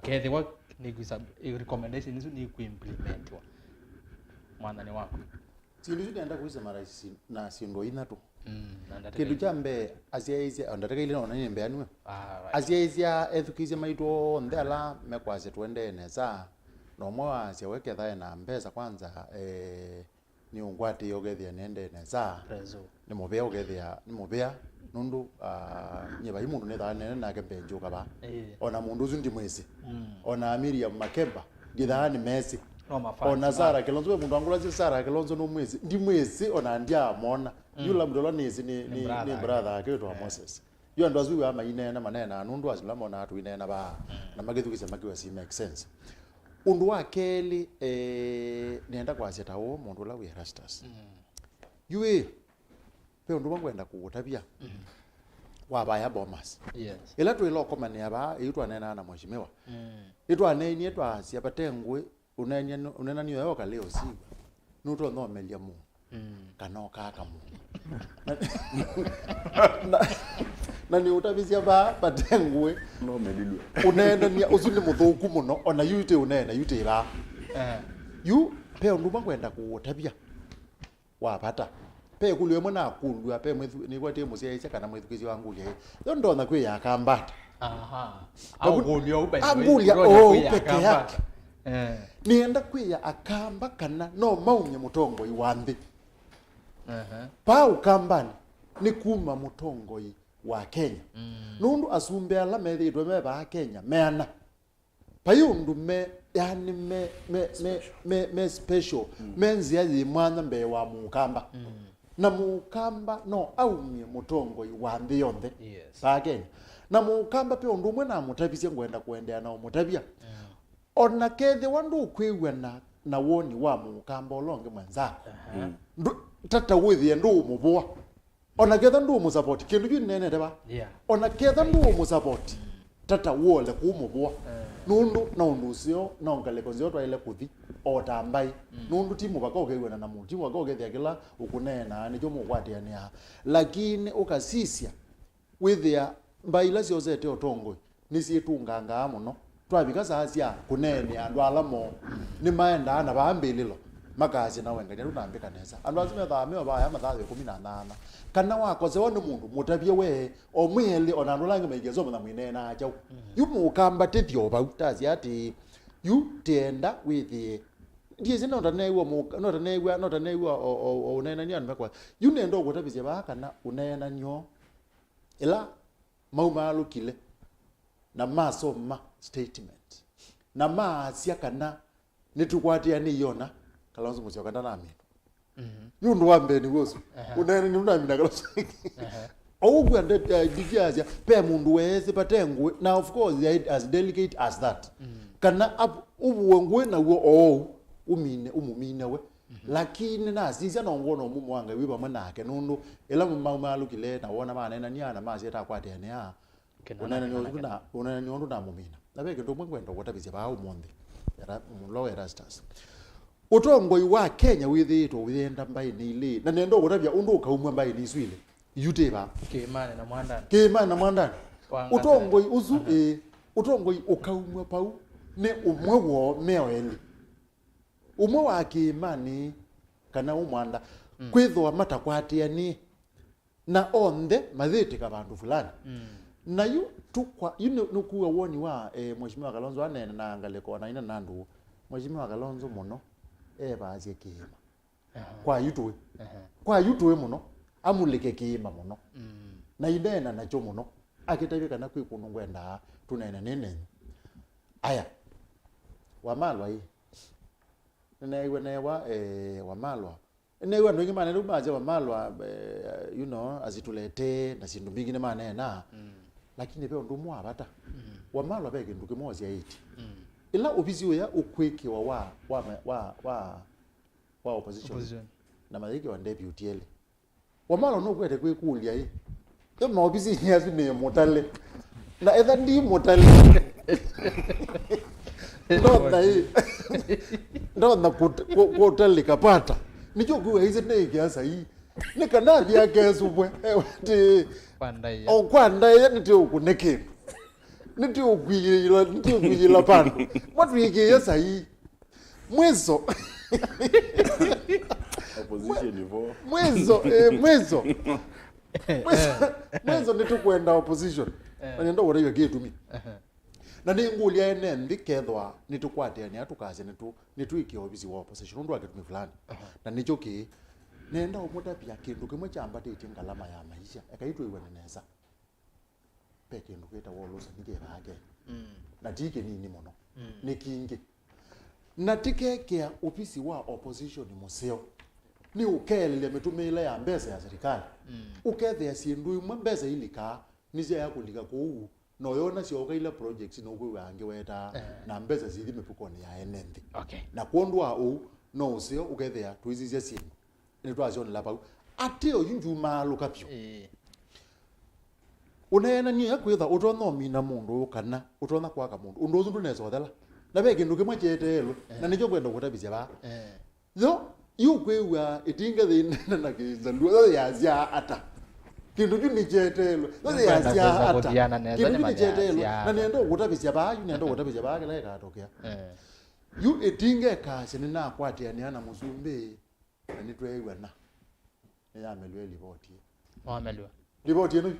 kethe wa ni kusa recommendation ni ku implement wa mwana ni wako sindu nenda kuisa maraisi na sindo ina tu kindu chambe asiaisia ndataka ile ona ni mbe anwe asiaisia ethukize maito ndela mekwase twende neza no mwa asia weke thae na mbesa kwanza ni ungwati yogethia nende neza ni mubea ogethia ni mubea nundu nyeba imundu ne thane na kembe njuka ba ona mundu uzu ndi mwezi ona Amiria Makemba githani Messi ona Sara Kilonzo mundu angula Sara Kilonzo no mwezi ndi mwezi ona ndia mona yula mdola nezi ni brother aketwa Moses yo ndo azu ama inena manena nundu azula mona atu inena ba na magethukise makiwa si make sense undu wakeli nenda kwase tawo mundu la Erastus yue pe undu wangwenda kuutabia wabaya bomas ila tu ilo komani aba itwa nena na mheshimiwa itwa neni itwa siapatengwe unena niyo yoka leo siwa nuto no melia mu kana kaka mu na ni utabisia ba patengwe no melilwe unena ni uzuni muthuku muno ona yute unena yute ira yu pe undu wangwenda kuutabia wapata pe kulwe mwana kulwa pe ni kwate musiaisa kana mwithukizi wangu ye ndo na kwe yakambata agulia ubaye agulia peke yake nienda kwe akamba kana no maumye mutongo iwandi pa ukambani ni kuma mutongo wa Kenya nundu asumbe ala methidwe me ba Kenya meana payundu me yani me special menzi yazi mwana mbe wa mukamba na mukamba no aumye mutongo iwandi yonde ba Kenya na mukamba pe undu mwe na mutabise ngwenda kuendea na mutabia ona kethe wandu kwiwe na woni wa mukamba olonge mwanzako tata withie ndu mubwa ona ketha ndu mu support kindu ju nene deba ona ketha ndu mu support tata wole ku mubwa nundu na undu sio na ngale konzio twa ile kuthi otambai nundu timu bakogewe na mu timu bakogethia kila ukunena ni jomo kwatia ni lakini ukasisia withia mbaila sio zete otongo nisitunganga muno twabika sasia kunene andu alamo ni maenda na baambililo makazi na wenga ndu nambika neza andu azime thame ba ya mathawe 18 kana wakoze wone mundu mutabie we omwele ona andu lange maigezo na mwinena acha yu mukamba tethio ba utazi ati yu tenda with ndiye zina ndanaiwa ndanaiwa onena ni andu kwa yu nendo gutabise ba kana unena nyo ila maumalo kile na masoma statement na maasia kana nitukwatia ni yona Kalonzo Musyoka ndana mino yundu wambe ni wosu unene ni unamina Kalonzo ogu ande digiasia pe mundu weze patengwe na of course as delicate as that kana ubuwengwe na wo umumine we lakini na sisi na ngono mumwanga wiba manake nundu ela mumalo kile na wona manena ni ana masi atakwate ne unene ni ondu na mumina na beke ndo mwengwenda kutabisia ba umonde era mulo Erastus utongo wa Kenya withito withenda mbai ni ile na nendo gutabia undu ukaumwa mbai ni swile yuteba kimane na mwandani utongo uzu utongo ukaumwa pau ne umwe wo meoeli umwe wa kimani kana umwanda kwithwa matakwatia ni na onde mathiti ka bandu fulani na yu tukwa nukuwa woni wa mheshimiwa Kalonzo anene na angaleko na ina nandu mheshimiwa Kalonzo muno bazie kima kwa yutwe muno amulike kima muno na idena na cho muno akitabika na kwikunu ngwenda tunene nene aya wamalwa hii newe wamalwa newe ndo ngimane lubaje wamalwa azitulete na sindu bingine manena lakini pe ndo mwabata wamalwa beke nduke mozi ya 8 ila obiziwe ya ukweke wa wa opposition na maiki wa deputy ele wamalo no kwete kwikulia hii yo maobisi nyazi ne motale na etha ndi motale ndo na kotale kapata nicho kuwa hizi ne kiasa hii ni kanadi ya kesu bwe ti kwandaya nitio kuneke nitio kuyila pando watu yike sahi mwezo opposition hivyo mwezo nitukwenda opposition nenda wore yake tumi na ningulia ene ndikethwa nitukwate ni atukaze nitu ikihobisi wa opposition ndo akitumi fulani na nicho ki nenda umuta pia kindu kimwe chambate itingalama ya maisha akaitwa iwe neneza peke ndu kweta wolosa nige bage na tike nini mono nikingi na tikekea ofisi wa opposition museo ni ukelele metumile ya mbesa ya serikali ukethe sindu imwe mbesa ilika nije yakulika ku no yona sioka ile projects no kwange weta na mbesa zili mepukoni ya enendi na kuondwa no useo ukethea tuizizia sindu ni twaziona lapa ateo yunjuma lokapyo unena ni yakwitha utona mina mundu kana utona kwaka mundu undu uzundu nezo thela na beke nduke mwachetelo na nicho kwenda kutabizya ba yo yukwewa itinga thina na kizalua yazya ata kindu juni chetelo yazya ata kindu juni chetelo na nendo kutabizya ba yu nendo kutabizya ba kile katokea yu itinga kasi nina kwati ana muzumbe na nitwewa na ya melwe livoti wamelwa livoti ino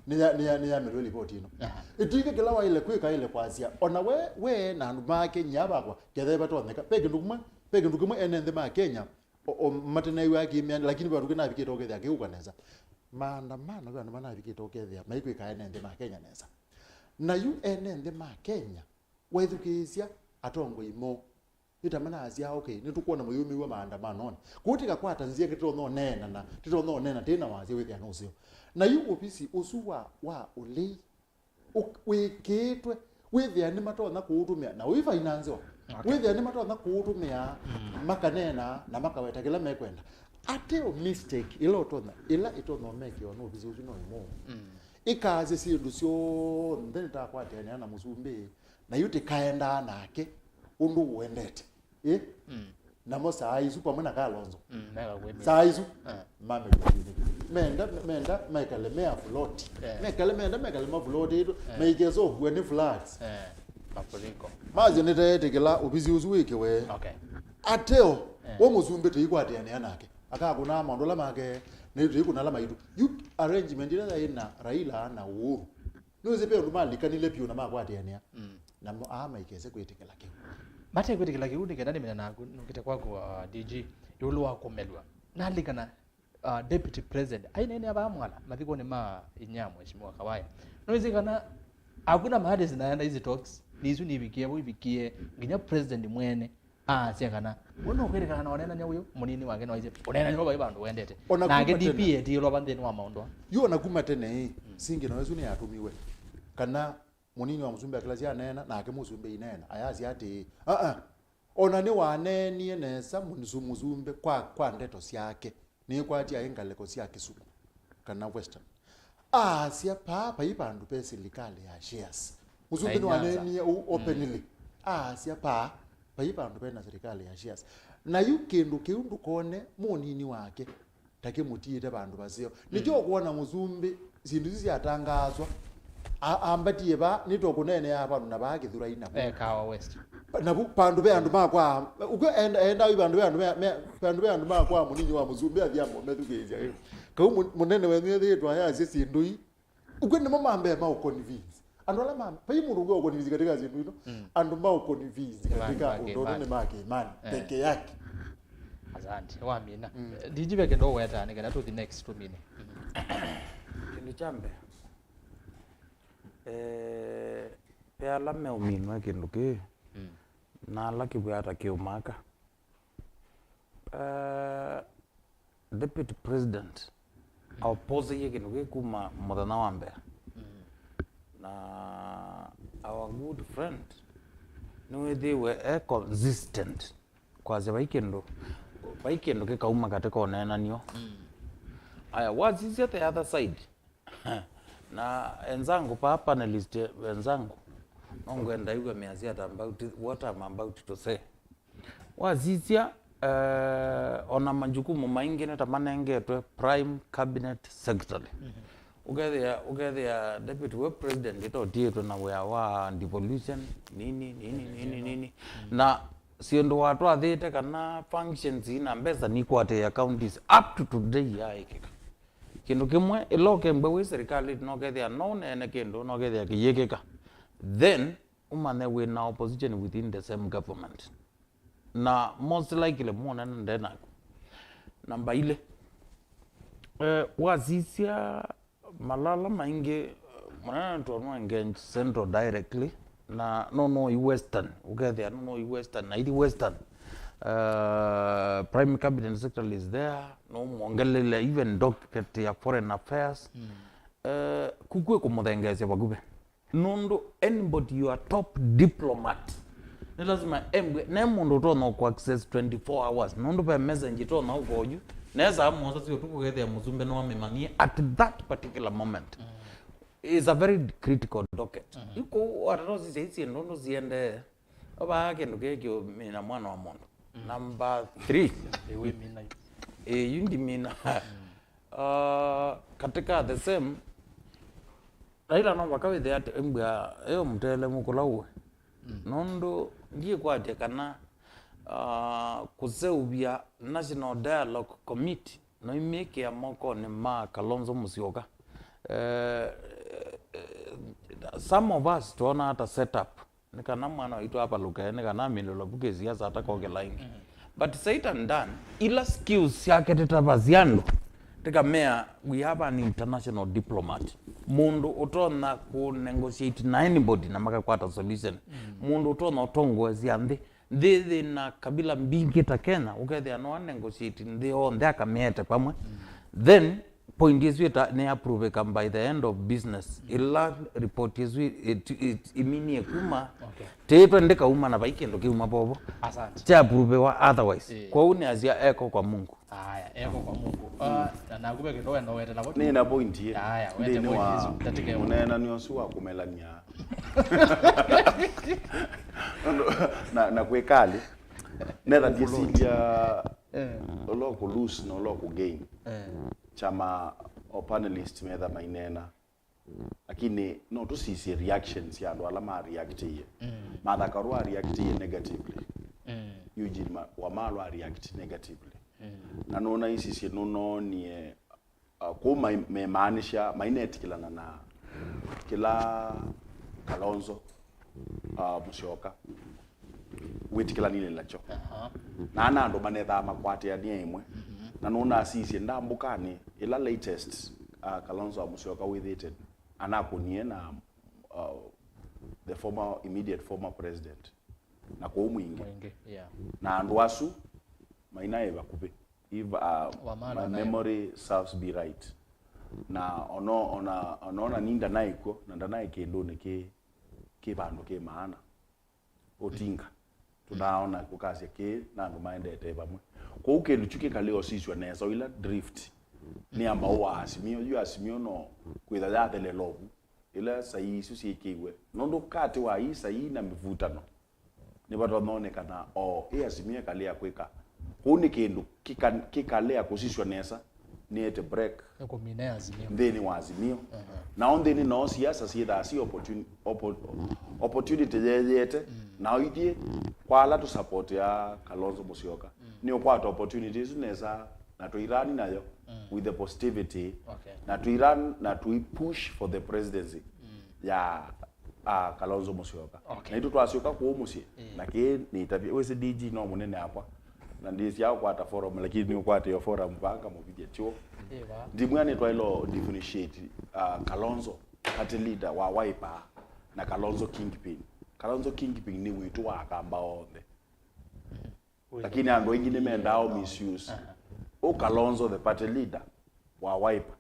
ni ya melwe livoti ino itinga kila wa ile kwika ile kwazia ona we na Maeke nyaba kwa ketheba toneka peke ndukuma enende ma Kenya o matena iwa kimya lakini bado kuna bike toke ya kiukaneza maandamano kwa maana bike toke ya maiko ka enende ma Kenya neza na yu enende ma Kenya wethukizia atongo imo itamana azia okay nitukuona muyumi wa maandamano kutika kwa tanzia kitono nena na titono nena tena wazi wethi anosio na yu ofisi usuwa wa uli wikitwe wethi ani matona kuutumia na wi finance wa wethi ani matona kuutumia makanena na makaweta kila mekwenda ateo mistake ilotona ila itono meke ono ofisi usuno imo ikaze sindu sio ndenta kwa tena na musumbe na yuti kaenda nake undu uendete namo saizu pamwe na Kalonzo saizu mame menda Maeke mea float Maeke ma float ito meigezo huwe floods mafuriko mazi nitete kila ubizi uzuwike we ateo wo muzumbe tuikwate yana nake akakuna mandola make nitu kuna lama itu you arrangement ile ina Raila na Uhuru niweze pe ndumali kanile pio na makwate yana na Maeke se kwetekela ke mate kwetekela ke udi kedani mina naku nokite kwako DG yulu wako melwa nalikana deputy president aina ene abamwala mathiko ni ma inyamwe mheshimiwa Kawaya niweze kana hakuna mahali zinaenda hizi talks nizu nibikie nginya president mwene siakana wono kwerekana na wanena nya uyo munini wake no ize onena nyo ba bandu wendete na GDP etilo bandeni wa maondo yo nakuma tene singi na wezu ni atumiwe kana munini wa muzumbe akilazia nena na ake muzumbe inena ayazi ati ona ni wanenie nesa muzumbe kwa ndeto siake ni kwati ayengaleko siake suku kana western sia papa ibandu peserikali ya shares muzumbe ni wanenie openly sia papa ibandu pena serikali ya shares na yukindu kiundu kone munini wake take mutite bandu basio nijo kuona muzumbe zindu zizi atangazwa ambatiye ba nitokunene yapa nabaki thura ina kawa west na bandu be andu makwa uko enda ibandu be andu makwa munini wa muzumbe avyambo methukizia ka munene wenye thitwa ya sindui uko ni mamambe ma convince andu ala mama pa imundu ngo convince katika zindu ino andu ma convince katika ndono ne make imani peke yake asante wa mina dijibe ke ndo weta ni kana to the next 2 minutes kindu chambe pela me uminwa kindu ki na laki bwata ki umaka deputy president opose yake kindu kuma modana wambe na our good friend no they were consistent kwa zaba ikindu baiki ndo kikauma katika onenanio aya wazizia the other side na enzangu pa panelist wenzangu nongwenda iwe meazia about what I'm about to say wazizia ona majukumu maingine tamanengetwe prime cabinet secretary ugethia deputy web president ito tietwe na wea wa devolution nini na siendo watu athite kana functions ina mbesa ni kwate counties up to today yaikika kindu kimwe iloke mbewe serikali no gethia no nene kindu no gethia kiyekeka then umane we na opposition within the same government na most likely mona ndena namba ile wazisia malala maingi mwana ntonu engage central directly na no western ugethia no western na idi western prime cabinet secretary is there no mongelele even docket ya foreign affairs kukwe kumudhengesia bagube nondo anybody you are top diplomat ni lazima embwe ne mundu to no ku access 24 hours nondo pa message to na ugoju neza amuza sio tukugethia muzumbe no amemanie at that particular moment is a very critical docket iko atanozi sisi nondo ziende oba kindu kekyo mina mwana wa mundu number 3 ewe mina yundi mina katika the same raila no wakawithe ati embwa eyo mtele mukulawe nondo ngie kwate kana kuseubia national dialogue committee no imeke ya moko ni ma Kalonzo Musyoka some of us tuona hata setup nikana mwana itu hapa luka nikana milolo buke siasa hata koge line but Satan done ila skills yake tetabaziando tikamea we have an international diplomat mundu utona ku negotiate na anybody na makakwata solution mundu utona utongwezi andi thithi na kabila mbingi ta Kenya ukethia no negotiate ndi on the kamete pamwe then point is wita ne approve come by the end of business ila report is it iminie kuma teto ndeka uma na baikendo kiuma bobo asante cha approve wa otherwise kwa uni azia eko kwa Mungu haya eko kwa Mungu na ngube kidogo ndo wete nabo ni na point ye haya wete point hizo tatike unena ni osuwa kumelania na kwekali nera disilia oloko lose no oloko gain chama o panelist medha mainena lakini no to see reactions ya ndo alama react ye madha karua react ye negatively Eugene wa malo react negatively na nona isi no ni ko me maanisha mainet kilana na kila Kalonzo Musyoka witikila nile lacho na ana ndo manetha makwate ya nie imwe na nona asisi ndambukani ila latest Kalonzo Musyoka ûyîetewa anakunie na the immediate former president na kwa mwingi na andwasu maina bakupe if my memory serves be right na ona ninda naiko na ndanaye kendo ke bandu ke maana otinga tunaona kukazi ke na ndo maendete bamwe kwa ukelu chuke kaleo siswa neza ila drift ni amba wa asimio no kwitha yate le lobu ila sai susi kiwe nondo kati wa hii sai na mivutano ni bado naonekana asimio kalea kweka kuni kindu kikalea kusiswa neza ni ete break ko mine azimio ndeni wa azimio na onde ni no siasa si opportunity yete na idie kwala to support ya Kalonzo Musyoka ni okwata opportunities neza na to irani nayo with the positivity na to iran na to push for the presidency ya Kalonzo Musyoka na itu twasyoka ku umusie na ke ni tabia wese DG no munene hapa na ndisi yao kwata forum lakini ni kwata yo forum banga mu video cho ndimwani twailo differentiate Kalonzo party leader wa Wiper na Kalonzo Kingpin ni witu wa akamba onde lakini ando wengine meendao misuse Kalonzo the party leader wa Wiper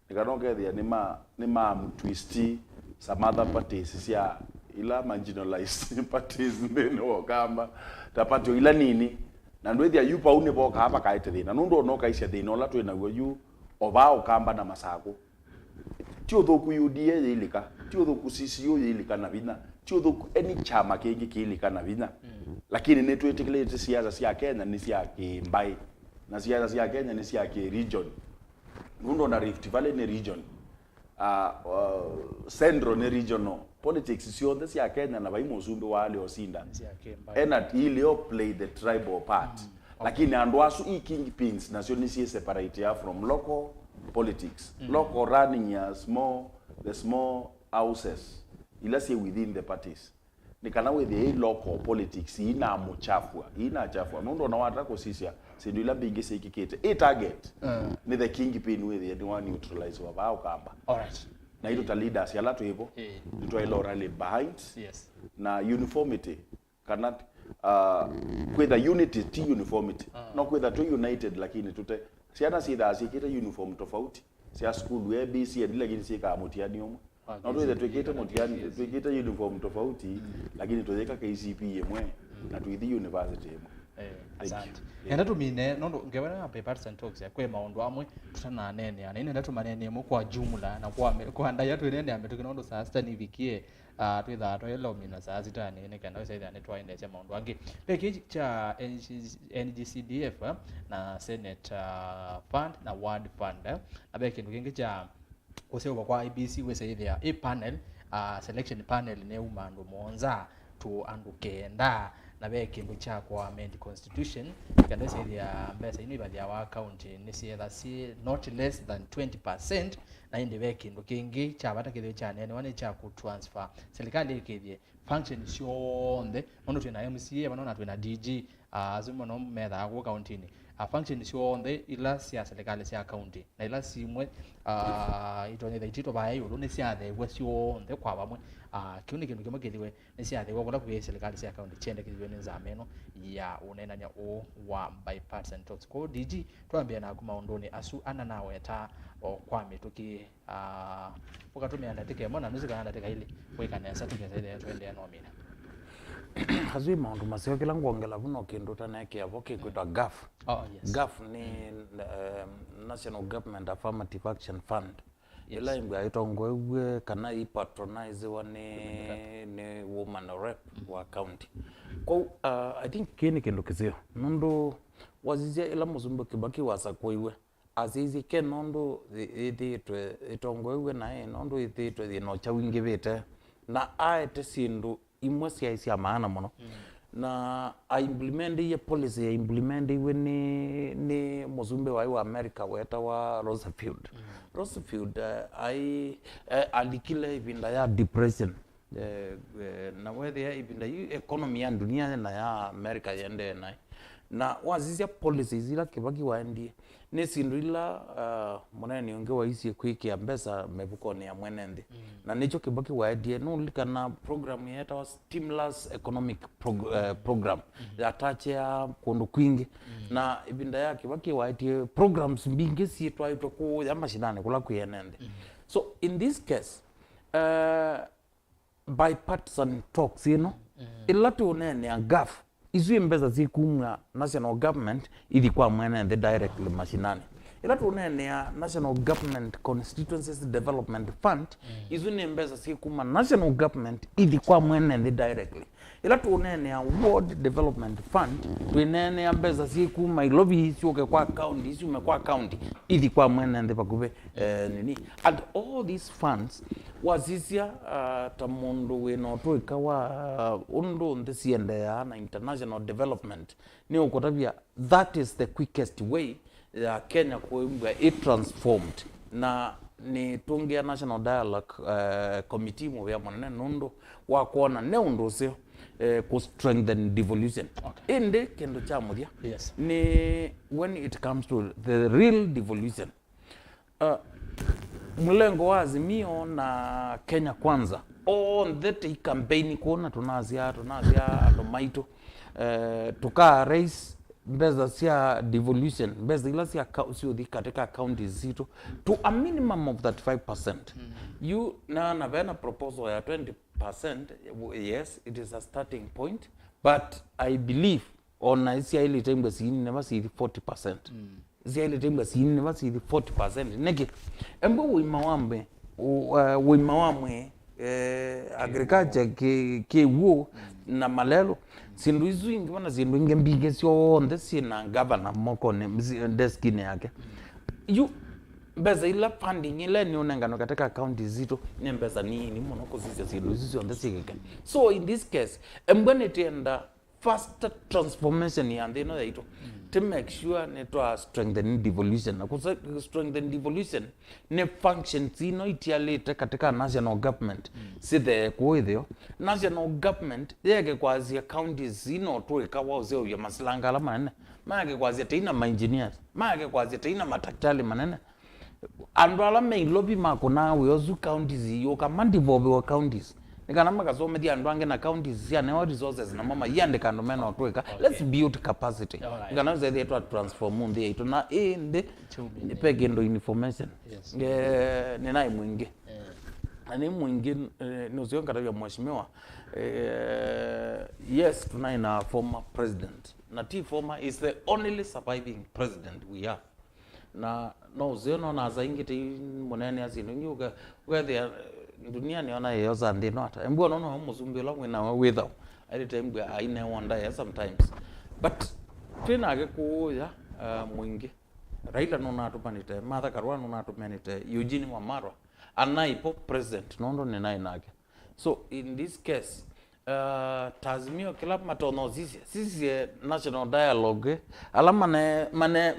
nikanongethia ni ma twisti some other parties sia ila marginalized parties mbeno kamba tapatio ila nini na ndwe thia yupa une boka hapa kaite thina nundo no kaisha thina ola twina go yu obao kamba na Masaku ti uthuku UDA yilika ti uthuku CCO yilika na vina ti uthuku any chama kingi kilika na vina lakini ni twetikilete siasa cia Kenya ni cia kimbai na siasa cia Kenya ni cia ki region nundo na Rift Valley ni region Central ni regional politics cio cia Kenya na bai musumbi wale osinda ena ilio play the tribal part lakini andu asu kingpins nacio ni cie separate ya from local politics local running ya the small houses ila cie within the parties ni kana with the local politics ina chafua nundo na wata ko sisia sindu ila bingi sikikete target ni the kingpin with the one neutralize wa bao kamba alright na ito ta leaders yala tu hivyo ndio ile rally behind na uniformity kana with the unity t uniformity no with the two united lakini tute siana si da sikita uniform tofauti sia school we BC lakini si kama mutiani omo na ndio tweketa mutiani tweketa uniform tofauti lakini tuweka KCP yemwe na tuithi university yemwe asante enda tumine nondo ngewena Bipartisan talks ya kwe maondo amwe tutana nene ana ine ndatu manene mo kwa jumla na kwa nda yatu nene ametuki nondo saa sita nivikie twitha twelo mina saa sita nene kana saida ne twaende cha maondo angi peki cha NGCDF na Senate fund na Ward fund na beki ndukingi cha kusema kwa IBC we say there a panel selection panel ne umando monza to andukenda na be kindu cha kwa amend constitution kanda say ya mbesa ini baadhi ya wa county ni si not less than 20% na inde be kindu kingi cha bata kile cha nene wane cha ku transfer serikali ikithie function sionde ono tuna MCA banona tuna DG azumo no metha ku county ni function sionde ila sia serikali sia county na ila simwe itone the tito ba yo ne sia the sionde kwa bamwe kiuni kindu kimwe kithiwe ne sia the wokola ku serikali sia county chende kithiwe ne nzameno ya unenanya o wa Bipartisan talks ko DG twambia na kuma ondoni asu ana nawe ta kwame tuki ukatumia ndatike mona nuzika ndatike ile wekana sa tukeza ile twende no mina hazwi maundu masio kila ngongela vuno kindu taneke avoke kwitwa GAF. GAF ni National Government Affirmative Action Fund. Ila imbe aitwa ngwewe kana patronize ni woman rep wa county. Kwa I think kini kindu kizio nundu wazizia ila muzumbe kibaki wasa koiwe azizi ke nondo ititwe itongwewe nae nondo ititwe no chawingivite na aete sindu imwe cia maana muno na implement ye policy ya implement iwe ni muzumbe wa America weta wa Roosevelt alikile ibinda ya depression na whether ya ibinda economy ya dunia na ya America yende na wazizia policies ila kibaki waendie ne sindula monene onge waisi kwiki ambesa mebukoni ya mwenende na nicho kibaki waendie no likana program yeta wa stimulus economic program atache ya kondo kwingi na ibinda yake baki waendie programs mbingi si twaito ku ya mashinane kula kuyenende so in this case bipartisan talks ilatu unene ya GAF izu mbeza zikumwa national government ilikuwa mwenende directly mashinani ila tunene ya National Government Constituencies Development Fund izu mbeza zikuma national government ilikuwa mwenende directly ila tunene ya Ward Development Fund tunene ya mbeza zikuma ilobi isioke kwa county isume kwa county ilikuwa mwenende pakube nini and all these funds wazizia tamundu wino tuikawa undu ndisiende ya na international development ni ukotabia that is the quickest way ya Kenya kuimbwa it transformed na ni tungia National Dialogue Committee mu ya mwana nundu wa kuona ne undu sio ku strengthen devolution inde kendo cha Mûthya ni when it comes to the real devolution mlengo wa Azimio na Kenya Kwanza on that campaign kuona tunazia ando maito tuka raise mbeza sia devolution mbeza ila sia sio katika counties zito to a minimum of that 5%. You na vena proposal ya 20%, yes, it is a starting point, but I believe ona isia ile tembe sini ne basi 40%. Isia ile tembe sini ne basi 40%. Neki embo wima wamwe agriculture ke wo na malelo sindu izu ingi wana sindu ingi mbige sio onde sina Ngavana moko ne deskine yake yu mbeza ila funding ile ni unengano katika account zito ne mbeza ni monoko sisi sindu izu onde sikeke. So in this case mbone tenda faster transformation ya ndino ya ito to make sure ne to strengthen devolution na kusa strengthen devolution ne functions zino itialete katika national government sithe kuithio national government yeke kwazia counties zino to ikawa zeo ya maslanga la manene maake kwazia teina ma engineers maake kwazia teina madaktari manene andwala main lobby makona weozu counties yo kamandi vobe wa counties nikana makasome dia ndwange na counties ya ne resources na mama yande kando meno atweka let's build capacity nikana zaidi to transform ndi ito na inde pegendo information ni nai mwingi ani mwingi nuzio ngata mheshimiwa yes tunaina former president na T former is the only surviving president we have na no zio na zaingi ti monene azino nyuga whether dunia ni ona yoza ndino ata embo no muzumbi lo na without every time I know wonder sometimes but tena ke ko ya mwingi Raila no na tupanite Martha Karua no na tupanite Eugene Wamalwa anaipo president nondo ni nai nake. So in this case tazimio kila matono sisi national dialogue ala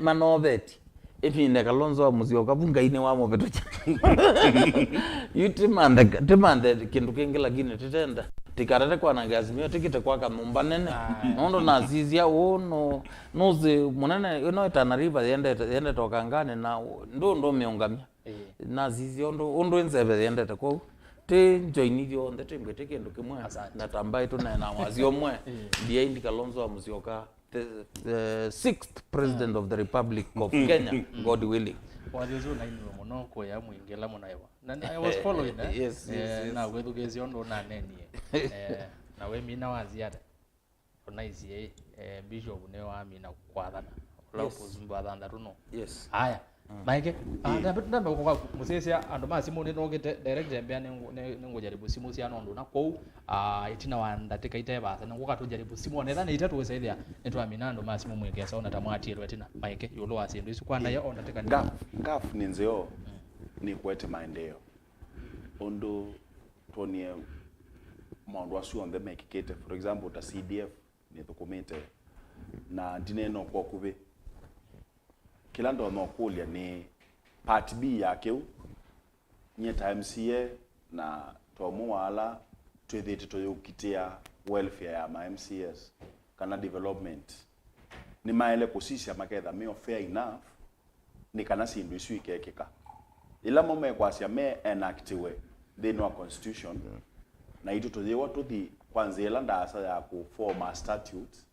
manoveti epinde kalonzo wa muzio kabunga ine wa moveto yutimande kindu kingila gine titenda tikarate kwa nangazimio tikite kwa kamumba nene nondo nazizia ono noze munene ino Tana River yende tokangane na ndo meongamia nazizia ondo enzebe yende kwa te joini vyo onde tembe kindu kimwe na tambai tu na wazio mwe ndiye indi kalonzo wa muzio ka the sixth president of the Republic of Kenya, God willing. Wazizo na ino monoko ya mwingela monaiwa. I was following yes. Na wedu gezi ondo na neni na we mina waziada onaizie bishop ne wa mina kwathana la kuzumba thanda runo. Yes. Haya. Maeke ndambe kwa musesia ando masimu ne nogete direct mbia nengo jaribu simu sia nondo na kou itina wandateka iteba sana ngoka to jaribu simu ne thana itatu wesaithia netwa minando masimu mwegesa ona tamwatirwe tina Maeke yulo asindu isu kwanda ya ondateka ngaf ni nzeo ni kwete maendeleo ondo tonie mondo asu on the make kete for example ta CDF ni dokumete na dineno kwa kube kila ndo no kulia ni part B yake nyeta MCA na tomu wala twethite toyokitia welfare ya ma MCS kana development ni maele kusisha maketha me fair enough ni kana sindu isu ikekeka ila mome kwasia me enactiwe the no constitution na ito toyewa to the kwanza ila ndasa ya ku form statutes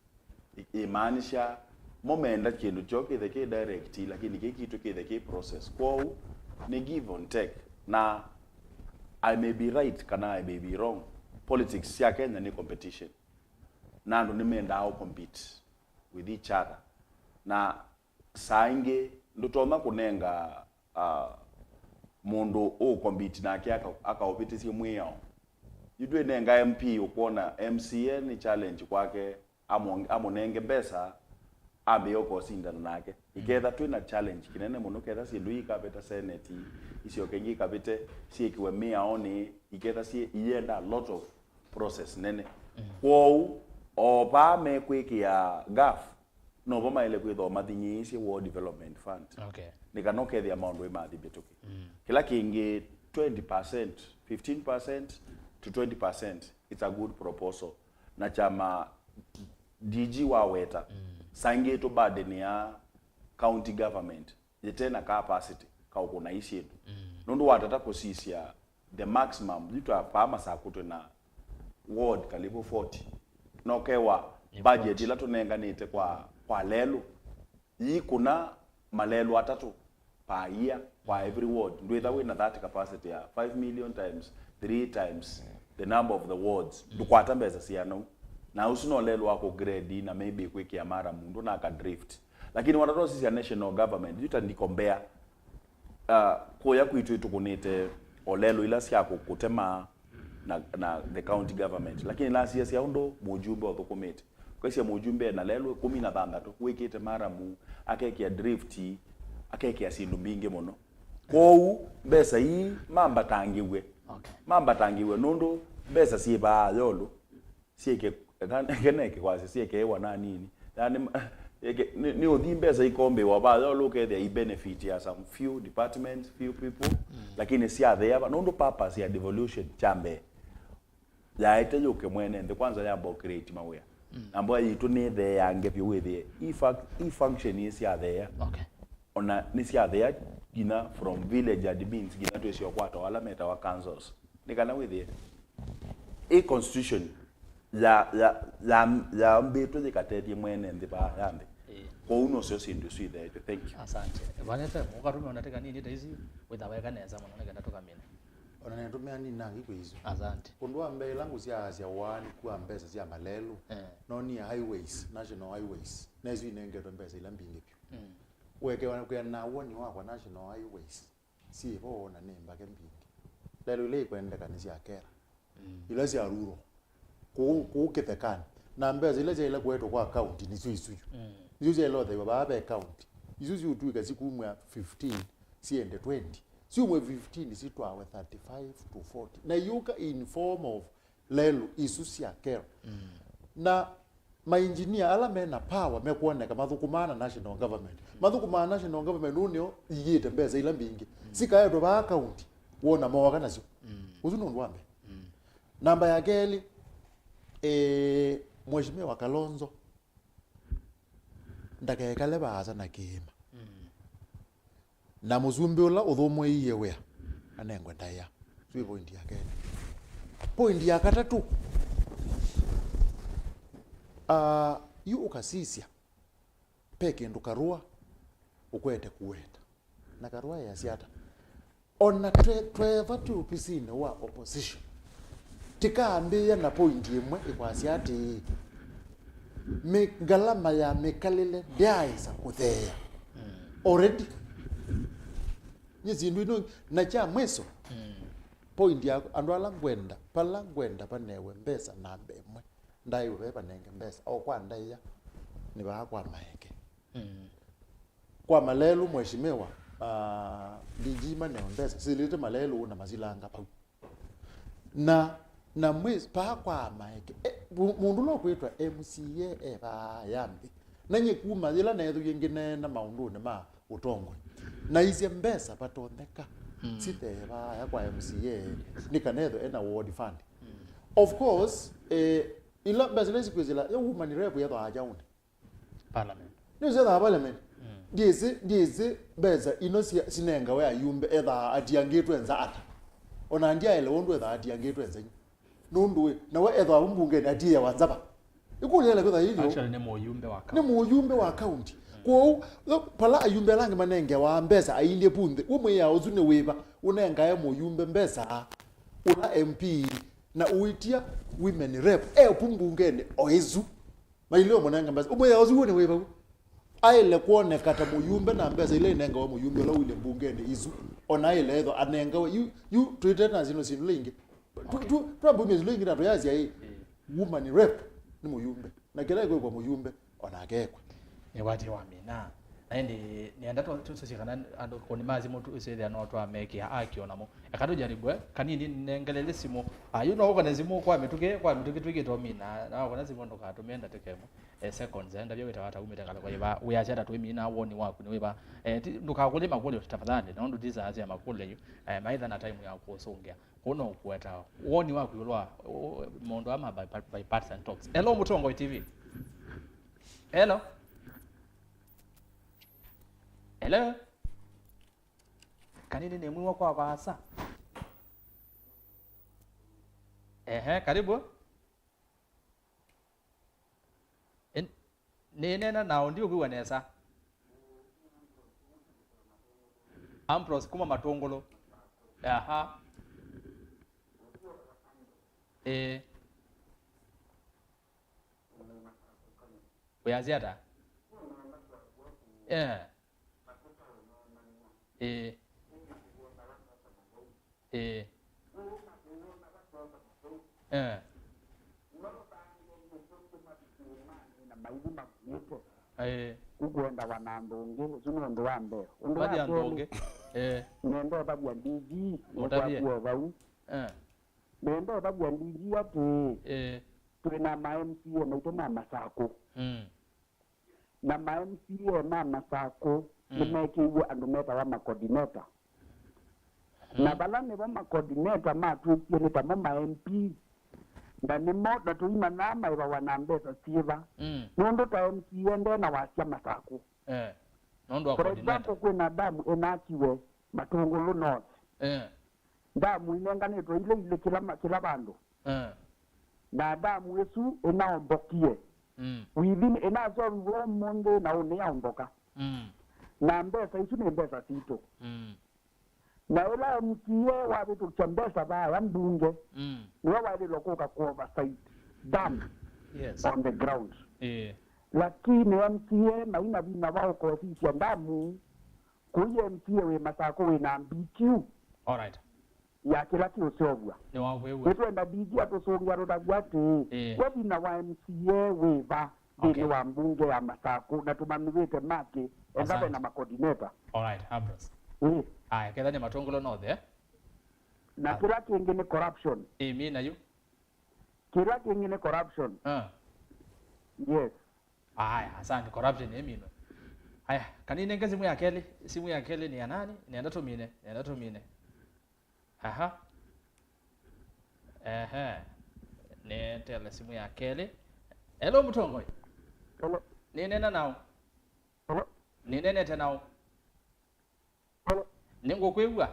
imaanisha momenda kindu choke the ke direct lakini ke kitu ke the process kwa ni give and take na I may be right kana I may be wrong politics ya Kenya ni competition na ndo nimeenda au compete with each other na sainge ndotoma kunenga mundu o compete na kyaka akaopiti si mwiyao yidwe nenga MP ukona MCA ni challenge kwake amonenge besa ambe yoko sindana nake iketha twina challenge kinene muno ketha si lui kapeta senate isio kengi kapite si ikiwe mia oni iketha si yenda a lot of process nene kwou oba me kwikia gaf no boma ile kwitho mathinyi isi World Development Fund nikanoke the amount we mathi bituki kila kingi 20% 15% to 20% it's a good proposal na chama DG wa weta sange to burden ya county government yetena capacity ka ukuna issue nondo watata kusisia the maximum litu apa Masaku na ward kalibu 40 nokewa budget ila tunenganite kwa lelo yi kuna malelo atatu pa year kwa every ward ndwetha wina that capacity ya 5 million times 3 times the number of the wards dukwata mbeza siano na usino lelo wako grade na maybe kweki mara mundu na ka drift lakini wanatoa sisi ya national government yuta ndikombea koya kuitu tukunite olelo ila sia kutema na the county government lakini la sia ndo mujumbe wa document kwa sia mujumbe na lelo 16 kwekite mara mu akekia drifti akekia sindu mbinge mono kou besa hii mamba tangiwe mamba nondo besa si ba yolo sieke keneke kwase sieke wana nini yani ni odhi besa ikombe wa ba yolo ke the benefit ya some few departments few people lakini si there nondo purpose ya devolution chambe ya ite yoke mwene the kwanza ya bo create mawea ambayo yitu ni there yange pyo with the function is ya there ona ni si there gina from village admins gina to sio kwato wala meta wa councils nikana with a constitution ya mbeto zikateti mwene ndiba yambe kwa uno sio sindu sui there thank you asante banete mukarume unataka nini taizi withawa kaneza mwana nenda toka mina ona netumia nini nangi kwizo asante kundwa mbele langu sia wani kwa mbesa sia malelu no ni highways national highways nezo inengeto mbesa ila mbingi pyo weke wana na woni wa national highways si bona nemba ke mbingi lelo ile kwenda kanisa akera ila sia ruro ku ketekana na mbeza ile ile kweto kwa county ni suyu izo ile lo baba be county izo utuika siku 15 siende 20 si umwe 15 sitwawe 35 to 40 na yuka in form of lelo isusia kero na engineer ala mena power mekuoneka mathukumana national government unio yite mbeza ila mbingi sikaye to ba county wona moga nacio uzuno ndwambe namba ya geli mheshimiwa Kalonzo ndakekale baza na kima na muzumbi ula uthomwe Ûyîetewa anengwe ndaya swi point ya katatu yu ukasisia peke ndukarua ukwete kuweta na karua ya siata ona tweva tu pisine wa opposition tikaambia na point imwe ikwasiati Kalama ya mekalile ndiaisa kuthea already nyizindu ino na cha mweso point ya andu ala ngwenda panewe mbesa na mbemwe ndai beba nenge mbesa au kwa ndaiya ni ba kwa Maeke kwa malelu mheshimiwa dijima ne mbesa silite malelu na mazilanga pa na mwezi pa kwa Maeke mundu lo kwetwa MCA ba yambi nanye kuma zila na yetu yengine na maundu ne ma utongwe na izi mbesa patondeka site ba ya kwa MCA nikanedo ena ward fund of course ila mbesa kwezila ya woman rep ya ba hajauni parliament ni zela parliament ndize beza inosia sinenga we ayumbe etha atiangetwe enza ata ona ndia ele wondu etha atiangetwe enza nundu na we etha umbunge na atia wanzaba ikulela kwetha hilo actually ni muyumbe wa county kwa pala ayumbe lange manenge wa mbesa ainde punde umwe ya uzune weba unenga ya muyumbe mbesa una MP na uitia women rep pumbungene oizu mailio monanga mbesa umwe ya uzune weba aile kuone kata muyumbe na mbesa ile nenga wa muyumbe la wile mbungene izu ona ile edo anenga you treated as ino sinlingi tu problem is lingi na toyazi ya woman rep ni muyumbe na kila kwa muyumbe ona akekwe wati wa mina naindi nienda tusikana ando koni mazi mtu usede anotwa Maeke akiona mo akado jaribu kanini nengelele simo yuno ko nazimu kwa mituke tuke to mina na ko nazimu ndo ka tumenda tekemo seconds enda byo bitawata umetakala kwa iba uyachata tu mina woni wako ni weba nduka kulima kule tafadhali na ndo dizazi ya makule maidha na time ya kusongea kuno kueta woni wako yulwa mondo ama bipartisan talks hello Mutongo TV hello hello kanini ni mwiwa kwa basa karibu nena nao ndio kuwa nesa ampros kuma matongolo Ûyîetewa Ugwenda wanandungi zino ndo wambe Baadhi ndonge nendo babwa ndiji Mutabie. kwa bau nendo babwa ndiji ati tuna MCA maito na Masaku na MCA na Masaku nimekiwa andumeta wa coordinator na balane wa coordinator matukie ni kama MP ndani moda tuima nama iwa wanambeza siva nondo ta MCA ndena wasia Masaku nondo wa for coordinator example kuna damu enakiwe matungulu north damu inenganetwa ile kila bandu na damu yesu inaombokie within inazo monde na uneaomboka na mbesa isu ni mbesa sito na ila MCA wa vitu cha mbesa baya mbunge ni wale lokoka kwa oversight dam on the ground lakini MCA na ina bina wao kwa sisi ndamu kuye MCA we Masaku we na BQ alright ya kila kiusobwa ni wawewe wetu enda BQ atosongia roda gwati webi na wa MCA we ba ni wa mbunge ya Masaku na tumamiwete Maeke endabe na coordinator alright Abras aya kedhani matongolo north na kila kingine corruption mimi na you kila kingine corruption yes aya asante corruption mimi aya kanini ngezi simu ya keli ni ya nani nienda tumine aha ne tele simu ya keli hello mutongoi hello ni nena nao hello ni nene tenao hello ningo kwegwa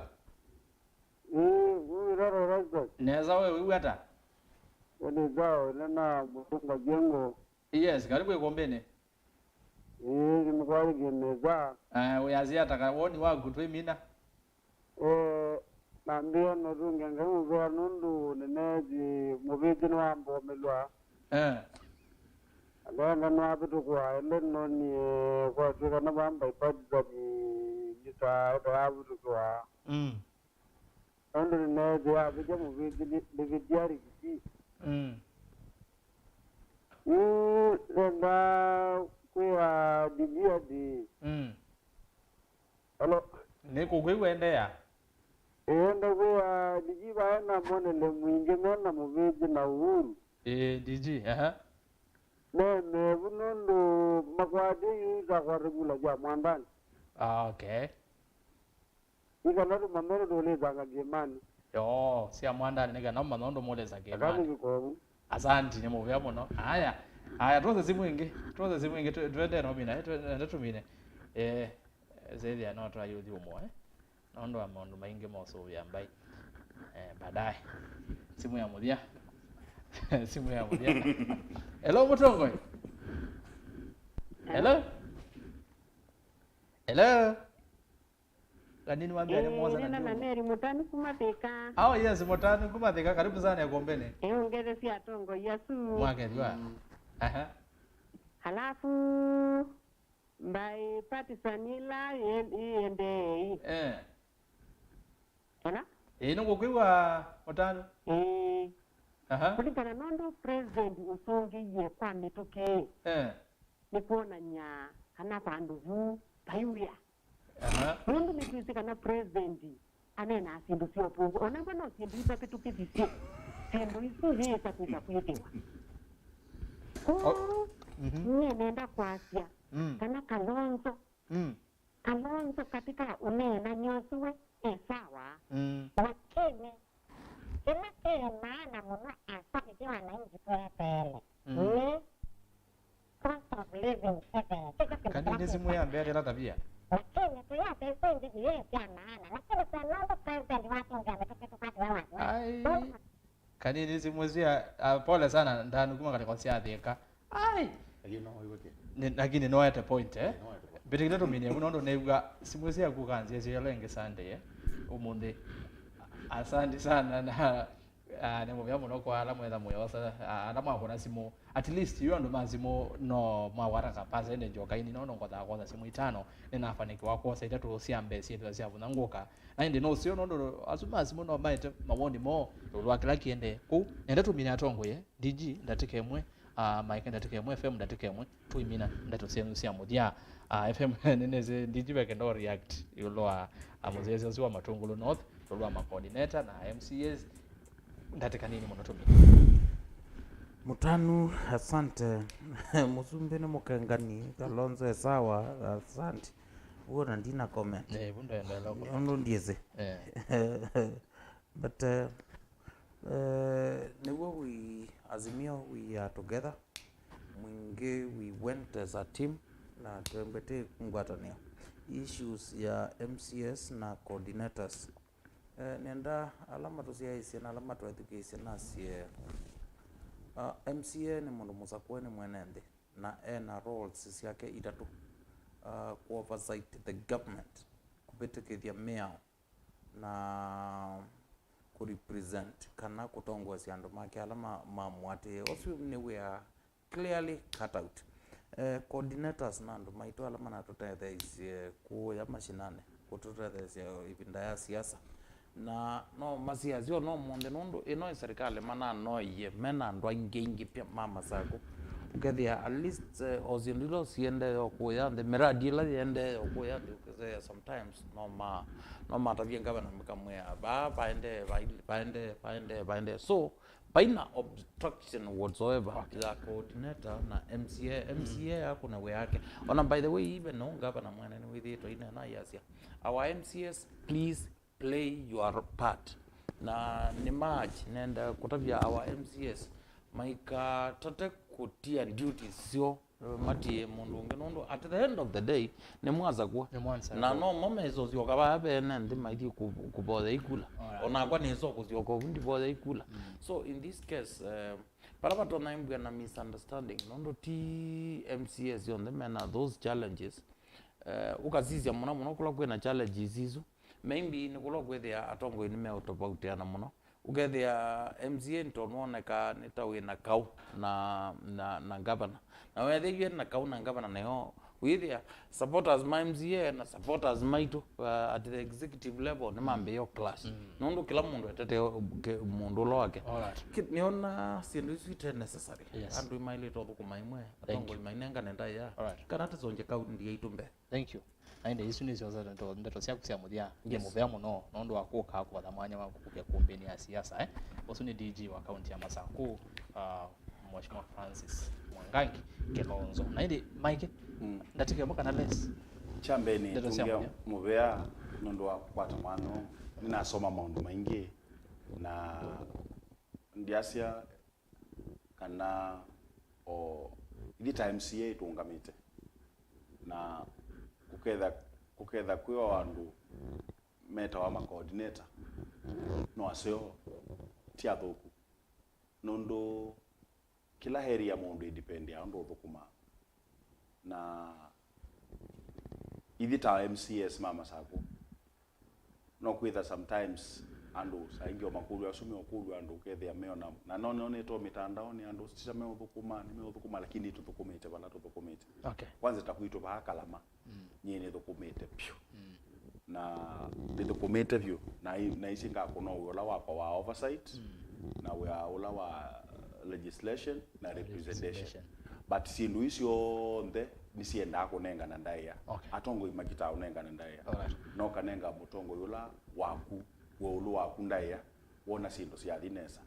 raro razo neza wewe uata wale zao nana mutunga jengo yes karibu ikombene ni mkwali geneza Ûyîetewa ka woni wagu twimina na ndio nurunga ngau za nundu neneji mubiji no ambo melwa alanga no abitu kwa ele noni kwa tuka na bamba Bipartisan gisa ndo abitu kwa nundu neneji abije mubiji lividiari kiti lenda kwa dibia di hello niko kwegwa endea enda kwa diji baena mone le mwinge mona mubiji na uhuru diji ne bunondo makwadi yuza kwa regula ja mwandani okay ika nadu mamero dole zanga gemani yo sia mwandani nika namba nondo mole za akani gemani bikobu asante ni muvya muno haya tuoze simu ingi twende no mina twende tumine zaidi ya no twa yuthi umwe nondo wa maundu maingi moso ya mbai baadaye simu ya Mûthya simu ya Mûthya hello mutongoi hello kanini wambia ni mmoja na Mary mutani kumathika yes mutani kumathika karibu sana ya kombeni ongeze cia tongo Yesu Mwangangi halafu Bipartisan ila iende ona nungu kwigwa mutani kulingana nondo president usongiye kwa mituki ni kuonanya hana vandu vu payuya nondo nikuisika na president anena asindu sio pungu ona mbona sindu ipa pituki visi sindu isi hita kuisa kuitiwa nenda kwasia kana Kalonzo Kalonzo katika unena nyosuwe sawa lakini kila maana mwana asante kwa wananchi kwa pele ni cost of living kanini simu ya mbele la tabia lakini tuya pesa ndio yeye maana lakini kwa namba president watu ndio ametoka kwa watu kanini simu zia pole sana ndani kuma katika siathika lakini no at a point bitigire tumine muno neuga simu cia kukanzia cia lenge Sunday umundi asante sana na ne mo bya muno kwa ala mwetha moyo sa ala mwakona simu at least you ndo mazimo no mwawaraka pasende joka ini no ngo da simu itano nina afanikiwa kwa sa itatu siambe sietwa siavu nanguka na indi no sio ndo azumazimo no maite mawoni mo lwa kila kiende ku nenda tumina atongo ye DG ndatike mwe Maeke ndatike mwe FM ndatike mwe tuimina ndato senu sia Mûthya FM neneze DG beke ndo react yulo amuzeze ziwa Matungulu North lwa ma coordinator na MCAs ndateka nini monotomi Mutanu asante musumbe ne mukangani kalonzo sawa asante uona ndina comment bundo enda loko ndo ndieze but we Azimio we are together mwingi we went as a team na tuembete ngwatania issues ya MCS na coordinators nenda alama tusiaisi na alama tu education na sie MCA ni mundu Masaku ni mwenende na roles yake itatu ku oversight the government kubetekethia mayor na ku represent kana kutongoza andu make alama mamwate also we are clearly cut out coordinators na andu maito alama na tutethe is ku ya mashinane kututethe ibinda ya siasa na no masiazio no monde nondo ino serikali mana no ye mena ndo ingengi pia mama Masaku ukethia at least ozindilo siende okuya the miradi la yende okuya ukeze sometimes no matavia Ngavana mkamwe ba baende so baina obstruction whatsoever the coordinator na MCA kuna we yake ona by the way even no Ngavana mwana ni with it ina na yasia our MCS please play your part na ni march nenda kutavia our MCS maika tate kutia duties sio mati mundu ngenondo at the end of the day ni mwaza kwa na no momezo zio kaba bene ndi maiti kuboda ikula ona kwa nizo kuzio ko ndi boda ikula so in this case para to naimbwa na misunderstanding nondo ti MCS on the mena those challenges ukazizia muno kula kwena challenges hizo maybe ni kula kwethia atongo ni me utopautiana muno ukethia MCA ntononeka nitawina kau na Ngavana na wethe na kau na Ngavana neho withia supporters my MCA na supporters maitu at the executive level ni mambe yo class nondo kila mundu etete mundu lo wake niona sindu sweet necessary andu maile to kuma imwe atongo mainenga nenda ya kana tazonje kau ndiye itumbe thank you ainde isuni zoza ndo sia kusia Mûthya nge muvea muno nondo wakuka kwa thamanya wa kukukia kumbeni ya siasa osuni DG wa county ya Masaku Mheshimiwa Francis Mwangangi Kelonzo na indi Maeke ndatike mboka na less chambeni tungia muvea nondo wakwata mano ninasoma maundu maingi na ndiasia kana ili MCA tuungamite na kuketha kwiwa wandu meta wa coordinator no aseo tia thuku nondo kila heri ya mundu independent ya ndo thukuma na ithita MCS mama Masaku no kwitha sometimes andu saingio makuru asumi okuru andu kethia meona na no neto mitandao ni andu sita me uthukuma lakini tuthukumite bala tuthukumite okay kwanza takuitwa ba Kalama nyene thukumite pyu na ndithukumite pyu na isinga kuno uyola wako wa oversight na we ula wa legislation na representation but sindu icio nthe nisienda kunenga na ndaia atongo imakita unenga na ndaia no kanenga mutongo yula waku wolu waku ndaia wona sindu cia thinesa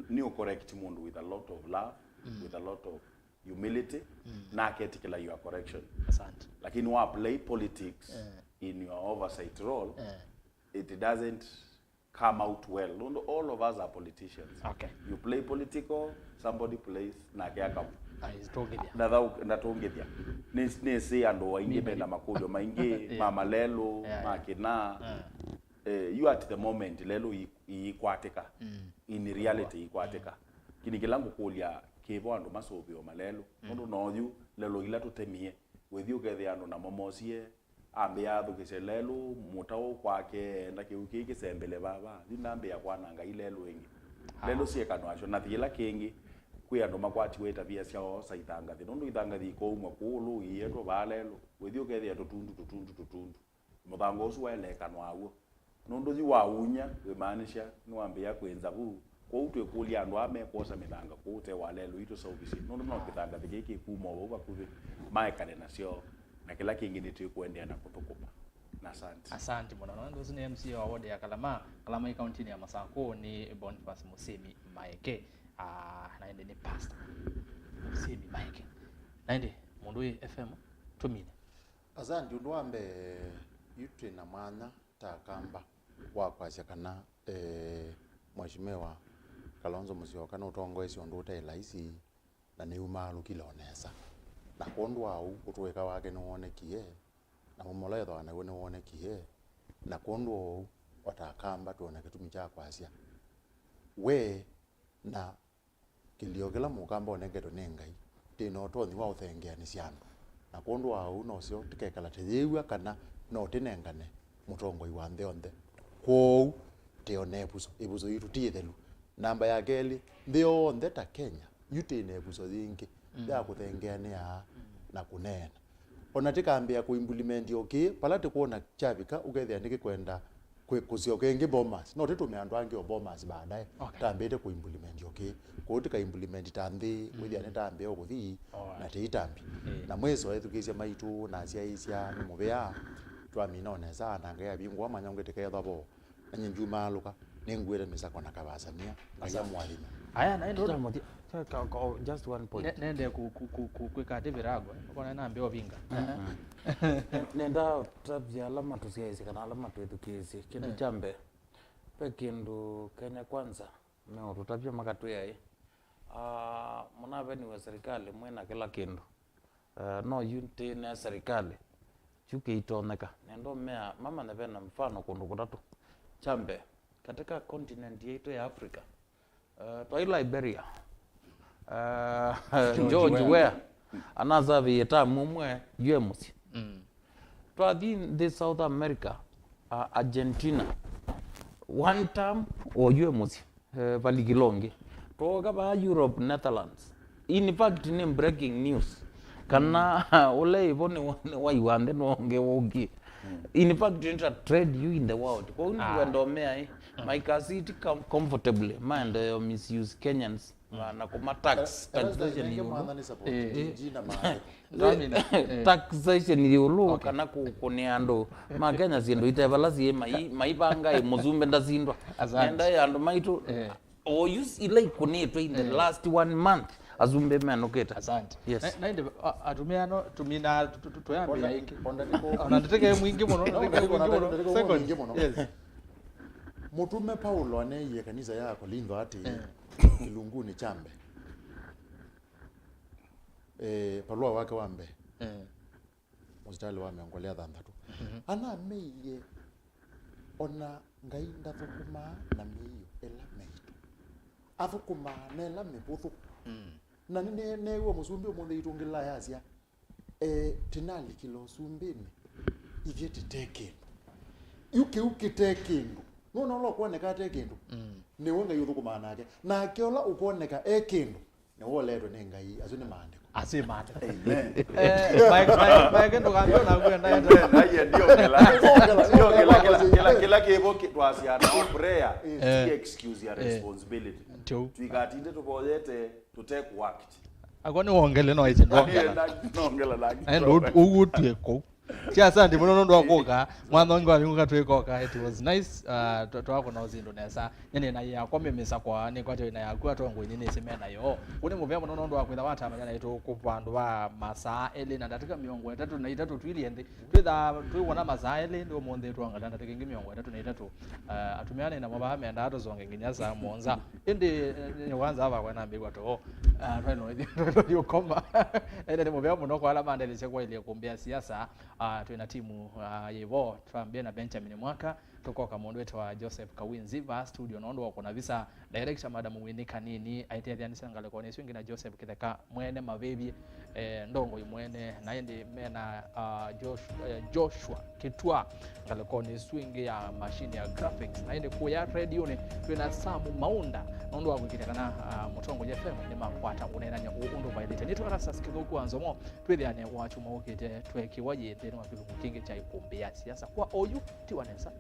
ni correct mundu with a lot of love with a lot of humility na ketikila your correction asante lakini wa play politics in your oversight role it doesn't come out well. All of us are politicians. Okay. You play political, somebody plays na kiaka. Ndatongethia. Ni si ando waingi benda makudio maingi mama lelo makina you at the moment lelo ikwateka in reality ikwateka kini kilangu kulia kibo ando masobio malelo ndo noyu lelo ila tutemie wethi ukethia ando na momosie ambe yathu kiselelo mutao kwake nda kiuki kisembele baba ndinambe ya kwananga ilelo ingi lelo siekano acio na thila kingi kwi andu makwati weta bia ciao saitangathi nundu itangathi ko umwe kulu iyeto balelo withio kethia tutundu muthango ucio welekanwa aguo nundu thi waunya wimaanisha niwambia kwenza bu ko utwe kulia andu amekosa mithanga kute walelo ito service nundu no kitangathi giki kuma bo bakuthi maekane nacio na kila kingi ni tukwendea na kutukuma. Asante mwana ndo zine MC wa ward ya Kalama county ya Masaku ni Boniface Musemi Maeke naende ni pastor Musemi Maeke naende mundu FM tumine asante ndwambe yutwe na mwana takamba wakwasya kana mheshimiwa Kalonzo Musyoka no tongoesi ondu utelaisi na ni umalu kilonesa na kondwa au utweka wake no wonekie na mumoletho ana wone wonekie na kondwo watakamba tuone kitumi cha kwasya we na kilio kila mukamba onegeto nengai tino tothi wa uthengea ni ciandu na kondwo au no cio tikekala teyewa kana no tinengane mutongo iwa ntheonthe kwou tione ibuzo yitu tiithelu namba ya keli ntheonthe ta Kenya yutine ibuzo thingi ya kuthengea ni ya na kunena ona tikambia ku implement okay pala tikuona chavika ukethia ndiki kwenda kuzio kengi bomas no titume andu angi o bomas baadaye tambete ku implement okay ko tika implement tanthi withia ne tambe okuthi na tiitambi na mwezo wa education maitu na ciaisia ni mubea twamina onesa nanga ya bingwa manyonge tiketha bo nanyi njuma luka ningwire misako na kabasania aya mwalimu aya naendo just one point nende kwikati viragwa kona naambia vinga nenda tabia alama tusiaisi kana alama tuetukisi kindu chambe pe kindu Kenya kwanza meo tutabia makatu yai munaveni wa serikali mwena kila kindu no unity na serikali chuke itoneka nendo mea mama nevena mfano kundu kutatu chambe katika continent yetu ya Afrika twa Liberia George Weah anaza vieta mumwe UMC twa the South America Argentina one term o UMC valigilonge toka ba Europe Netherlands in fact ni breaking news kana ole ivone waiwande nonge wogi in fact inter trade you in the world kwa ndo mea maikasiti comfortably mind misuse Kenyans na kuma taxation taxation yulu kana kuniando ma Kenya zindu itevala zie maibanga imuzumbe ndazindwa enda yandu maitu o use ile kunetwa in the last 1 month azumbe manoketa asante yes naende atumiano tumina toyambia ingi onateke mwingi mono second yes mutume Paulo aneye kanisa yako lindo ati kilunguni chambe palua wake wambe mustali wame ngolea thandatu ana meye ona ngai ndathukuma na miyo ela meitu athukuma na ela meputhu na ne wo musumbi omunde itungila yasia tinali kilo sumbini ivyeti teke uke tekindu no lo kuoneka tekindu ni wonga yuthukuma nake na kiola ukoneka ekindu ni woletwe ni ngai azuni maandiko asimate amen Maeke ndo kambio na kwenda naye ndio kila kibo twasiana prayer is excuse ya responsibility twikatinde tuboyete to take work akoni wongele no ichi nongela lagi ndo ugutie ko Siasa ndi muno ndo akoka mwana wangu alinguka twikoka it was nice twako na uzindo nesa nyene na ya kwamemesa kwa ni kwacho ina ya kwa tongo nyine semena yo kuni muvya muno ndo akwitha wata amanya ito kupandu wa masaa ele na ndatika miongo 3 na 3 twiliende twona masaa ele ndo monde twanga ndatika ngi miongo 3 na 3 atumiane na mababa ameenda ato zonge nginyasa monza indi nyanza aba kwa nambi kwa to yo koma ende muvya muno kwa ala mandele sekwa ile kumbia siasa tuena timu yevo tuambie na Benjamin Mwaka tukoka mundu wetu wa Joseph Kawinzi va studio nondo wako na visa director madam Winnie Kanini aitetheani sangale kwa ni swingi na Joseph Kitheka mwene mabebi ndongo mwene na ende mena Joshua Kitwa ngale kwa ni swingi ya machine ya graphics na ende kuya radio ne twina Samu Maunda nondo wako kitekana mutongo je FM ni makwata unaenanya undo violate ni Erastus Kithuku Nzomo twithiane wachu mawokete twekiwaje thini wa Kithuku kingi cha Îkûmbî ya siasa kwa oyu tiwanesa